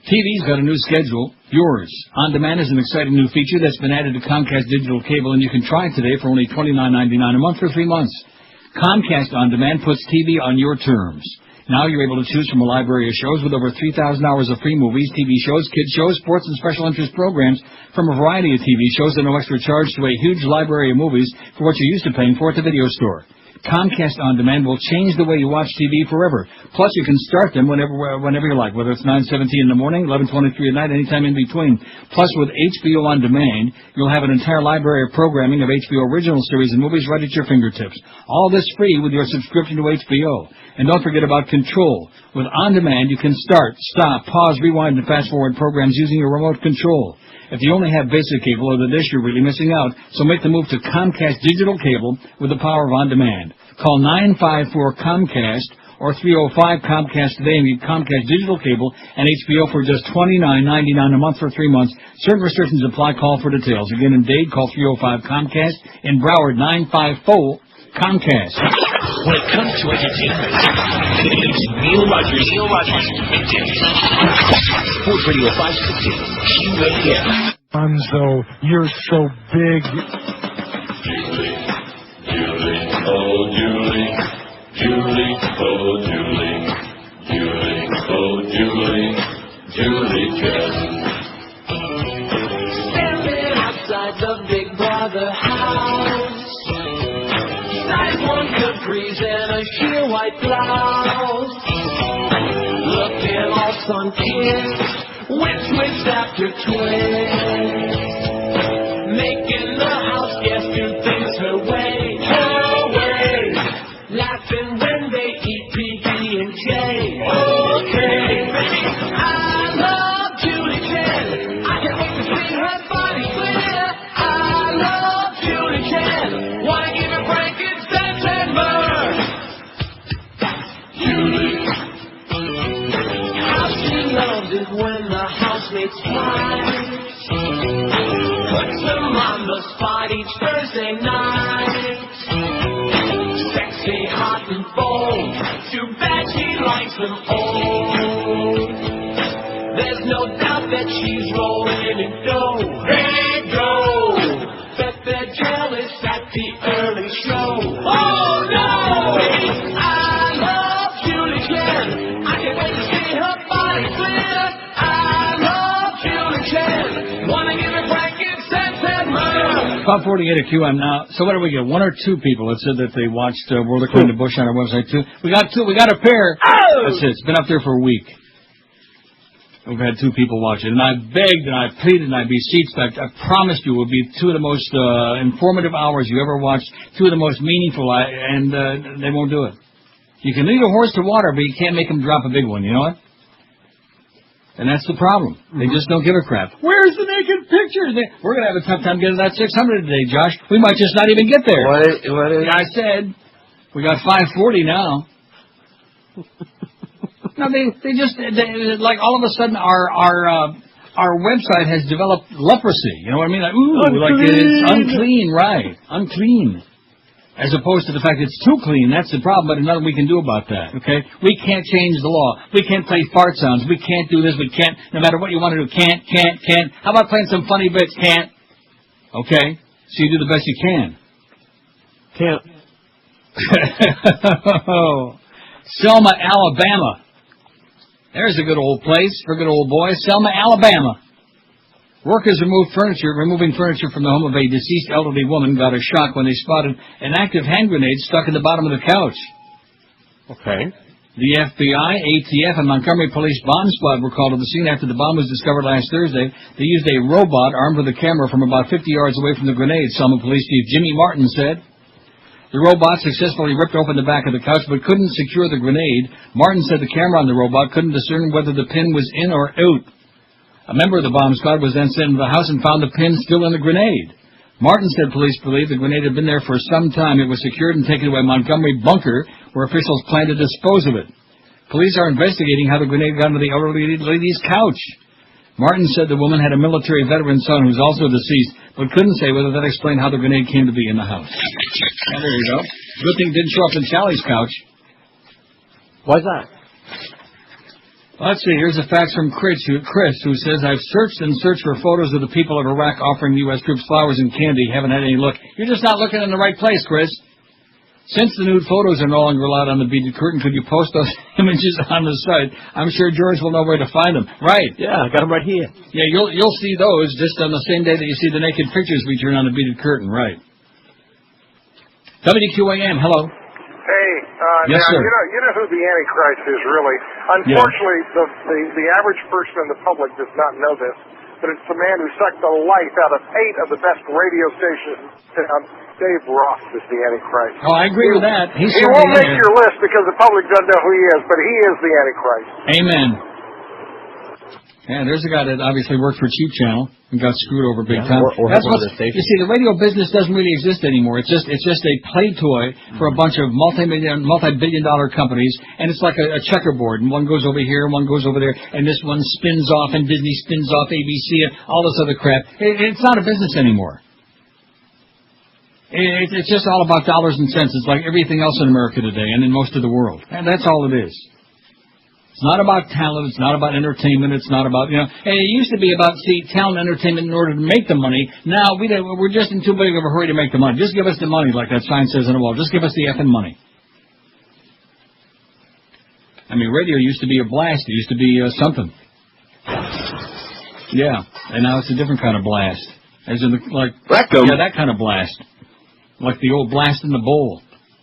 TV's got a new schedule. Yours. On Demand is an exciting new feature that's been added to Comcast Digital Cable, and you can try it today for only $29.99 a month for 3 months. Comcast On Demand puts TV on your terms. Now you're able to choose from a library of shows with over 3,000 hours of free movies, TV shows, kids shows, sports, and special interest programs from a variety of TV shows at no extra charge to a huge library of movies for what you're used to paying for at the video store. Comcast On Demand will change the way you watch TV forever. Plus, you can start them whenever you like, whether it's 9:17 in the morning, 11:23 at night, anytime in between. Plus, with HBO On Demand, you'll have an entire library of programming of HBO original series and movies right at your fingertips. All this free with your subscription to HBO. And don't forget about Control. With On Demand, you can start, stop, pause, rewind, and fast-forward programs using your remote control. If you only have basic cable or the dish, you're really missing out. So make the move to Comcast Digital Cable with the power of On Demand. Call 954-COMCAST or 305-COMCAST today and get Comcast Digital Cable and HBO for just $29.99 a month for 3 months. Certain restrictions apply. Call for details. Again, in Dade, call 305-COMCAST. In Broward, 954-COMCAST. When it comes to entertainment, it's Neil Rogers. Sports Radio 560, QAM. Bonzo, you're so big. Julie, oh Julie, Julie, oh Julie, Julie, oh Julie, Julie Jen. Standing outside the Big Brother house, size one capris and a sheer white blouse, looking all sun-kissed, with twist after twist, making the house guest do things her way, laughing when they eat PB&J. Okay, I love Julie Chen. I can't wait to see her body glitter. I love Julie Chen. Wanna give her frankincense and myrrh. Julie. How she loves it when the housemates fight. Puts them on the spot each Thursday night. Sexy, hot and bold. Too bad she likes them old. There's no doubt that she's rolling in dough. Hey, go! Bet they're jealous at the early show. Oh no! I love Julie Chen. I can't wait to see her body glitter. I love Julie Chen. Wanna give her frankincense and myrrh. Top 48 at QM now. So what do we get? 1 or 2 people that said that they watched World According to Bush on our website too. We got 2. We got a pair. Oh! That's it. It's been up there for a week. We've had 2 people watch it, and I begged and I pleaded and I beseeched. I promised you it would be 2 of the most informative hours you ever watched, 2 of the most meaningful, and they won't do it. You can lead a horse to water, but you can't make him drop a big one, you know what? And that's the problem. They just don't give a crap. Where's the naked picture? We're going to have a tough time getting that 600 today, Josh. We might just not even get there. What is? Yeah, I said, we got 540 now. No, they like all of a sudden our website has developed leprosy. You know what I mean? Like, ooh, like it's unclean, right? Unclean. As opposed to the fact it's too clean. That's the problem, but there's nothing we can do about that, okay? We can't change the law. We can't play fart sounds. We can't do this. We can't, no matter what you want to do, can't. How about playing some funny bits? Can't. Okay? So you do the best you can. Can't. Selma, Alabama. There's a good old place for good old boys. Selma, Alabama. Workers removing furniture from the home of a deceased elderly woman got a shock when they spotted an active hand grenade stuck in the bottom of the couch. Okay. The FBI, ATF, and Montgomery Police Bomb Squad were called to the scene after the bomb was discovered last Thursday. They used a robot armed with a camera from about 50 yards away from the grenade, Selma Police Chief Jimmy Martin said. The robot successfully ripped open the back of the couch but couldn't secure the grenade. Martin said the camera on the robot couldn't discern whether the pin was in or out. A member of the bomb squad was then sent into the house and found the pin still in the grenade. Martin said police believe the grenade had been there for some time. It was secured and taken to a Montgomery bunker where officials plan to dispose of it. Police are investigating how the grenade got into the elderly lady's couch. Martin said the woman had a military veteran son who's also deceased, but couldn't say whether that explained how the grenade came to be in the house. Well, there you go. Good thing it didn't show up in Sally's couch. Why's that? Let's see, here's a fax from Chris, who says, I've searched and searched for photos of the people of Iraq offering the U.S. troops flowers and candy. Haven't had any luck. You're just not looking in the right place, Chris. Since the nude photos are no longer allowed on the beaded curtain, could you post those images on the site? I'm sure George will know where to find them. Right. Yeah, I got them right here. Yeah, you'll see those just on the same day that you see the naked pictures we turn on the beaded curtain. Right. WQAM, hello. Hey, yes, now, sir. you know who the Antichrist is, really. Unfortunately, the average person in the public does not know this, but it's the man who sucked the life out of 8 of the best radio stations. Dave Ross is the Antichrist. Oh, I agree with that. He won't make your list because the public doesn't know who he is, but he is the Antichrist. Amen. Yeah, there's a guy that obviously worked for Cheap Channel and got screwed over big time. That's what you see. The radio business doesn't really exist anymore. It's just a play toy for a bunch of multi-billion-dollar companies, and it's like a checkerboard. And one goes over here, and one goes over there, and this one spins off, and Disney spins off ABC, and all this other crap. It's not a business anymore. It's just all about dollars and cents. It's like everything else in America today, and in most of the world. And that's all it is. It's not about talent. It's not about entertainment. It's not about, and it used to be about, talent and entertainment in order to make the money. Now, we're just in too big of a hurry to make the money. Just give us the money, like that sign says on the wall. Just give us the effing money. I mean, radio used to be a blast. It used to be something. Yeah, and now it's a different kind of blast. As in, that kind of blast. Like the old blast in the bowl.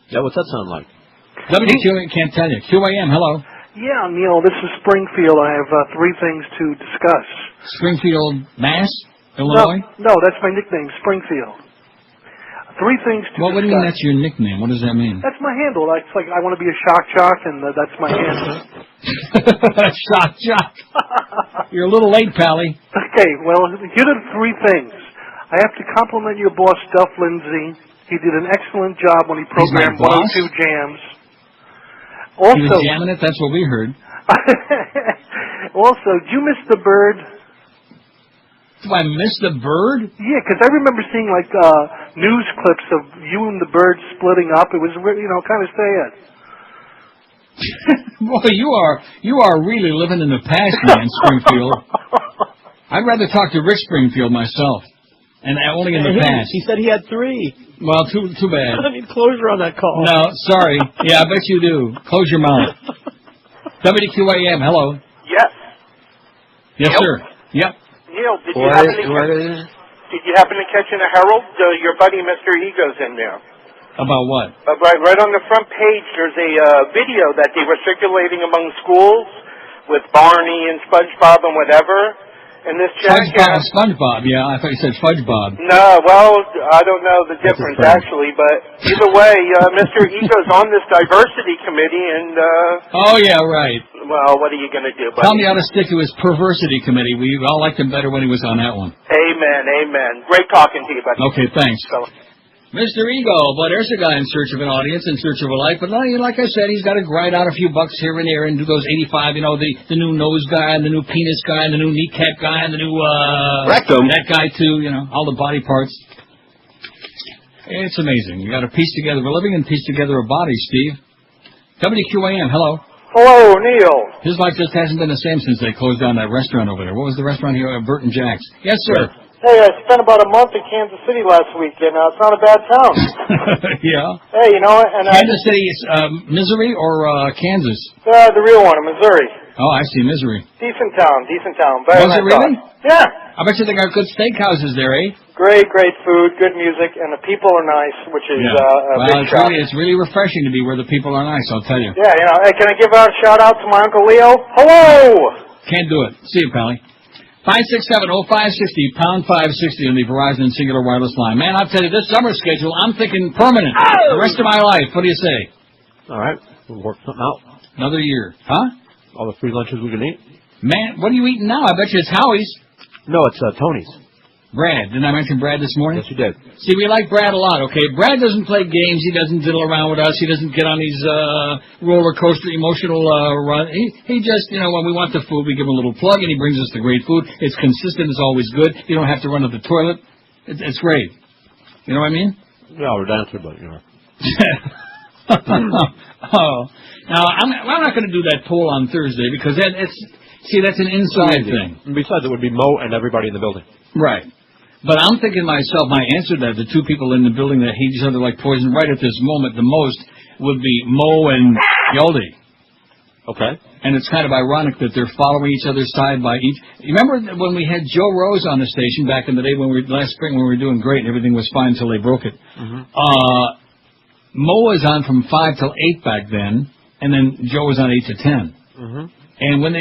Yeah, what's that sound like? WQAM, can't tell you. QAM, hello. Yeah, Neil, this is Springfield. I have 3 things to discuss. Springfield, Mass? Illinois? No, that's my nickname, Springfield. 3 things to discuss. What do you mean that's your nickname? What does that mean? That's my handle. It's like I want to be a shock jock, and that's my handle. Shock jock. You're a little late, Pally. Okay, well, here are the 3 things. I have to compliment your boss, Duff Lindsay. He did an excellent job when he programmed 102 Jams. Also, he was jamming it? That's what we heard. Also, did you miss the bird? Do I miss the bird? Yeah, because I remember seeing, news clips of you and the bird splitting up. It was, kind of sad. Boy, you are really living in the past, man, Springfield. I'd rather talk to Rick Springfield myself. And only in the past. He said he had 3. Well, too bad. I need closure on that call. No, sorry. Yeah, I bet you do. Close your mouth. WQAM, hello. Yes. Yes, sir. Yep. Neil, did you happen to catch in the Herald? Your buddy, Mr. Ego's in there. About what? Right on the front page, there's a video that they were circulating among schools with Barney and SpongeBob and whatever in this check. SpongeBob, yeah. I thought you said FudgeBob. No, well, I don't know the difference actually, but either way, Mr. Ego's on this diversity committee, and oh yeah, right. Well, what are you going to do, buddy? Tell me how to stick to his perversity committee. We all liked him better when he was on that one. Amen, amen. Great talking to you, buddy. Okay, thanks. Mr. Ego, but there's a guy in search of an audience, in search of a life. But like I said, he's got to grind out a few bucks here and there and do those 85, the new nose guy and the new penis guy and the new kneecap guy and the new, rectum. That guy too, all the body parts. It's amazing. You got to piece together a living and piece together a body, Steve. WQAM, hello. Hello, Neil. His life just hasn't been the same since they closed down that restaurant over there. What was the restaurant here? Burt and Jack's. Yes, sir. Hey, I spent about a month in Kansas City last week, and it's not a bad town. Yeah. Hey, you know, and Kansas City, Missouri or Kansas? The real one, Missouri. Oh, I see, Missouri. Decent town. Was it really? Yeah. I bet you they got good steakhouses there, eh? Great food, good music, and the people are nice, which is a big shout. It's really refreshing to be where the people are nice, I'll tell you. Yeah, hey, can I give out a shout-out to my Uncle Leo? Hello! Can't do it. See you, Pally. 567-0560, pound 560 on the Verizon and Singular Wireless line. Man, I'll tell you, this summer schedule, I'm thinking permanent. The rest of my life. What do you say? All right. We'll work something out. Another year. Huh? All the free lunches we can eat. Man, what are you eating now? I bet you it's Howie's. No, it's Tony's. Brad. Didn't I mention Brad this morning? Yes, you did. See, we like Brad a lot, okay? Brad doesn't play games. He doesn't diddle around with us. He doesn't get on these roller coaster emotional run. He just, when we want the food, we give him a little plug, and he brings us the great food. It's consistent. It's always good. You don't have to run to the toilet. It's great. You know what I mean? Yeah, we're dancer, but, Oh. Now, I'm not going to do that poll on Thursday because that's an inside thing. And besides, it would be Mo and everybody in the building. Right. But I'm thinking to myself, my answer to that, the two people in the building that hate each other like poison right at this moment the most would be Mo and Yaldi. Okay. And it's kind of ironic that they're following each other's side by each. You remember when we had Joe Rose on the station back in the day last spring when we were doing great and everything was fine until they broke it? Mm-hmm. Mo was on from 5 till 8 back then, and then Joe was on 8 to 10. Mm-hmm. And when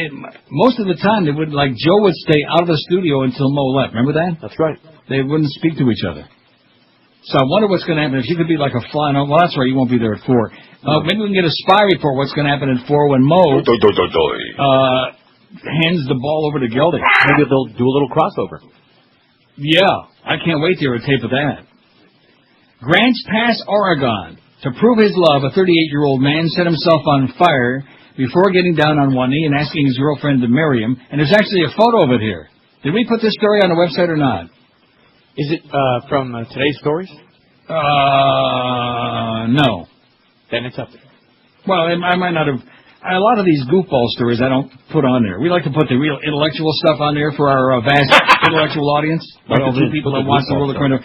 most of the time, Joe would stay out of the studio until Mo left. Remember that? That's right. They wouldn't speak to each other. So I wonder what's going to happen. If you could be like a fly, well, that's right, you won't be there at 4. Maybe we can get a spy report what's going to happen at 4 when Mo hands the ball over to Geldy. Maybe they'll do a little crossover. Yeah, I can't wait to hear a tape of that. Grants Pass, Oregon. To prove his love, a 38-year-old man set himself on fire before getting down on one knee and asking his girlfriend to marry him. And there's actually a photo of it here. Did we put this story on the website or not? Is it from today's stories? No. Then it's up there. Well, I might not have. A lot of these goofball stories I don't put on there. We like to put the real intellectual stuff on there for our vast intellectual audience. Like the two people that watch the world of current.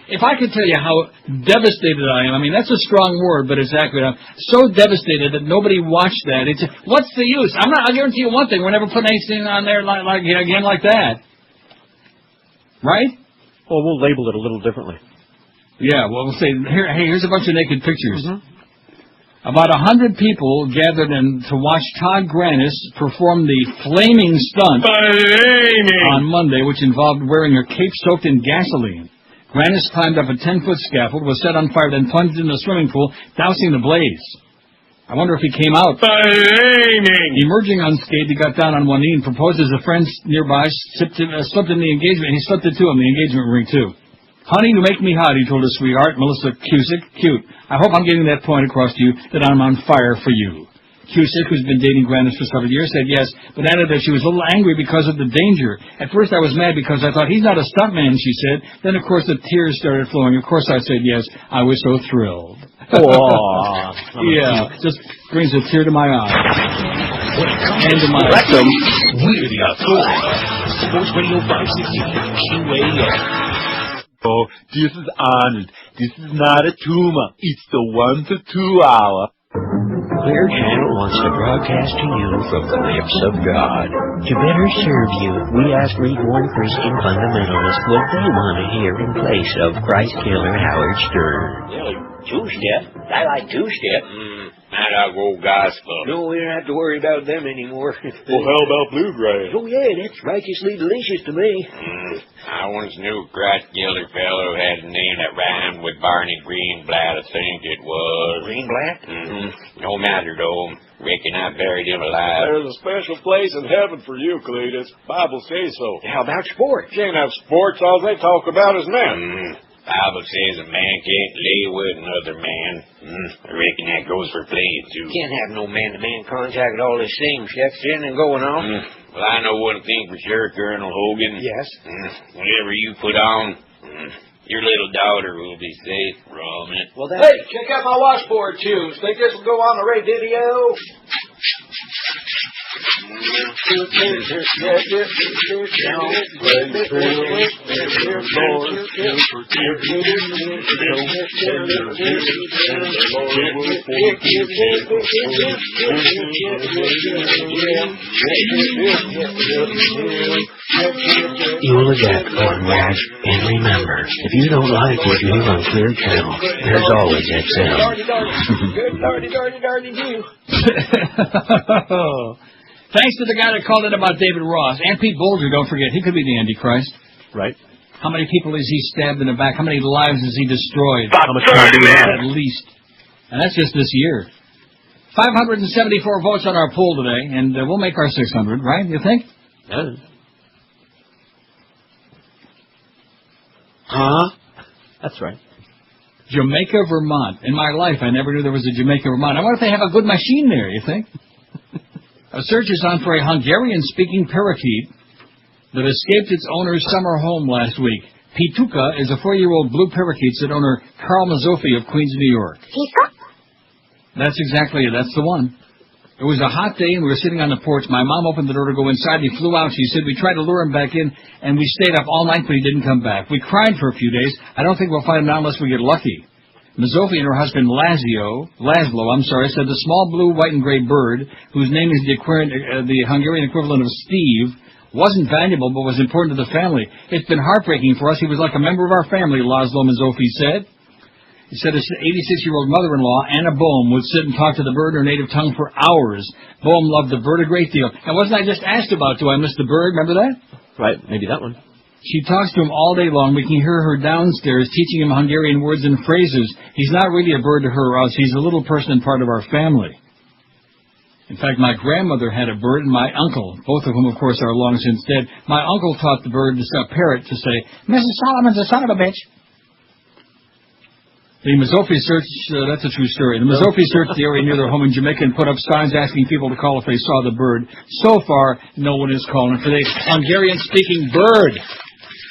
If I could tell you how devastated I am, that's a strong word, but it's accurate. I'm so devastated that nobody watched that. What's the use? I'll guarantee you one thing: we're never putting anything on there like again like that, right? Well, we'll label it a little differently. Yeah, well, we'll say here's a bunch of naked pictures. Mm-hmm. About 100 people gathered to watch Todd Grannis perform the flaming stunt on Monday, which involved wearing a cape soaked in gasoline. Grannis climbed up a 10-foot scaffold, was set on fire, then plunged in the swimming pool, dousing the blaze. I wonder if he came out. Emerging unscathed, he got down on one knee and proposed as a friend nearby slipped in the engagement. He slipped it to him, the engagement ring, too. Honey, you make me hot, he told his sweetheart, Melissa Cusick. Cute. I hope I'm getting that point across to you that I'm on fire for you. Cusick, who's been dating Grannis for several years, said yes, but added that she was a little angry because of the danger. At first I was mad because I thought, he's not a stuntman, she said. Then, of course, the tears started flowing. Of course I said yes. I was so thrilled. Yeah, just brings a tear to my eye. And to my rectum. We're the authority. Sports Radio 560 QAM. Oh, this is honest. This is not a tumor. It's the 1 to 2 hour. Clear Channel wants to broadcast to you from the lips of God. To better serve you, we asked Reformed Christian fundamentalists what they want to hear in place of Christ killer Howard Stern. Two-step? I like two-step. I Night Out Gold Gospel. No, we don't have to worry about them anymore. Well, how about bluegrass? Oh, yeah, that's righteously delicious to me. I once knew a Christ-killer fellow who had a name that rhymed with Barney Greenblatt, I think it was. Greenblatt? No matter, though. Reckon I buried him alive. There's a special place in heaven for you, Cletus. Bible says so. How about sports? Can't have sports. All they talk about is men. Bible says a man can't lay with another man. I reckon that goes for playing, too. Can't have no man-to-man contact with all this same-sex in and going on. Well, I know one thing for sure, Colonel Hogan. Yes? Whatever you put on, your little daughter will be safe from it. Well, Hey, check out my washboard shoes. Think this will go on the radio? You'll adapt, Conrad. And remember, if you don't like what you on Clear Channel, there's always XL. Thanks to the guy that called in about David Ross. And Pete Bolger, don't forget, he could be the Antichrist. Right. How many people has he stabbed in the back? How many lives has he destroyed? About 30, man. At least. And that's just this year. 574 votes on our poll today, and we'll make our 600, right? You think? Yeah. Huh? That's right. Jamaica, Vermont. In my life, I never knew there was a Jamaica, Vermont. I wonder if they have a good machine there, you think? A search is on for a Hungarian-speaking parakeet that escaped its owner's summer home last week. Pituka is a 4-year-old blue parakeet that owner Karl Rove of Queens, New York. That's exactly it. That's the one. It was a hot day, and we were sitting on the porch. My mom opened the door to go inside. He flew out. She said, we tried to lure him back in, and we stayed up all night, but he didn't come back. We cried for a few days. I don't think we'll find him now unless we get lucky. Mazofi and her husband Laszlo, said the small blue, white, and gray bird, whose name is the Hungarian equivalent of Steve, wasn't valuable but was important to the family. It's been heartbreaking for us. He was like a member of our family, Laszlo Mazofi said. He said his 86-year-old mother-in-law, Anna Bohm, would sit and talk to the bird in her native tongue for hours. Bohm loved the bird a great deal. And wasn't I just asked about, do I miss the bird? Remember that? Right, maybe that one. She talks to him all day long. We can hear her downstairs teaching him Hungarian words and phrases. He's not really a bird to her or us. He's a little person and part of our family. In fact, my grandmother had a bird and my uncle, both of whom, of course, are long since dead. My uncle taught the bird, a parrot, to say, Mrs. Solomon's a son of a bitch. The Mazofi search, that's a true story. The Mazofi searched the area near their home in Jamaica and put up signs asking people to call if they saw the bird. So far, no one is calling for the Hungarian-speaking bird.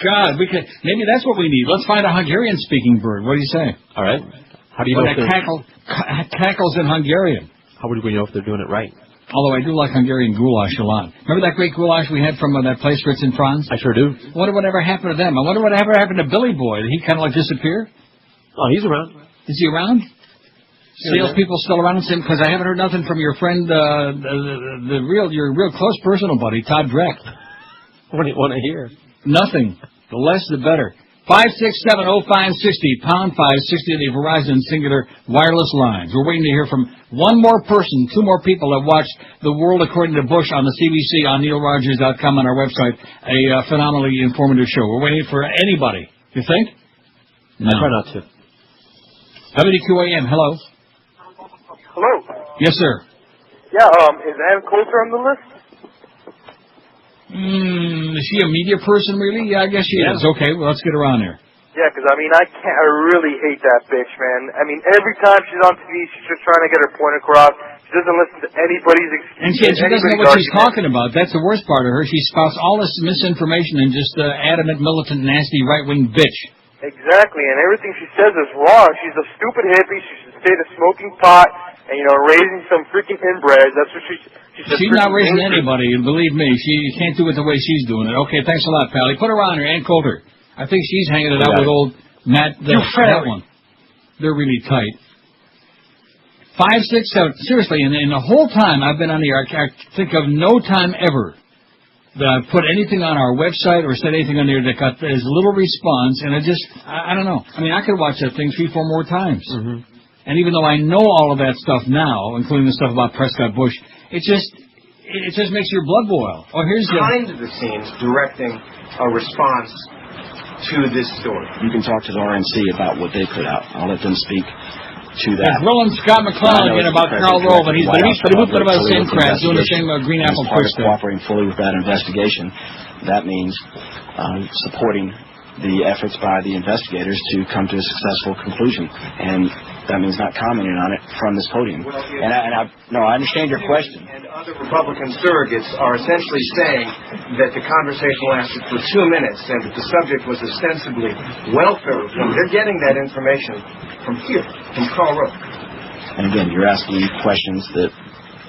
God, maybe that's what we need. Let's find a Hungarian-speaking bird. What do you say? All right. How do you know if cackles in Hungarian? How would we know if they're doing it right? Although I do like Hungarian goulash a lot. Remember that great goulash we had from that place, Fritz and Franz? I sure do. I wonder whatever happened to them. I wonder whatever happened to Billy Boy. Did he kind of like disappear? Oh, he's around. Is he around? Salespeople still around? Because I haven't heard nothing from your friend, your real close personal buddy, Todd Dreck. What do you want to hear? Nothing. The less, the better. 5670560, pound 560 of the Verizon singular wireless lines. We're waiting to hear from one more person, two more people that watched The World According to Bush on the CBC on NeilRogers.com on our website. A phenomenally informative show. We're waiting for anybody. You think? No. I try not to. WQAM, hello. Hello. Yes, sir. Yeah, is Ann Coulter on the list? Is she a media person, really? Yeah, I guess she is. Okay, well, let's get her on there. Yeah, because, I really hate that bitch, man. Every time she's on TV, she's just trying to get her point across. She doesn't listen to anybody's excuses. And she doesn't know what she's talking about. That's the worst part of her. She spouts all this misinformation and just adamant, militant, nasty, right-wing bitch. Exactly, and everything she says is wrong. She's a stupid hippie. She should stay to smoking pot and, raising some freaking inbreds. That's what she's not raising anybody, and believe me, she can't do it the way she's doing it. Okay, thanks a lot, Pally. Put her on her, Ann Coulter. I think she's hanging it out with old Matt, that one. They're really tight. 5, 6, 7. Seriously, and the whole time I've been on the air, I think of no time ever that I've put anything on our website or said anything on there that got as little response, and I don't know. I could watch that thing 3, 4 more times. Mm-hmm. And even though I know all of that stuff now, including the stuff about Prescott Bush, it just makes your blood boil. Oh, here's behind the scenes directing a response to this story. You can talk to the RNC about what they put out. I'll let them speak to that. They're grilling Scott McClellan again about Karl Rove, and he's about the same crap, doing the same Green Apple Kush thing. Cooperating fully with that investigation. That means supporting the efforts by the investigators to come to a successful conclusion, and that means not commenting on it from this podium. I understand your question. And other Republican surrogates are essentially saying that the conversation lasted for 2 minutes and that the subject was ostensibly welfare reform. They're getting that information from here, from Karl Rove. And again, you're asking questions that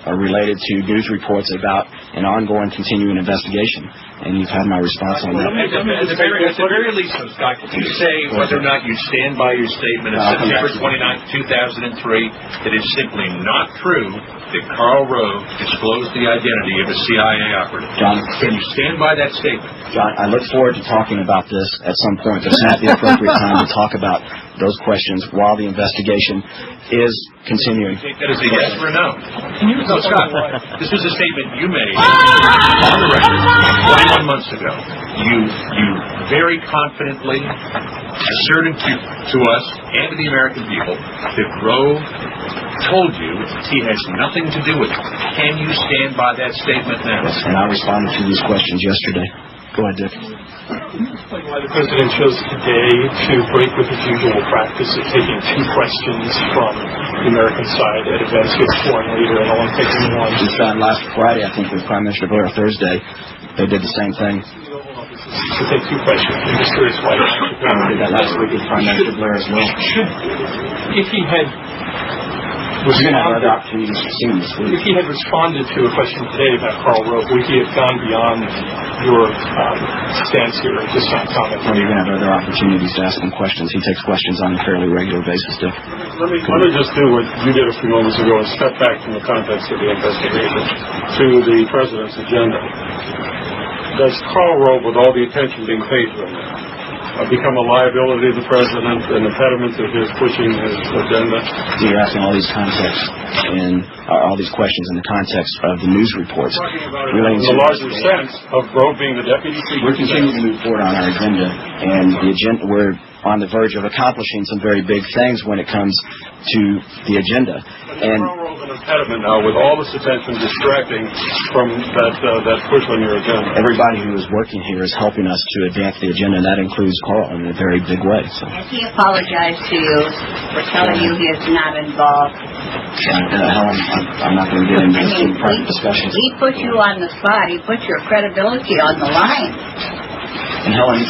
are related to news reports about an ongoing, continuing investigation, and you've had my response on that. At the very least, Scott, could you say whether or not you stand by your statement of September 29, 2003, that it's simply not true that Karl Rove disclosed the identity of a CIA operative? John, can you stand by that statement? John, I look forward to talking about this at some point, but it's not the appropriate time to talk about those questions while the investigation is continuing. You take that as a yes or a no? No, Scott, this was a statement you made on the record 21 months ago. You very confidently asserted to us and to the American people that Rove told you he has nothing to do with it. Can you stand by that statement now? Yes, and I responded to these questions yesterday. Go ahead, Dick. Explain why the President chose today to break with his usual practice of taking 2 questions from the American side at events with a foreign leader and only picking one. We found last Friday, I think, with Prime Minister Blair, Thursday, they did the same thing. To take 2 questions. I'm just curious why. We did that last week with Prime Minister Blair as well. If he had We're going to have other opportunities to see this week. If he had responded to a question today about Karl Rove, would he have gone beyond your stance here and just not comment? Well, you're going to have other opportunities to ask him questions. He takes questions on a fairly regular basis, Dick. Let me just do what you did a few moments ago and step back from the context of the investigation to the President's agenda. Does Karl Rove, with all the attention being paid to him, become a liability of the President, an impediment to his pushing his agenda? You're asking all these contexts and all these questions in the context of the news reports. In the larger sense of Rove being the Deputy Secretary. We're continuing to move forward on our agenda, and we're on the verge of accomplishing some very big things when it comes to the agenda. And impediment now with all this attention distracting from that push on your agenda. Everybody who is working here is helping us to advance the agenda, and that includes Karl in a very big way. So. Has he apologized to you for telling you he is not involved? Helen, I'm not going to get into this private discussions. He put you on the spot. He put your credibility on the line. And Helen,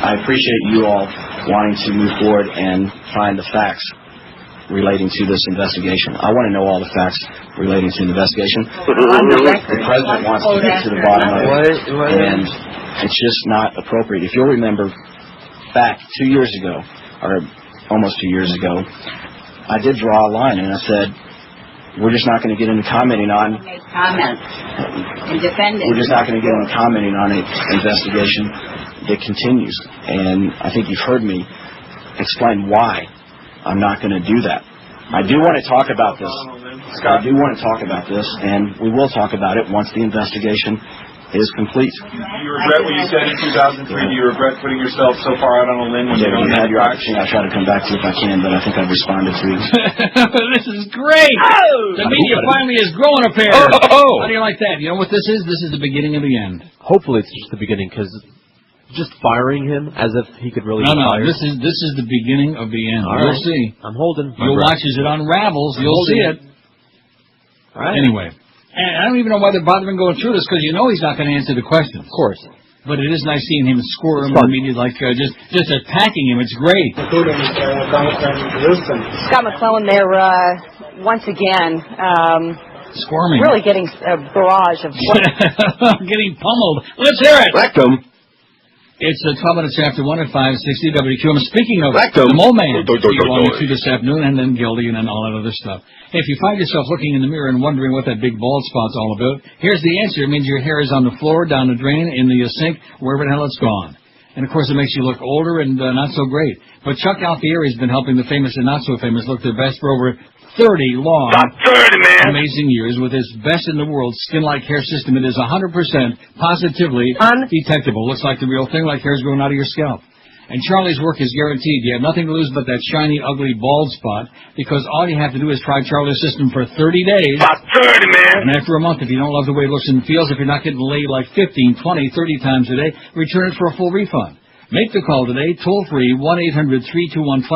I appreciate you all wanting to move forward and find the facts relating to this investigation. I want to know all the facts relating to the investigation. The President wants to get to the bottom of it, and it's just not appropriate. If you'll remember back 2 years ago, or almost 2 years ago, I did draw a line, and I said, we're just not going to get into commenting on... Make comments and defend it. We're just not going to get into commenting on an investigation that continues. And I think you've heard me explain why I'm not going to do that. I do want to talk about this. I do want to talk about this, and we will talk about it once the investigation is complete. Do you regret what you said in 2003? Do you regret putting yourself so far out on a limb when you don't have your opportunity? I'll try to come back to you if I can, but I think I've responded to you. This is great! Oh! The media finally is growing a pair. How do you like that? You know what this is? This is the beginning of the end. Hopefully it's just the beginning, because just firing him as if he could really fire. This is the beginning of the end. All You'll right. see. I'm holding. You'll watch as it unravels. You'll see it. All right. Anyway, and I don't even know why they're bothering going through this, because you know he's not going to answer the questions. Of course. But it is nice seeing him squirm in the media, like just attacking him. It's great. Scott McClellan there once again. Squirming. Really getting a barrage of... Getting pummeled. Let's hear it. Rectum. It's 12 minutes after 1 at 560 WQ. I'm speaking of Rectum. the mole man. You this afternoon, and then Gildy, and then all that other stuff. Hey, if you find yourself looking in the mirror and wondering what that big bald spot's all about, here's the answer. It means your hair is on the floor, down the drain, in the sink, wherever the hell it's gone. And, of course, it makes you look older and not so great. But Chuck Alfieri has been helping the famous and not so famous look their best for over 30 long, amazing years with his best in the world skin-like hair system. It is 100% positively undetectable. Looks like the real thing, like hair's growing out of your scalp. And Charlie's work is guaranteed. You have nothing to lose but that shiny, ugly bald spot, because all you have to do is try Charlie's system for 30 days. About 30, man. And after a month, if you don't love the way it looks and feels, if you're not getting laid like 15, 20, 30 times a day, return it for a full refund. Make the call today, toll-free, 1-800-321-2413,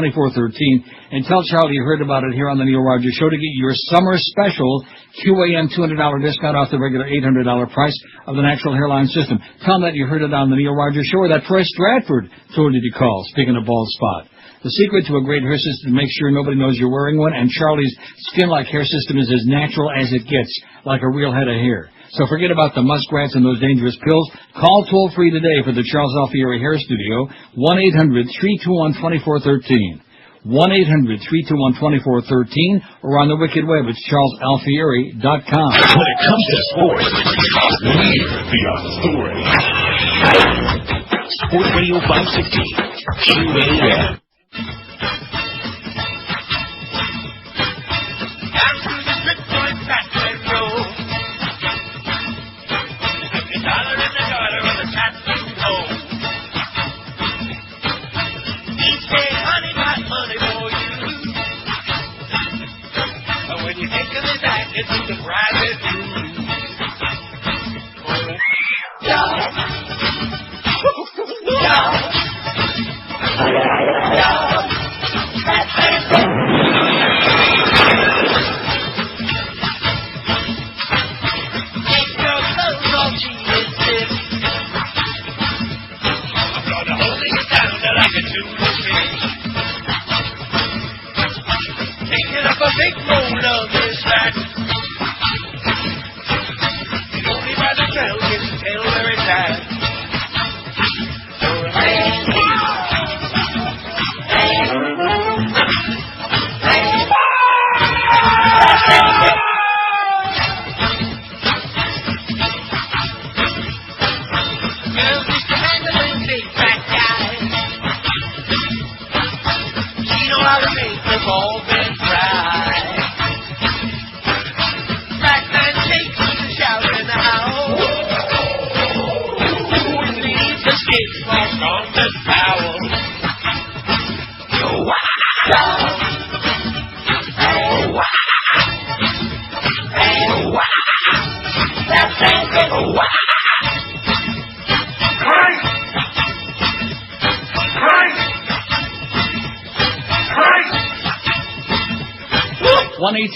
and tell Charlie you heard about it here on the Neil Rogers Show to get your summer special QAM $200 discount off the regular $800 price of the natural hairline system. Tell them that you heard it on the Neil Rogers Show, or that Troy Stratford told you to call, speaking of bald spot. The secret to a great hair system is to make sure nobody knows you're wearing one, and Charlie's skin-like hair system is as natural as it gets, like a real head of hair. So forget about the muskrats and those dangerous pills. Call toll-free today for the Charles Alfieri Hair Studio, 1-800-321-2413. 1-800-321-2413, or on the wicked web, it's charlesalfieri.com. When it comes to sports, we're the authority. Sports Radio 560, QAM.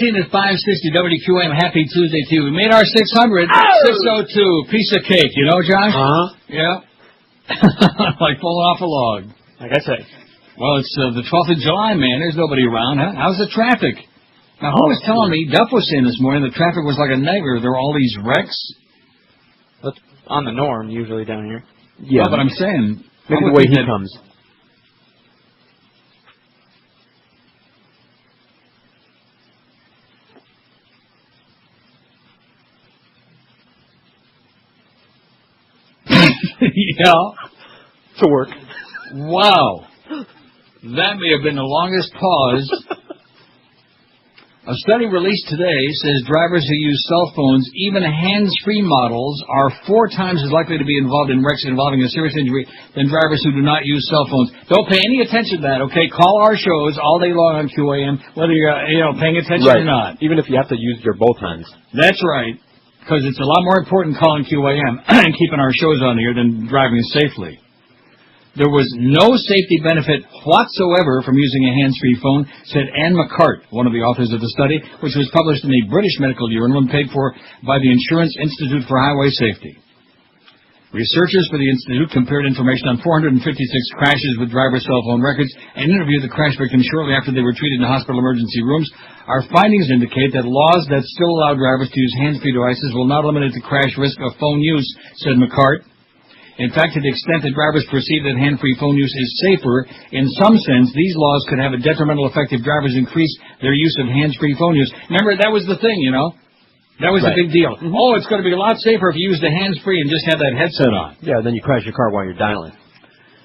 At 560 WQAM. Happy Tuesday to you. We made our 600. 602. Piece of cake. You know, Josh? Uh-huh. Yeah. Like falling off a log. Like I say. Well, it's the 12th of July, man. There's nobody around. Huh? How's the traffic? Now, who was telling me, Duff was saying this morning, the traffic was like a nightmare. There were all these wrecks. That's on the norm, usually down here. Yeah. No, but I'm saying... Maybe the way he comes. Yeah. To work. Wow. That may have been the longest pause. A study released today says drivers who use cell phones, even hands-free models, are 4 times as likely to be involved in wrecks involving a serious injury than drivers who do not use cell phones. Don't pay any attention to that, okay? Call our shows all day long on QAM, whether you're paying attention or not. Even if you have to use your both hands. That's right. Because it's a lot more important calling QAM and keeping our shows on the air than driving safely. There was no safety benefit whatsoever from using a hands-free phone, said Anne McCart, one of the authors of the study, which was published in a British medical journal and paid for by the Insurance Institute for Highway Safety. Researchers for the Institute compared information on 456 crashes with driver cell phone records and interviewed the crash victims shortly after they were treated in hospital emergency rooms. Our findings indicate that laws that still allow drivers to use hands-free devices will not eliminate the crash risk of phone use, said McCart. In fact, to the extent that drivers perceive that hand-free phone use is safer, in some sense, these laws could have a detrimental effect if drivers increase their use of hands-free phone use. Remember, that was the thing, you know? That was the big deal. Mm-hmm. Oh, it's going to be a lot safer if you use the hands-free and just have that headset on. Yeah, then you crash your car while you're dialing.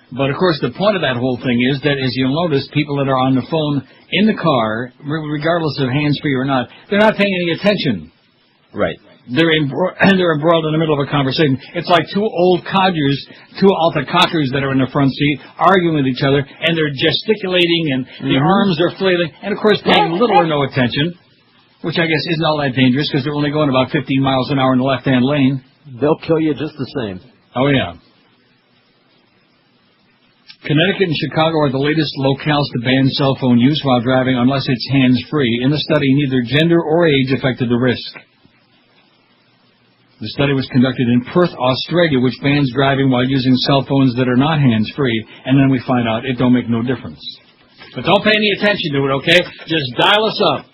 But, of course, the point of that whole thing is that, as you'll notice, people that are on the phone in the car, regardless of hands-free or not, they're not paying any attention. Right. They're embroiled in the middle of a conversation. It's like two old codgers, two alta-cockers that are in the front seat, arguing with each other, and they're gesticulating, and the arms are flailing, and, of course, paying little or no attention, which I guess isn't all that dangerous because they're only going about 15 miles an hour in the left-hand lane. They'll kill you just the same. Oh, yeah. Connecticut and Chicago are the latest locales to ban cell phone use while driving unless it's hands-free. In the study, neither gender or age affected the risk. The study was conducted in Perth, Australia, which bans driving while using cell phones that are not hands-free, and then we find out it don't make no difference. But don't pay any attention to it, okay? Just dial us up.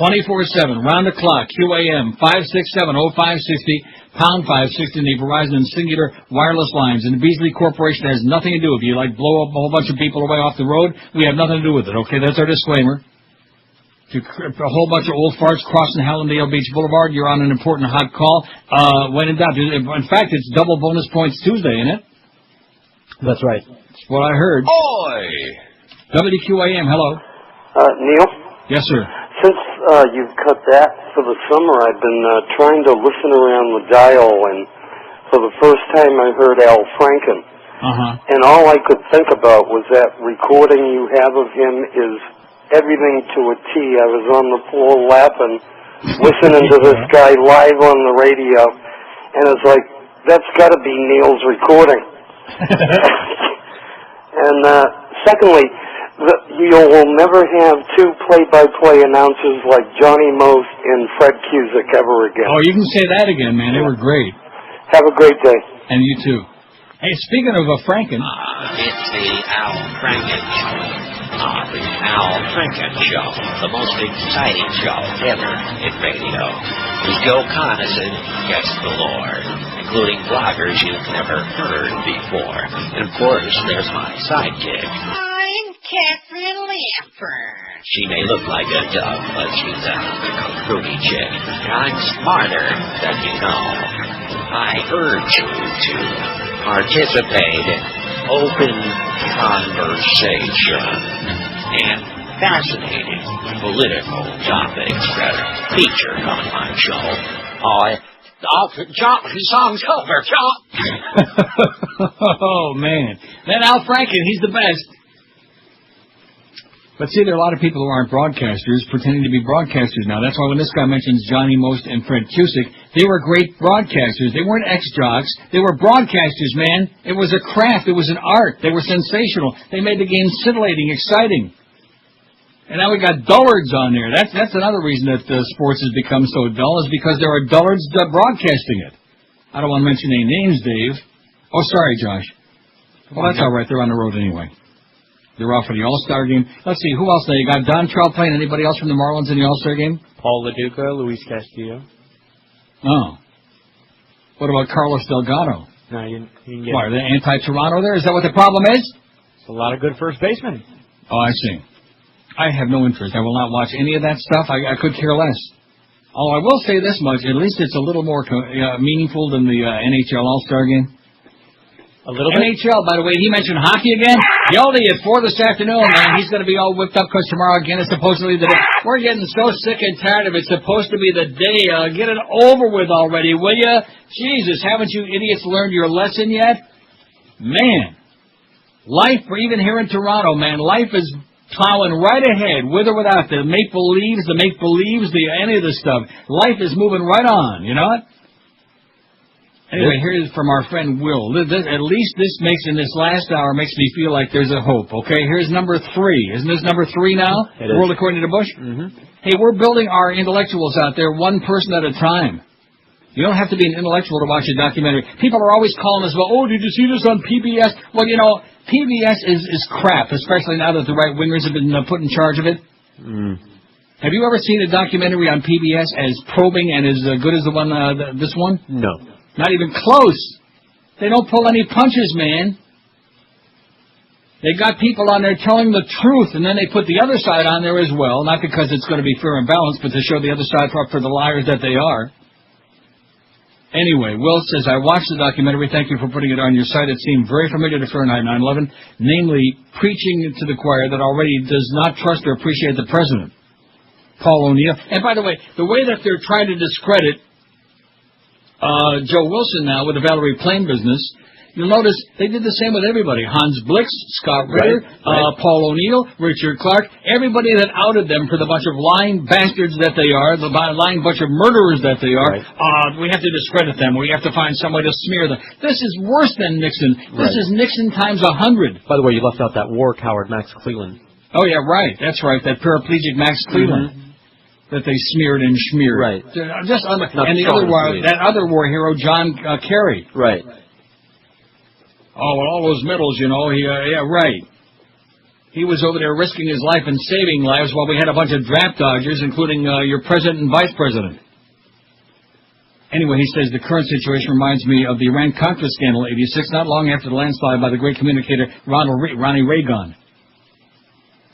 24/7, round the clock, QAM, 567-0560. Pound 560 in the Verizon and Singular wireless lines. And the Beasley Corporation has nothing to do with it. You blow up a whole bunch of people away off the road, we have nothing to do with it, okay? That's our disclaimer. If a whole bunch of old farts crossing Hallandale Beach Boulevard, you're on an important hot call. When in doubt. In fact, it's double bonus points Tuesday, isn't it? That's right. That's what I heard. Oi! WQAM, hello. Neil? Yes, sir. Since you've cut that for the summer, I've been trying to listen around the dial, and for the first time I heard Al Franken. And all I could think about was that recording you have of him is everything to a T. I was on the floor laughing, listening to this guy live on the radio, and it's like, that's got to be Neil's recording. And secondly, you will never have two play-by-play announcers like Johnny Most and Fred Cusick ever again. Oh, you can say that again, man. They were great. Have a great day. And you too. Hey, speaking of Franken. It's the Al Franken Show. The Al Franken Show. The most exciting show ever in radio. With Joe Conason, guest galore, including bloggers you've never heard before. And, of course, there's my sidekick. I'm Catherine Lampert. She may look like a dove, but she's a fruity chick. I'm smarter than you know. I urge you to participate in open conversation and fascinating political topics that are featured on my show. John, his song's over, John. Oh, man. That Al Franken, he's the best. But see, there are a lot of people who aren't broadcasters pretending to be broadcasters now. That's why when this guy mentions Johnny Most and Fred Cusick, they were great broadcasters. They weren't ex-jocks. They were broadcasters, man. It was a craft. It was an art. They were sensational. They made the game scintillating, exciting. And now we got dullards on there. That's another reason that sports has become so dull, is because there are dullards broadcasting it. I don't want to mention any names, Dave. Oh, sorry, Josh. Well, that's all right. They're on the road anyway. They're off for the All-Star game. Let's see, who else? You got Don Trout playing. Anybody else from the Marlins in the All-Star game? Paul LaDuca, Luis Castillo. Oh. What about Carlos Delgado? No, you can get... Why, are they anti-Toronto there? Is that what the problem is? It's a lot of good first basemen. Oh, I see. I have no interest. I will not watch any of that stuff. I could care less. Oh, I will say this much. At least it's a little more meaningful than the NHL All-Star game. A little bit? NHL, by the way, he mentioned hockey again. Yeldy at 4 this afternoon, man. He's going to be all whipped up because tomorrow again is supposedly the day. We're getting so sick and tired of it. It's supposed to be the day. Get it over with already, will you? Jesus, haven't you idiots learned your lesson yet? Man. Life, even here in Toronto, man, life is plowing right ahead, with or without the make-believes, any of the stuff. Life is moving right on, you know what? Anyway, here's from our friend Will. At least this makes, in this last hour, makes me feel like there's a hope, okay? Here's number 3. Isn't this number 3 now? It is. World According to Bush? Mm-hmm. Hey, we're building our intellectuals out there one person at a time. You don't have to be an intellectual to watch a documentary. People are always calling us, well, oh, did you see this on PBS? Well, you know, PBS is crap, especially now that the right-wingers have been put in charge of it. Mm. Have you ever seen a documentary on PBS as probing and as good as the one, this one? No. Not even close. They don't pull any punches, man. They got people on there telling the truth, and then they put the other side on there as well, not because it's going to be fair and balanced, but to show the other side for the liars that they are. Anyway, Will says, I watched the documentary. Thank you for putting it on your site. It seemed very familiar to Fahrenheit 9/11, namely preaching to the choir that already does not trust or appreciate the president. Paul O'Neill. And by the way that they're trying to discredit Joe Wilson now with the Valerie Plame business, you'll notice they did the same with everybody. Hans Blix, Scott Ritter, Paul O'Neill, Richard Clark, everybody that outed them for the bunch of lying bastards that they are, the lying bunch of murderers that they are. We have to discredit them. We have to find some way to smear them. This is worse than Nixon. This is Nixon times 100. By the way, you left out that war coward, Max Cleland. Oh, yeah, right. That's right. That paraplegic Max Cleland. That they smeared and schmeared. Right. Just and the other war, that other war hero, John Kerry. Right. Oh, well, all those medals, yeah, right. He was over there risking his life and saving lives while we had a bunch of draft dodgers, including your president and vice president. Anyway, he says the current situation reminds me of the Iran-Contra scandal in '86, not long after the landslide by the great communicator Ronnie Reagan.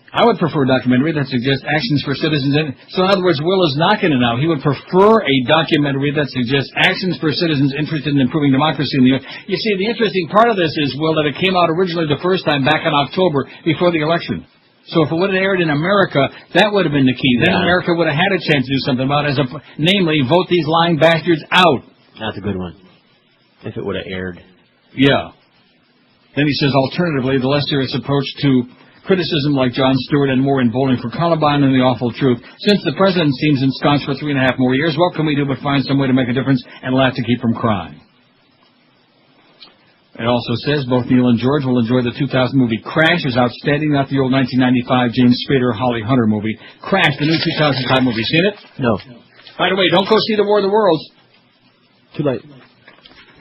I would prefer a documentary that suggests actions for citizens. So in other words, Will is knocking it out. He would prefer a documentary that suggests actions for citizens interested in improving democracy in the U.S. You see, the interesting part of this is, Will, that it came out originally the first time back in October before the election. So if it would have aired in America, that would have been the key. Then America would have had a chance to do something about it, namely, vote these lying bastards out. That's a good one. If it would have aired. Yeah. Then he says, alternatively, the less serious approach to criticism like Jon Stewart and more in Bowling for Columbine and the Awful Truth. Since the president seems ensconced for 3.5 more years, what can we do but find some way to make a difference and laugh to keep from crying? It also says both Neil and George will enjoy the 2000 movie Crash is outstanding, not the old 1995 James Spader Holly Hunter movie. Crash, the new 2005 movie. Seen it? No. By the way, don't go see The War of the Worlds. Too late.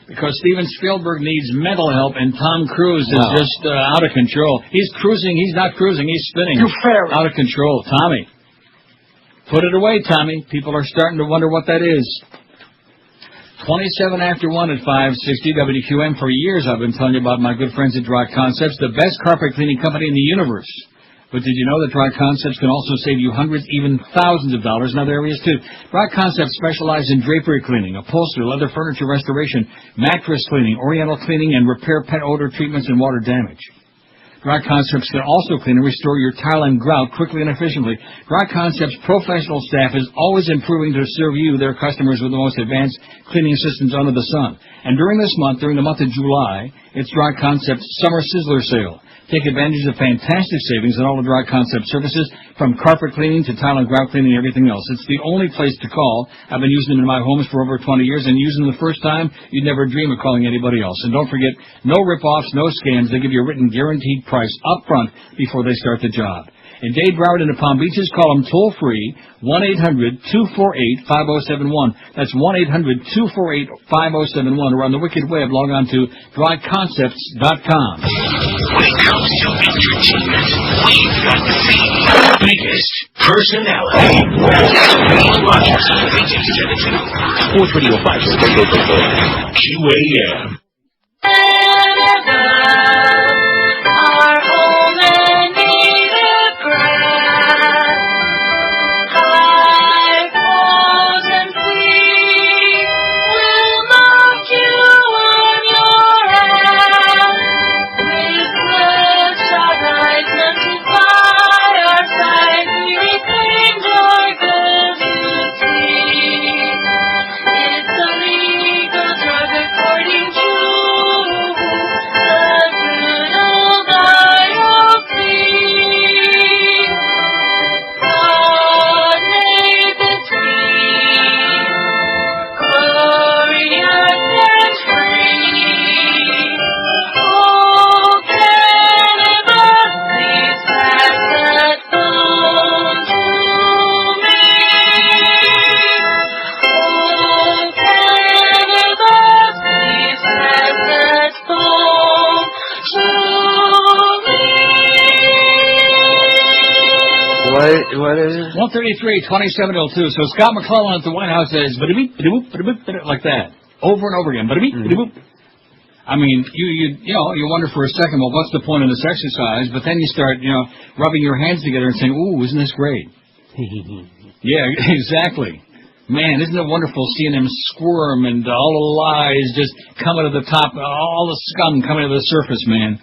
Because Steven Spielberg needs mental help, and Tom Cruise is just out of control. He's cruising. He's not cruising. He's spinning. You fairy. Out of control. Tommy. Put it away, Tommy. People are starting to wonder what that is. 27 after 1 at 560 WQM. For years I've been telling you about my good friends at Dry Concepts, the best carpet cleaning company in the universe. But did you know that Dry Concepts can also save you hundreds, even thousands of dollars in other areas, too? Dry Concepts specialize in drapery cleaning, upholstery, leather furniture restoration, mattress cleaning, oriental cleaning, and repair pet odor treatments and water damage. Dry Concepts can also clean and restore your tile and grout quickly and efficiently. Dry Concepts' professional staff is always improving to serve you, their customers, with the most advanced cleaning systems under the sun. And during this month, during the month of July, it's Dry Concepts' Summer Sizzler Sale. Take advantage of fantastic savings on all the Dry Concept services, from carpet cleaning to tile and grout cleaning and everything else. It's the only place to call. I've been using them in my homes for over 20 years, and using them the first time, you'd never dream of calling anybody else. And don't forget, no rip-offs, no scams. They give you a written guaranteed price up front before they start the job. In Dade, Broward, and the Palm Beaches, call them toll-free, 1-800-248-5071. That's 1-800-248-5071. Or on the wicked web, log on to dryconcepts.com. When it comes to entertainment, we've got the biggest personality. Neil Rogers, Vintage 72. Sports Radio 5. QAM. What is it? 133-2702. So Scott McClellan at the White House says, like that, over and over again. I mean, you wonder for a second, well, what's the point of this exercise? But then you start, rubbing your hands together and saying, ooh, isn't this great? Yeah, exactly. Man, isn't it wonderful seeing them squirm and all the lies just coming to the top, all the scum coming to the surface, man.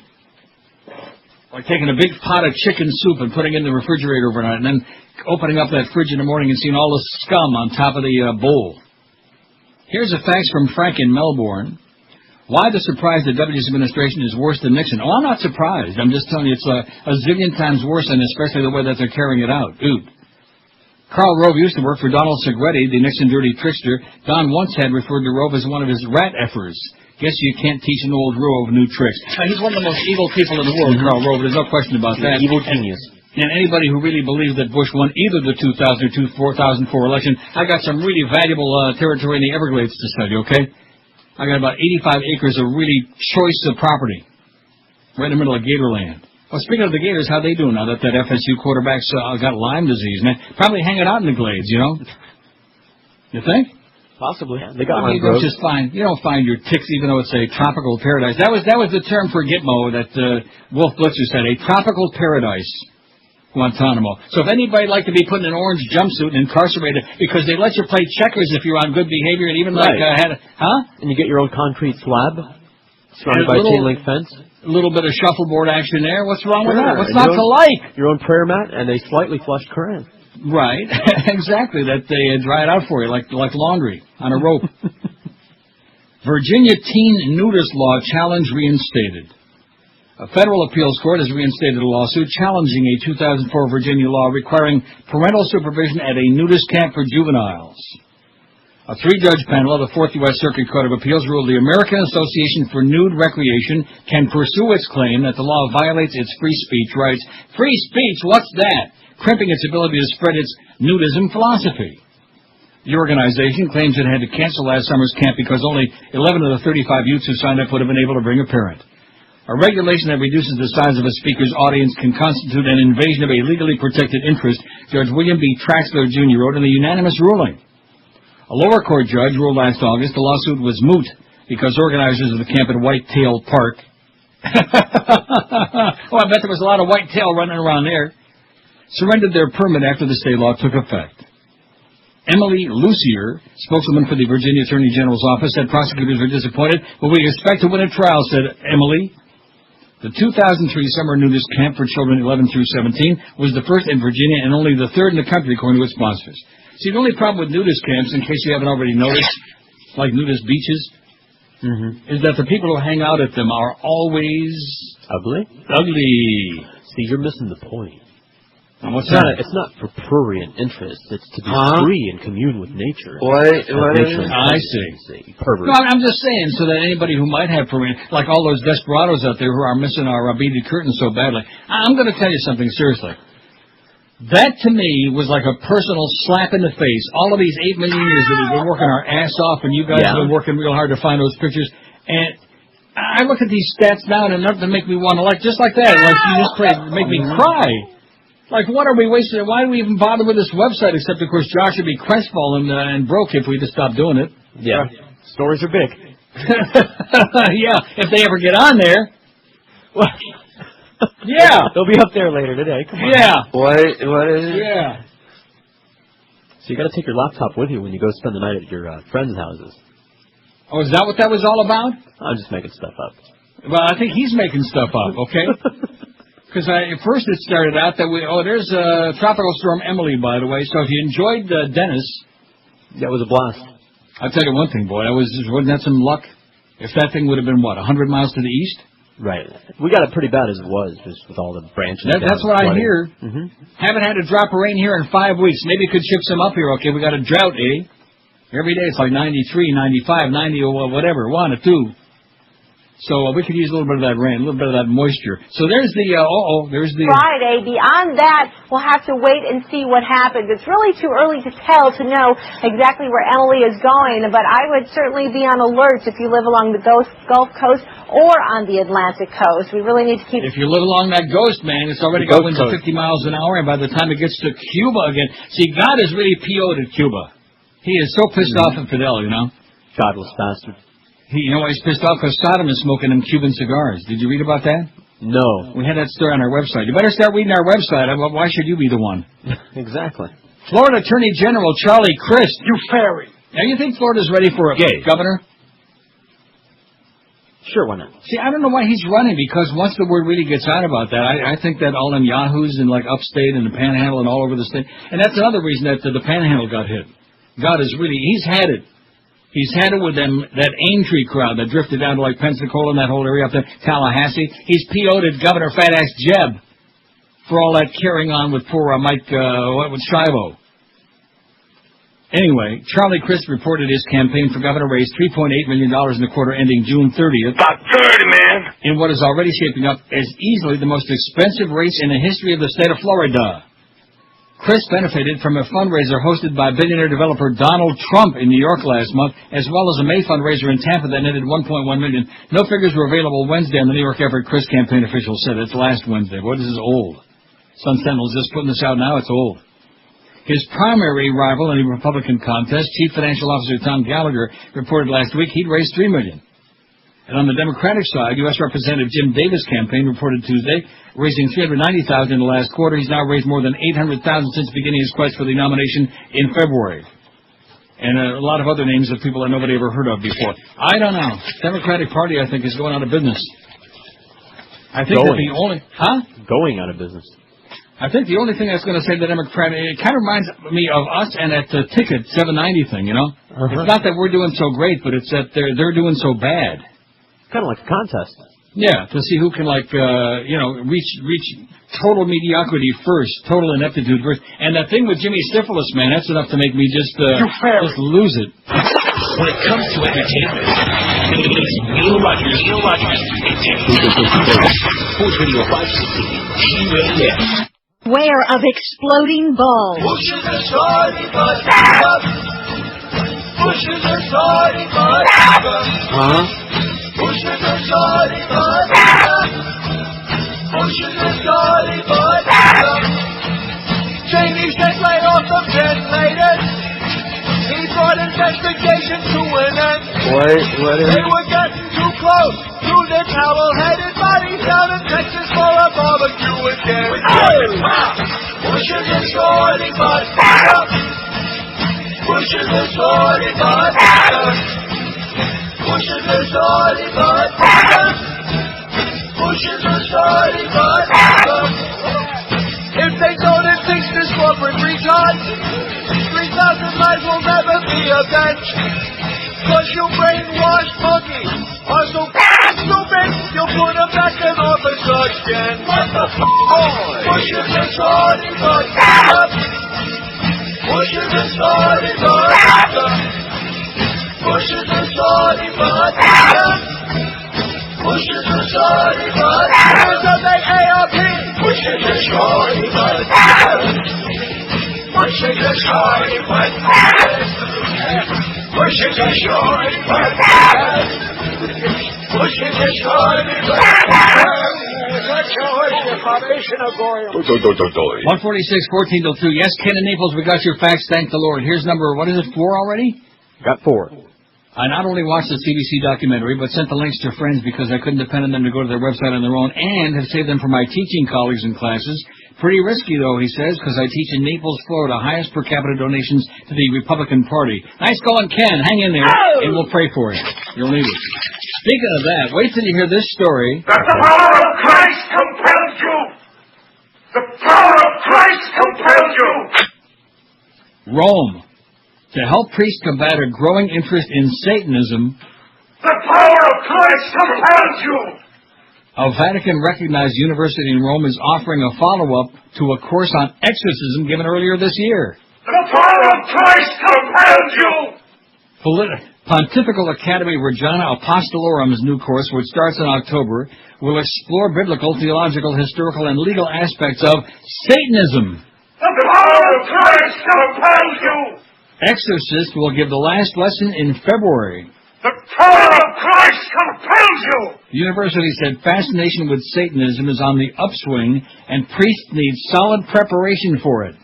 Like taking a big pot of chicken soup and putting it in the refrigerator overnight and then opening up that fridge in the morning and seeing all the scum on top of the bowl. Here's a fax from Frank in Melbourne. Why the surprise that W's administration is worse than Nixon? Oh, I'm not surprised. I'm just telling you it's a zillion times worse, and especially the way that they're carrying it out. Dude. Karl Rove used to work for Donald Segretti, the Nixon dirty trickster. Don once had referred to Rove as one of his rat effers. Guess you can't teach an old Rove new tricks. Now, he's one of the most evil people in the world, Karl Rove. There's no question about that. Evil genius. And anybody who really believes that Bush won either the 2000 or 2004 election, I got some really valuable territory in the Everglades to sell you, okay? I got about 85 acres of really choice property right in the middle of Gatorland. Well, speaking of the Gators, how they doing now that FSU quarterback's got Lyme disease, man? Probably hanging out in the glades, you know? You think? Possibly. They got you don't just find your ticks, even though it's a tropical paradise. That was the term for Gitmo that Wolf Blitzer said, a tropical paradise, Guantanamo. So if anybody like to be put in an orange jumpsuit and incarcerated because they let you play checkers if you're on good behavior and even and you get your own concrete slab surrounded by a chain link fence. A little bit of shuffleboard action there. What's wrong with that? What's not to like? Your own prayer mat and a slightly flushed Koran. Right. Exactly. That they dry it out for you like laundry on a rope. Virginia teen nudist law challenge reinstated. A federal appeals court has reinstated a lawsuit challenging a 2004 Virginia law requiring parental supervision at a nudist camp for juveniles. A three-judge panel of the 4th U.S. Circuit Court of Appeals ruled the American Association for Nude Recreation can pursue its claim that the law violates its free speech rights. Free speech? What's that? Crimping its ability to spread its nudism philosophy. The organization claims it had to cancel last summer's camp because only 11 of the 35 youths who signed up would have been able to bring a parent. A regulation that reduces the size of a speaker's audience can constitute an invasion of a legally protected interest, Judge William B. Traxler, Jr. wrote in a unanimous ruling. A lower court judge ruled last August the lawsuit was moot because organizers of the camp at Whitetail Park oh, I bet there was a lot of whitetail running around there, surrendered their permit after the state law took effect. Emily Lucier, spokeswoman for the Virginia Attorney General's office, said prosecutors are disappointed, but we expect to win a trial, said Emily. The 2003 summer nudist camp for children 11 through 17 was the first in Virginia and only the third in the country, according to its sponsors. See, the only problem with nudist camps, in case you haven't already noticed, like nudist beaches, is that the people who hang out at them are always ugly. See, you're missing the point. What's that? It's not for prurient interest. It's to be free and commune with nature. What I see. Pervert. No, I'm just saying, so that anybody who might have prurient, like all those desperados out there who are missing our beaded curtains so badly. I'm going to tell you something seriously. That, to me, was like a personal slap in the face. All of these 8 million years that we've been working our ass off, and you guys have been working real hard to find those pictures. And I look at these stats now, and enough to make me want to, like, just like that, like you just played, make me cry. Like, what are we wasting? Why do we even bother with this website? Except, of course, Josh would be crestfallen and broke if we just stopped doing it. Yeah. Stories are big. Yeah, if they ever get on there. Well, yeah. They'll be up there later today. Come on. Yeah. What is it? Yeah. So you got to take your laptop with you when you go spend the night at your friends' houses. Oh, is that what that was all about? I'm just making stuff up. Well, I think he's making stuff up, okay? Because at first it started out that there's Tropical Storm Emily, by the way. So if you enjoyed Dennis. That was a blast. I'll tell you one thing, boy. Wasn't that some luck? If that thing would have been, 100 miles to the east? Right. We got it pretty bad as it was, just with all the branches. That's what I hear. Haven't had a drop of rain here in 5 weeks. Maybe could ship some up here, okay? We got a drought, eh? Every day it's like 93, 95, 90, or whatever, 1 or 2. So we could use a little bit of that rain, a little bit of that moisture. So there's the, there's the... Friday. Beyond that, we'll have to wait and see what happens. It's really too early to tell to know exactly where Emily is going, but I would certainly be on alert if you live along the Gulf Coast or on the Atlantic Coast. We really need to keep... If you live along that ghost, man, it's already got winds of 50 miles an hour, and by the time it gets to Cuba again... See, God is really PO'd at Cuba. He is so pissed off at Fidel, you know? Godless bastard. You know why he's pissed off? Because Saddam is smoking them Cuban cigars. Did you read about that? No. We had that story on our website. You better start reading our website. Why should you be the one? Exactly. Florida Attorney General Charlie Crist. You fairy. Now, you think Florida's ready for a governor? Sure, why not? See, I don't know why he's running, because once the word really gets out about that, I think that all them yahoos in, like, upstate and the Panhandle and all over the state, and that's another reason that the Panhandle got hit. God is really, he's had it. He's had it with them, that Aintree crowd that drifted down to, like, Pensacola and that whole area up there, Tallahassee. He's PO'd at Governor Fat-Ass Jeb for all that carrying on with poor Mike, Shivo. Anyway, Charlie Crist reported his campaign for governor raised $3.8 million in the quarter ending June 30th. About 30, man. In what is already shaping up as easily the most expensive race in the history of the state of Florida. Crist benefited from a fundraiser hosted by billionaire developer Donald Trump in New York last month, as well as a May fundraiser in Tampa that netted $1.1 million. No figures were available Wednesday on the New York effort, Crist campaign officials said. It's last Wednesday. Boy, this is old. Sun Sentinel's just putting this out now. It's old. His primary rival in the Republican contest, Chief Financial Officer Tom Gallagher, reported last week he'd raised $3 million. And on the Democratic side, U.S. Representative Jim Davis' campaign reported Tuesday, raising $390,000 in the last quarter. He's now raised more than $800,000 since beginning his quest for the nomination in February. And a lot of other names of people that nobody ever heard of before. I don't know. Democratic Party, I think, is going out of business. I think that the only... Huh? Going out of business. I think the only thing that's going to say the Democratic, it kind of reminds me of us and that ticket 790 thing, you know? It's not that we're doing so great, but it's that they're doing so bad. Kind of like a contest. Yeah, to see who can, like, reach total mediocrity first, total ineptitude first. And that thing with Jimmy Cefalo, man, that's enough to make me just lose it. When it comes to entertainment, it's Neil Rogers. Sports Radio 560, G-Radio. Beware of exploding balls. Pushes a shorty butt. Pushes a shorty butt. Pushes a shorty butt. Pushes a shorty butt. Jamie's just laid off some ventilators. He brought investigation to an end. They were getting too close to the towel-headed body down in Texas for a barbecue again. Pushes a shorty butt. Pushes a shorty butt. Pushes a shorty butt. Pushes a shorty butt. If they don't fix this corporate retard, 3,000 lives will never be avenged. Cause you brainwashed monkeys are so stupid, you'll put them back in office again. What the f***? Pushes a shorty butt. Pushes a shorty butt. Pushes a shorty butt. Pushes a shorty butt. Members of the ARP. Pushes a shorty butt. Pushes a shorty butt. Pushes a shorty butt. Pushes a shorty butt. 146-1402. Yes, Ken in Naples, we got your facts. Thank the Lord. Here's number, what is it, 4 already? Got 4. I not only watched the CBC documentary, but sent the links to friends because I couldn't depend on them to go to their website on their own, and have saved them for my teaching colleagues and classes. Pretty risky, though, he says, because I teach in Naples, Florida, highest per capita donations to the Republican Party. Nice going, Ken. Hang in there, and we'll pray for you. You'll need it. Speaking of that, wait till you hear this story. That the power of Christ compels you! The power of Christ compels you! Rome. To help priests combat a growing interest in Satanism, the power of Christ compels you! A Vatican-recognized university in Rome is offering a follow-up to a course on exorcism given earlier this year. The power of Christ compels you! Pontifical Academy Regina Apostolorum's new course, which starts in October, will explore biblical, theological, historical, and legal aspects of Satanism. The power of Christ compels you! Exorcist will give the last lesson in February. The power of Christ compels you! The university said fascination with Satanism is on the upswing, and priests need solid preparation for it.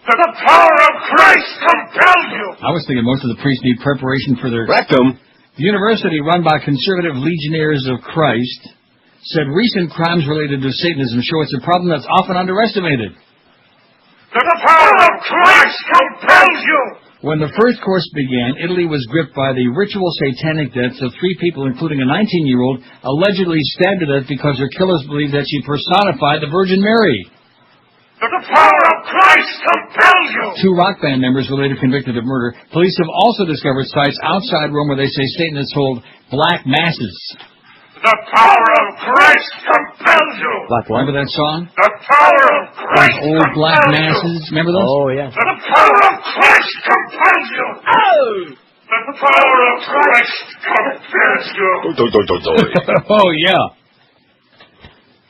The power of Christ compels you! I was thinking most of the priests need preparation for their rectum. The university, run by conservative Legionnaires of Christ, said recent crimes related to Satanism show it's a problem that's often underestimated. The power of Christ compels you! When the first course began, Italy was gripped by the ritual satanic deaths of 3 people, including a 19-year-old, allegedly stabbed to death because her killers believed that she personified the Virgin Mary. The power of Christ compels you! 2 rock band members were later convicted of murder. Police have also discovered sites outside Rome where they say Satanists hold black masses. The power of Christ compels you! Remember that song? The power of Christ Those old black masses. Remember those? Oh, yeah. The power of Christ compels you! Oh! The power of Christ compels you! Oh, yeah.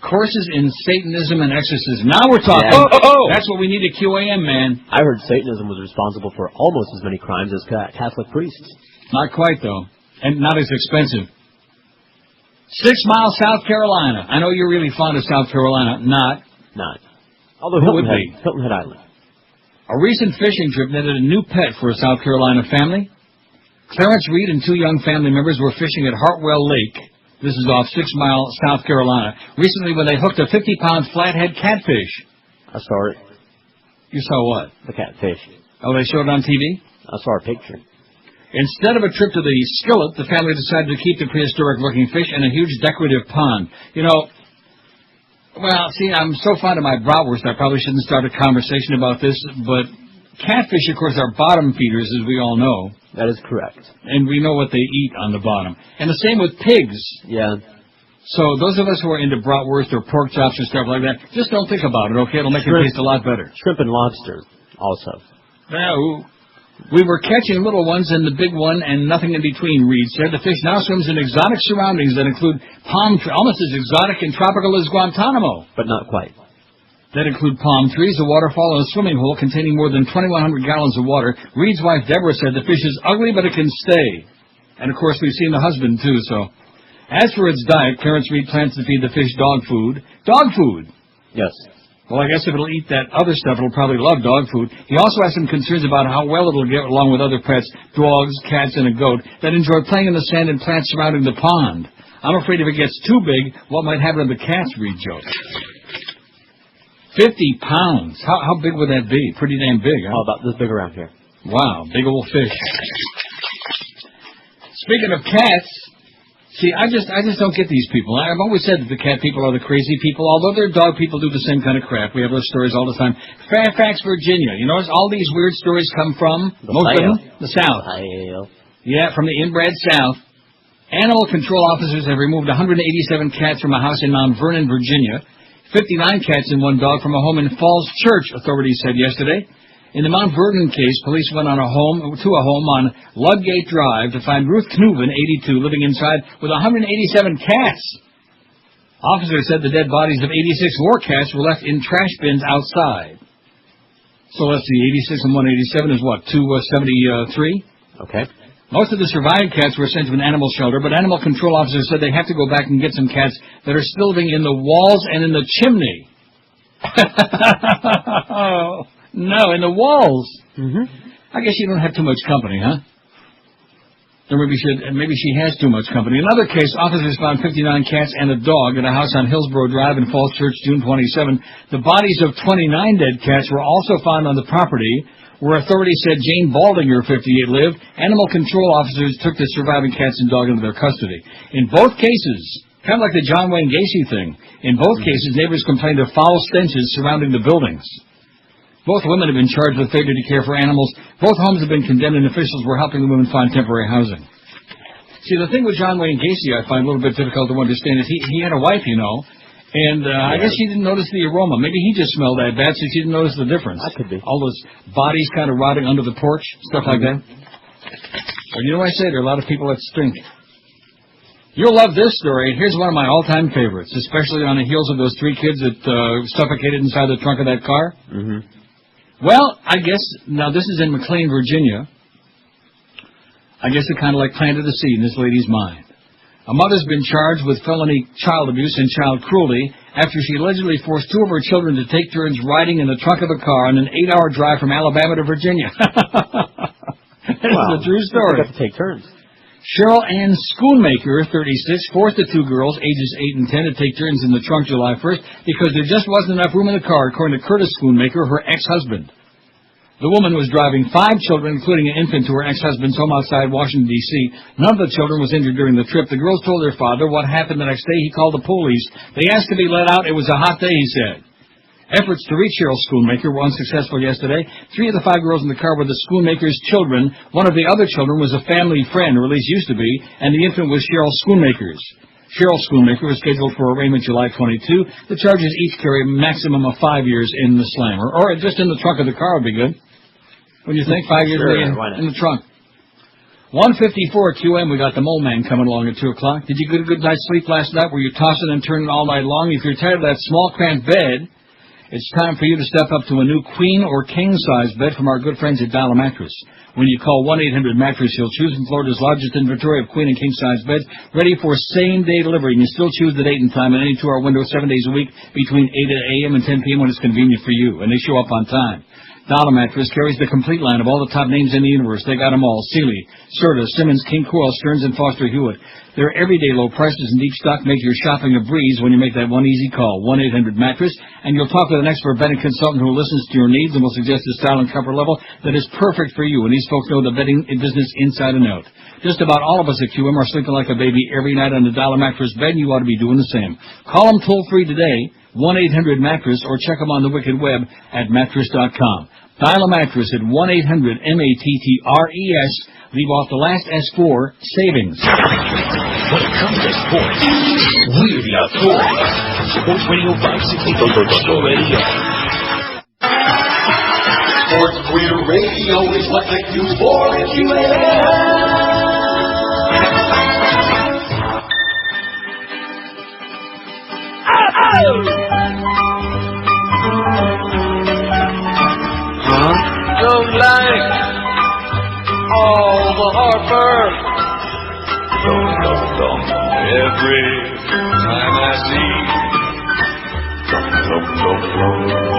Courses in Satanism and exorcism. Now we're talking. Yeah. That's what we need at QAM, man. I heard Satanism was responsible for almost as many crimes as Catholic priests. Not quite, though. And not as expensive. 6 Mile, South Carolina. I know you're really fond of South Carolina. Not. Although Hilton Head Island. A recent fishing trip netted a new pet for a South Carolina family. Clarence Reed and 2 young family members were fishing at Hartwell Lake. This is off 6 Mile, South Carolina. Recently when they hooked a 50-pound flathead catfish. I saw it. You saw what? The catfish. Oh, they showed it on TV? I saw a picture. Instead of a trip to the skillet, the family decided to keep the prehistoric-looking fish in a huge decorative pond. You know, well, see, I'm so fond of my bratwurst, I probably shouldn't start a conversation about this, but catfish, of course, are bottom feeders, as we all know. That is correct. And we know what they eat on the bottom. And the same with pigs. Yeah. So those of us who are into bratwurst or pork chops or stuff like that, just don't think about it, okay? It'll make it taste a lot better. Shrimp and lobster, also. Now, we were catching little ones and the big one and nothing in between, Reed said. The fish now swims in exotic surroundings that include palm trees, almost as exotic and tropical as Guantanamo. But not quite. That include palm trees, a waterfall, and a swimming hole containing more than 2,100 gallons of water. Reed's wife, Deborah, said the fish is ugly, but it can stay. And, of course, we've seen the husband, too, so. As for its diet, Clarence Reed plans to feed the fish dog food. Dog food? Yes. Well, I guess if it'll eat that other stuff, it'll probably love dog food. He also has some concerns about how well it'll get along with other pets, dogs, cats, and a goat, that enjoy playing in the sand and plants surrounding the pond. I'm afraid if it gets too big, what might happen to the cats, Reed joked. 50 pounds. How big would that be? Pretty damn big, huh? Oh, about this big around here. Wow, big old fish. Speaking of cats, see, I just don't get these people. I've always said that the cat people are the crazy people, although their dog people do the same kind of crap. We have those stories all the time. Fairfax, Virginia. You notice all these weird stories come from, most of them, the South. Yeah, from the inbred South. Animal control officers have removed 187 cats from a house in Mount Vernon, Virginia. 59 cats and 1 dog from a home in Falls Church, authorities said yesterday. In the Mount Vernon case, police went to a home on Ludgate Drive to find Ruth Knuven, 82, living inside with 187 cats. Officers said the dead bodies of 86 more cats were left in trash bins outside. So let's see, 86 and 187 is what, 273? Okay. Most of the surviving cats were sent to an animal shelter, but animal control officers said they have to go back and get some cats that are still living in the walls and in the chimney. No, in the walls. Mm-hmm. I guess you don't have too much company, huh? Or maybe she has too much company. In another case, officers found 59 cats and a dog at a house on Hillsborough Drive in Falls Church, June 27. The bodies of 29 dead cats were also found on the property, where authorities said Jane Baldinger, 58, lived. Animal control officers took the surviving cats and dog into their custody. In both cases, kind of like the John Wayne Gacy thing, in both cases, neighbors complained of foul stenches surrounding the buildings. Both women have been charged with failure to care for animals. Both homes have been condemned, and officials were helping the women find temporary housing. See, the thing with John Wayne Gacy I find a little bit difficult to understand is he had a wife, you know, and I guess she didn't notice the aroma. Maybe he just smelled that bad, so she didn't notice the difference. That could be. All those bodies kind of rotting under the porch, stuff like that. But you know what I say? There are a lot of people that stink. You'll love this story. Here's one of my all-time favorites, especially on the heels of those 3 kids that suffocated inside the trunk of that car. Mm-hmm. Well, I guess, now this is in McLean, Virginia. I guess it kind of like planted a seed in this lady's mind. A mother's been charged with felony child abuse and child cruelty after she allegedly forced 2 of her children to take turns riding in the trunk of a car on an 8-hour drive from Alabama to Virginia. This is a true story. They got to take turns. Cheryl Ann Schoonmaker, 36, forced the two girls, ages 8 and 10, to take turns in the trunk July 1st because there just wasn't enough room in the car, according to Curtis Schoonmaker, her ex-husband. The woman was driving 5 children, including an infant, to her ex-husband's home outside Washington, D.C. None of the children was injured during the trip. The girls told their father what happened the next day. He called the police. They asked to be let out. It was a hot day, he said. Efforts to reach Cheryl Schoonmaker were unsuccessful yesterday. 3 of the 5 girls in the car were the Schoonmakers' children. One of the other children was a family friend, or at least used to be, and the infant was Cheryl Schoonmaker's. Cheryl Schoonmaker was scheduled for arraignment July 22. The charges each carry a maximum of 5 years in the slammer, or just in the trunk of the car would be good. What do you think? 5 years in the trunk. 1:54 QM, we got the Mole Man coming along at 2 o'clock. Did you get a good night's sleep last night? Were you tossing and turning all night long? If you're tired of that small, cramped bed, it's time for you to step up to a new queen or king-size bed from our good friends at Dial a Mattress. When you call 1-800-MATTRESS, you'll choose from Florida's largest inventory of queen and king-size beds, ready for same-day delivery. And you still choose the date and time at any 2-hour window 7 days a week between 8 a.m. and 10 p.m. when it's convenient for you. And they show up on time. Dial a Mattress carries the complete line of all the top names in the universe. They got them all. Sealy, Serta, Simmons, King Coil, Stearns, and Foster Hewitt. Their everyday low prices and deep stock make your shopping a breeze when you make that one easy call, 1-800-MATTRESS, and you'll talk with an expert bedding consultant who listens to your needs and will suggest a style and comfort level that is perfect for you. And these folks know the bedding business inside and out. Just about all of us at QM are sleeping like a baby every night on the Dial a Mattress bed, and you ought to be doing the same. Call them toll-free today, 1-800-MATTRESS, or check them on the wicked web at mattress.com. Dial a Mattress at 1-800-MATTRES. Leave off the last S4, savings. When it comes to sports, we're the authority. Sports Radio 560, Sports Radio. Sports Queer Radio is what the Q's for if you Don't like all the Harper. Every time I see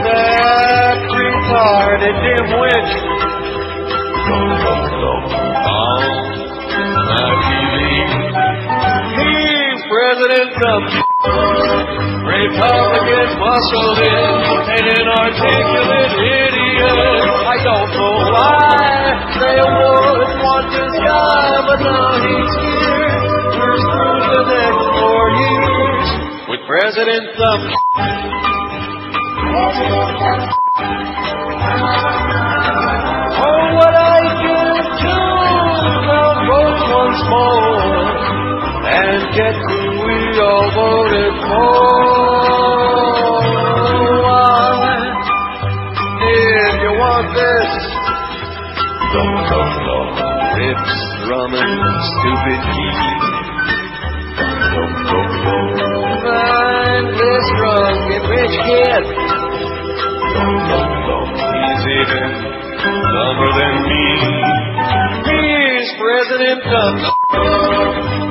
that retarded dimwit on my TV, he's President Trump. Republican muscled in, an inarticulate idiot. I don't know why they would want this guy, but now he's here. We're through the next 4 years with President Trump. Oh, what I can do now vote once more and get who we all voted for. Rips, drumming, stupid key. Find this drunken rich kid. He's even dumber than me. He's President Trump.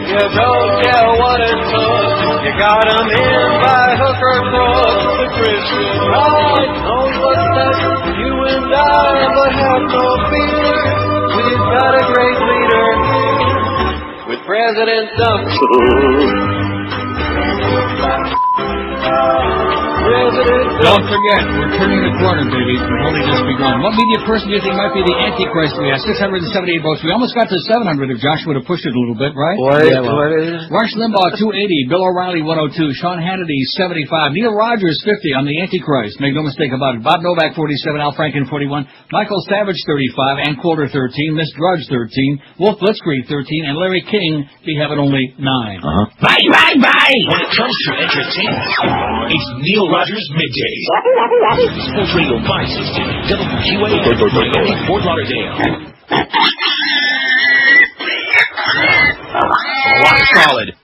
You don't care what it took. You got him in by hook or crook. The Christian right knows what's best. You and I, but have no fear. We've got a great leader with President Trump. Don't forget, we're turning the corner, baby. We've only just begun. What media person do you think might be the Antichrist? We have 678 votes. We almost got to 700 if Josh would have pushed it a little bit, right? What is it? Rush Limbaugh, 280. Bill O'Reilly, 102. Sean Hannity, 75. Neil Rogers, 50 on the Antichrist. Make no mistake about it. Bob Novak, 47. Al Franken, 41. Michael Savage, 35. Ann Coulter, 13. Miss Drudge, 13. Wolf Blitzkrieg, 13. And Larry King, be having only 9. Bye! When it comes to entertainment, it's Neil Rogers Midday. Sports Radio 560, WQAM, Fort Lauderdale. Rock solid.